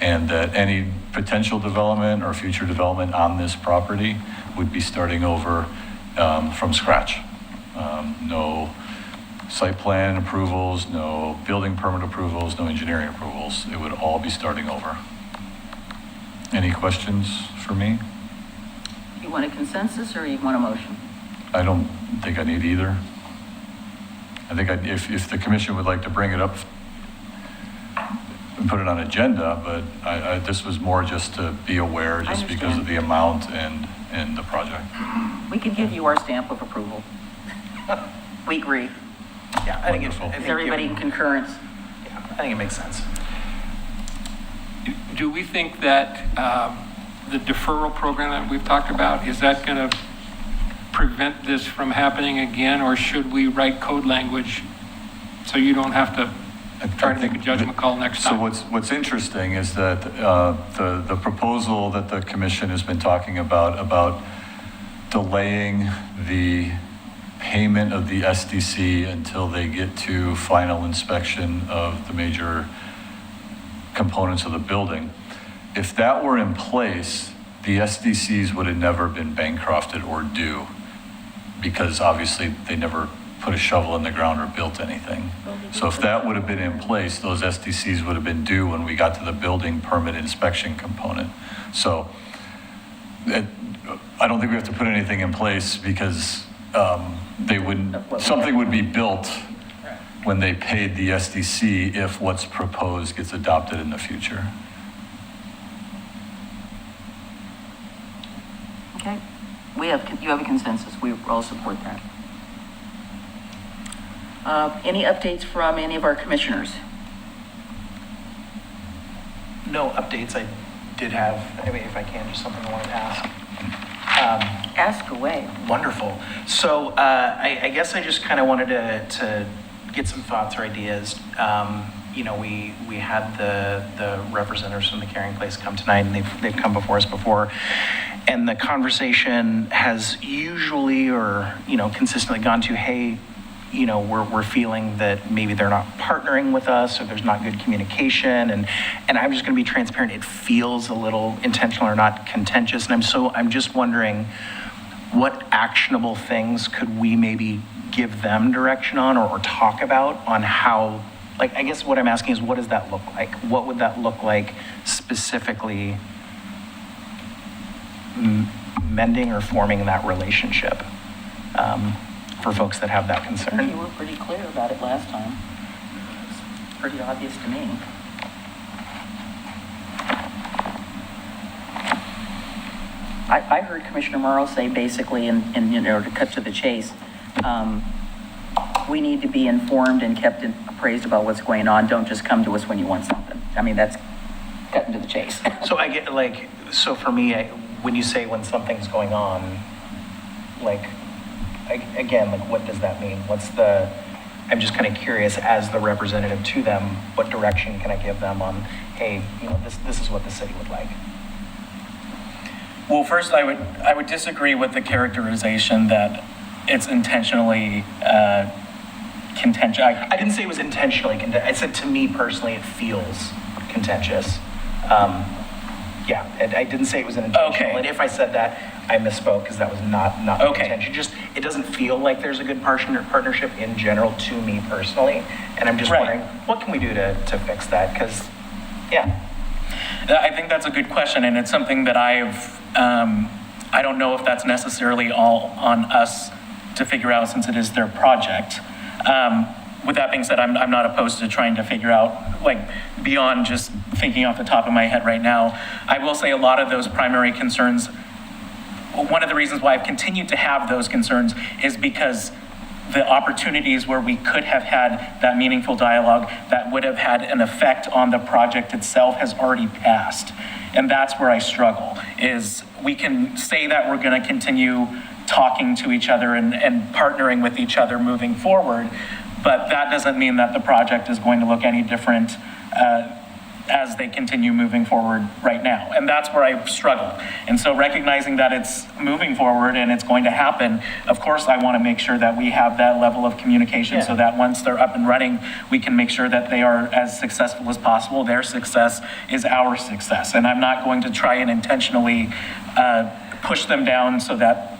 and that any potential development or future development on this property would be starting over from scratch. No site plan approvals, no building permit approvals, no engineering approvals. It would all be starting over. Any questions for me? You want a consensus or you want a motion? I don't think I need either. I think if the commission would like to bring it up and put it on agenda, but this was more just to be aware just because of the amount and the project. We could give you our stamp of approval. We agree. Yeah, I think Is everybody in concurrence? Yeah, I think it makes sense. Do we think that the deferral program that we've talked about, is that going to prevent this from happening again, or should we write code language so you don't have to try to make a judgment call next time? So what's interesting is that the proposal that the commission has been talking about delaying the payment of the SDC until they get to final inspection of the major components of the building. If that were in place, the SDCs would have never been bankrupted or due, because obviously they never put a shovel in the ground or built anything. So if that would have been in place, those SDCs would have been due when we got to the building permit inspection component. So I don't think we have to put anything in place because something would be built when they paid the SDC if what's proposed gets adopted in the future. Okay. You have a consensus. We all support that. Any updates from any of our commissioners? No updates. I did have, if I can, just something I wanted to ask. Ask away. Wonderful. So I guess I just kind of wanted to get some thoughts or ideas. We had the representatives from the Caring Place come tonight, and they've come before us before. And the conversation has usually or, consistently gone to, hey, we're feeling that maybe they're not partnering with us or there's not good communication. And I'm just going to be transparent. It feels a little intentional or not contentious. And I'm just wondering what actionable things could we maybe give them direction on or talk about on how, I guess what I'm asking is, what does that look like? What would that look like specifically mending or forming that relationship for folks that have that concern? I think you were pretty clear about it last time. It's pretty obvious to me. I heard Commissioner Morrow say basically, and to cut to the chase, we need to be informed and kept appraised about what's going on. Don't just come to us when you want something. That's cutting to the chase. So I get so for me, when you say when something's going on, what does that mean? I'm just kind of curious as the representative to them, what direction can I give them on, hey, this is what the city would like? Well, first, I would disagree with the characterization that it's intentionally contentious. I didn't say it was intentionally contentious. I said to me personally, it feels contentious. I didn't say it was an intentional. Okay. And if I said that, I misspoke because that was not the intention. Just it doesn't feel like there's a good partnership in general to me personally, and I'm just wondering what can we do to fix that? Because, I think that's a good question, and it's something that I don't know if that's necessarily all on us to figure out since it is their project. With that being said, I'm not opposed to trying to figure out, beyond just thinking off the top of my head right now. I will say a lot of those primary concerns, one of the reasons why I've continued to have those concerns is because the opportunities where we could have had that meaningful dialogue that would have had an effect on the project itself has already passed. And that's where I struggle, is we can say that we're going to continue talking to each other and partnering with each other moving forward, but that doesn't mean that the project is going to look any different as they continue moving forward right now. And that's where I struggle. And so recognizing that it's moving forward and it's going to happen, of course, I want to make sure that we have that level of communication so that once they're up and running, we can make sure that they are as successful as possible. Their success is our success. And I'm not going to try and intentionally push them down so that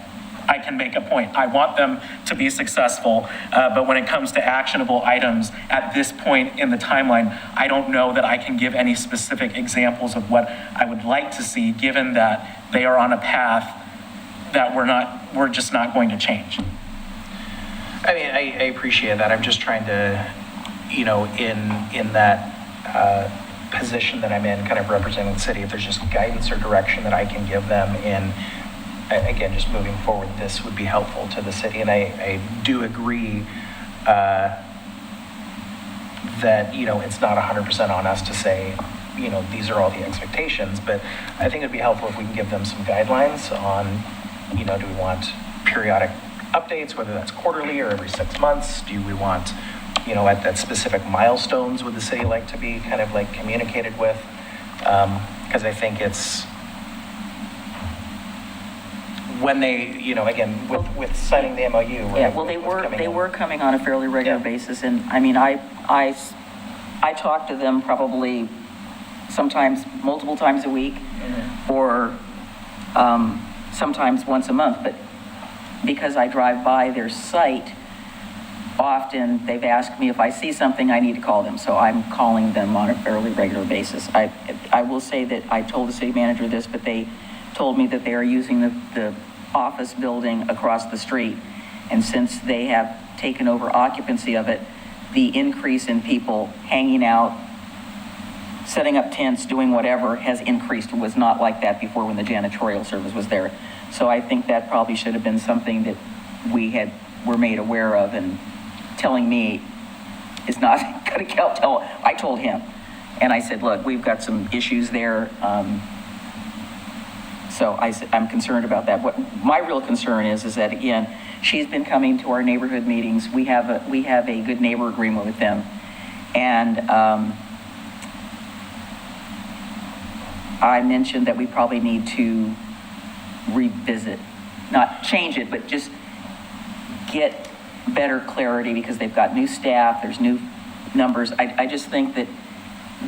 I can make a point. I want them to be successful, but when it comes to actionable items at this point in the timeline, I don't know that I can give any specific examples of what I would like to see, given that they are on a path that we're just not going to change. I mean, I appreciate that. I'm just trying to, you know, in that position that I'm in, kind of representing the city, if there's just guidance or direction that I can give them in, again, just moving forward, this would be helpful to the city. And I do agree that, you know, it's not 100% on us to say, you know, these are all the expectations, but I think it'd be helpful if we can give them some guidelines on, you know, do we want periodic updates, whether that's quarterly or every 6 months? Do we want, you know, at that specific milestones would the city like to be kind of like communicated with? Because I think it's, when they, you know, again, with signing the MOU. Yeah, well, they were coming on a fairly regular basis, and I mean, I talk to them probably sometimes multiple times a week, or sometimes once a month, but because I drive by their site often, they've asked me if I see something, I need to call them, so I'm calling them on a fairly regular basis. I will say that I told the city manager this, but they told me that they are using the office building across the street. And since they have taken over occupancy of it, the increase in people hanging out, setting up tents, doing whatever has increased. It was not like that before when the janitorial service was there. So I think that probably should have been something that were made aware of, and telling me is not going to tell. I told him, and I said, look, we've got some issues there. So I'm concerned about that. What my real concern is that, again, she's been coming to our neighborhood meetings. We have a good neighbor agreement with them. And I mentioned that we probably need to revisit, not change it, but just get better clarity, because they've got new staff, there's new numbers. I just think that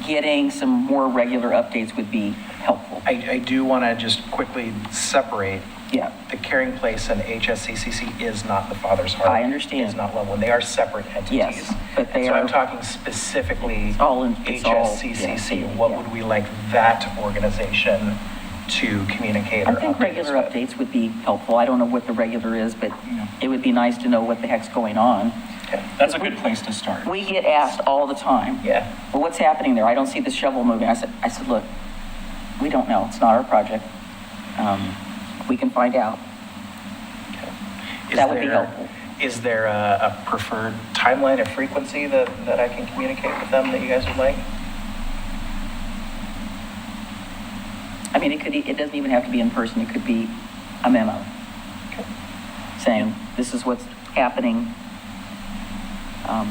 getting some more regular updates would be helpful. I do want to just quickly separate. Yeah. The Caring Place and HSCCC is not the Father's Heart. I understand. It's not one. They are separate entities. Yes, but they so are. I'm talking specifically HSCCC. What would we like that organization to communicate? I think regular updates would be helpful. I don't know what the regular is, but it would be nice to know what the heck's going on. Okay. That's a good place to start. We get asked all the time. Yeah. Well, what's happening there? I don't see the shovel moving. I said, look, we don't know. It's not our project. We can find out. Okay. That would be helpful. Is there a preferred timeline or frequency that I can communicate with them that you guys would like? I mean, it doesn't even have to be in person. It could be a memo. Okay. Saying, this is what's happening.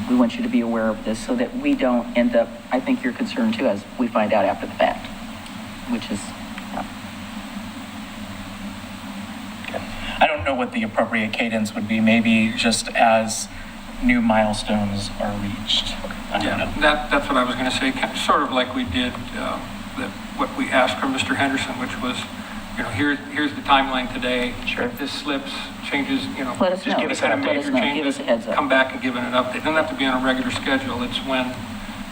We want you to be aware of this so that we don't end up, I think you're concerned too, as we find out after the fact, which is, I don't know what the appropriate cadence would be, maybe just as new milestones are reached. Yeah, that's what I was going to say, sort of like we did, what we asked from Mr. Henderson, which was, you know, here's the timeline today. Sure. If this slips, changes, you know, let us know. give us kind of major changes, give us a heads up. Come back and give it an update. It doesn't have to be on a regular schedule. It's when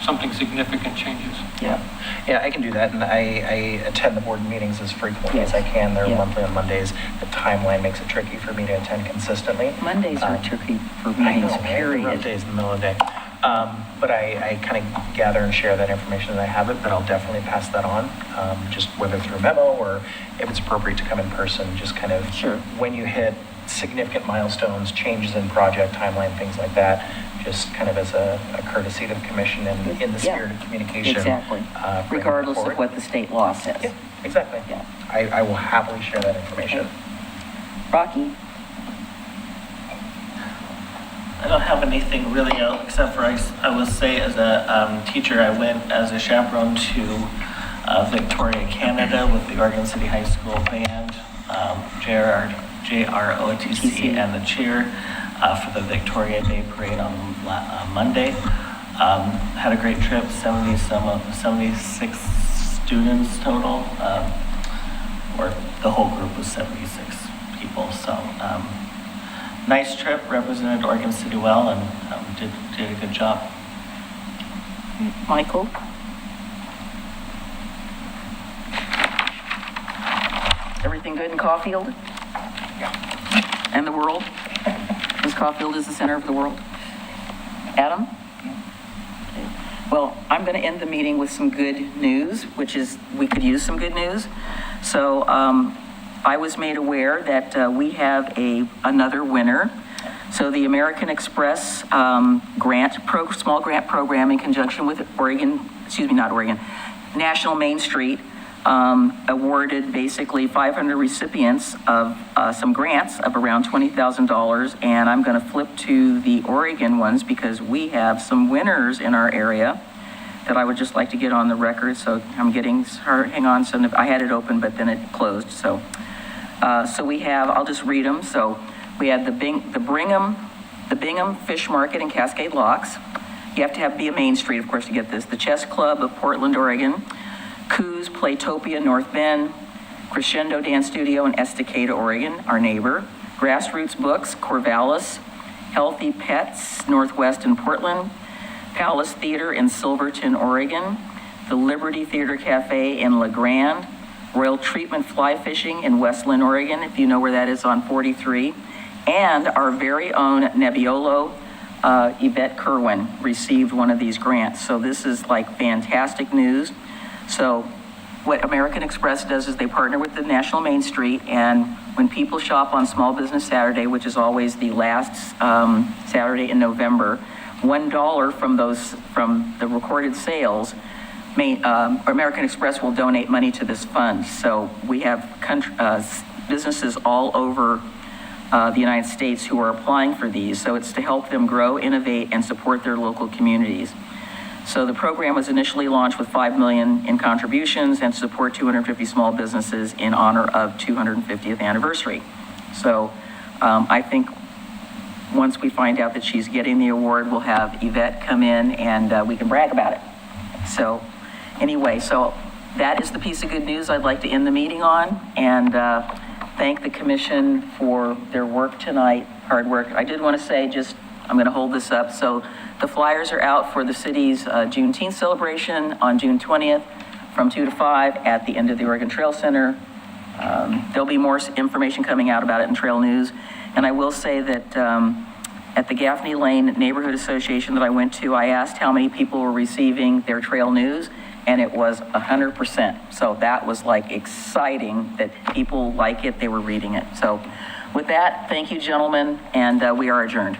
something significant changes. Yeah, I can do that, and I attend the board meetings as frequently as I can. They're monthly on Mondays. The timeline makes it tricky for me to attend consistently. Mondays are tricky for meetings, period. Rough days in the middle of the day. But I kind of gather and share that information as I have it, but I'll definitely pass that on, just whether through memo or if it's appropriate to come in person, just kind of when you hit significant milestones, changes in project timeline, things like that, just kind of as a courtesy to the commission and in the spirit of communication. Exactly. Regardless of what the state law says. Yeah, exactly. Yeah. I will happily share that information. Rocky? I don't have anything really else, except for I will say as a teacher, I went as a chaperone to Victoria, Canada with the Oregon City High School Band, JROTC, and the cheer for the Victoria Day Parade on Monday. Had a great trip, 76 students total, or the whole group was 76 people, so nice trip, represented Oregon City well, and did a good job. Michael? Everything good in Caulfield? Yeah. And the world? Because Caulfield is the center of the world. Adam? Okay. Well, I'm going to end the meeting with some good news, which is we could use some good news. So I was made aware that we have another winner. So the American Express small grant program in conjunction with National Main Street awarded basically 500 recipients of some grants of around $20,000. And I'm going to flip to the Oregon ones because we have some winners in our area that I would just like to get on the record. So I'm getting her, hang on, so I had it open, but then it closed. So we have, I'll just read them. So we had the Bingham Fish Market in Cascade Locks. You have to be a Main Street, of course, to get this. The Chess Club of Portland, Oregon. Coos Playtopia, North Bend. Crescendo Dance Studio in Estacada, Oregon, our neighbor. Grassroots Books, Corvallis. Healthy Pets, Northwest in Portland. Palace Theater in Silverton, Oregon. The Liberty Theater Cafe in La Grande. Royal Treatment Fly Fishing in Westland, Oregon, if you know where that is on 43. And our very own Nebbiolo, Yvette Kerwin, received one of these grants. So this is like fantastic news. So what American Express does is they partner with the National Main Street, and when people shop on Small Business Saturday, which is always the last Saturday in November, $1 from the recorded sales, American Express will donate money to this fund. So we have businesses all over the United States who are applying for these. So it's to help them grow, innovate, and support their local communities. So the program was initially launched with $5 million in contributions and support 250 small businesses in honor of 250th anniversary. So I think once we find out that she's getting the award, we'll have Yvette come in and we can brag about it. So anyway, so that is the piece of good news I'd like to end the meeting on, and thank the commission for their work tonight, hard work. I did want to say I'm going to hold this up. So the flyers are out for the city's Juneteenth celebration on June 20th from 2 to 5 at the end of the Oregon Trail Center. There'll be more information coming out about it in Trail News. And I will say that at the Gaffney Lane Neighborhood Association that I went to, I asked how many people were receiving their Trail News, and it was 100%. So that was like exciting that people like it, they were reading it. So with that, thank you, gentlemen, and we are adjourned.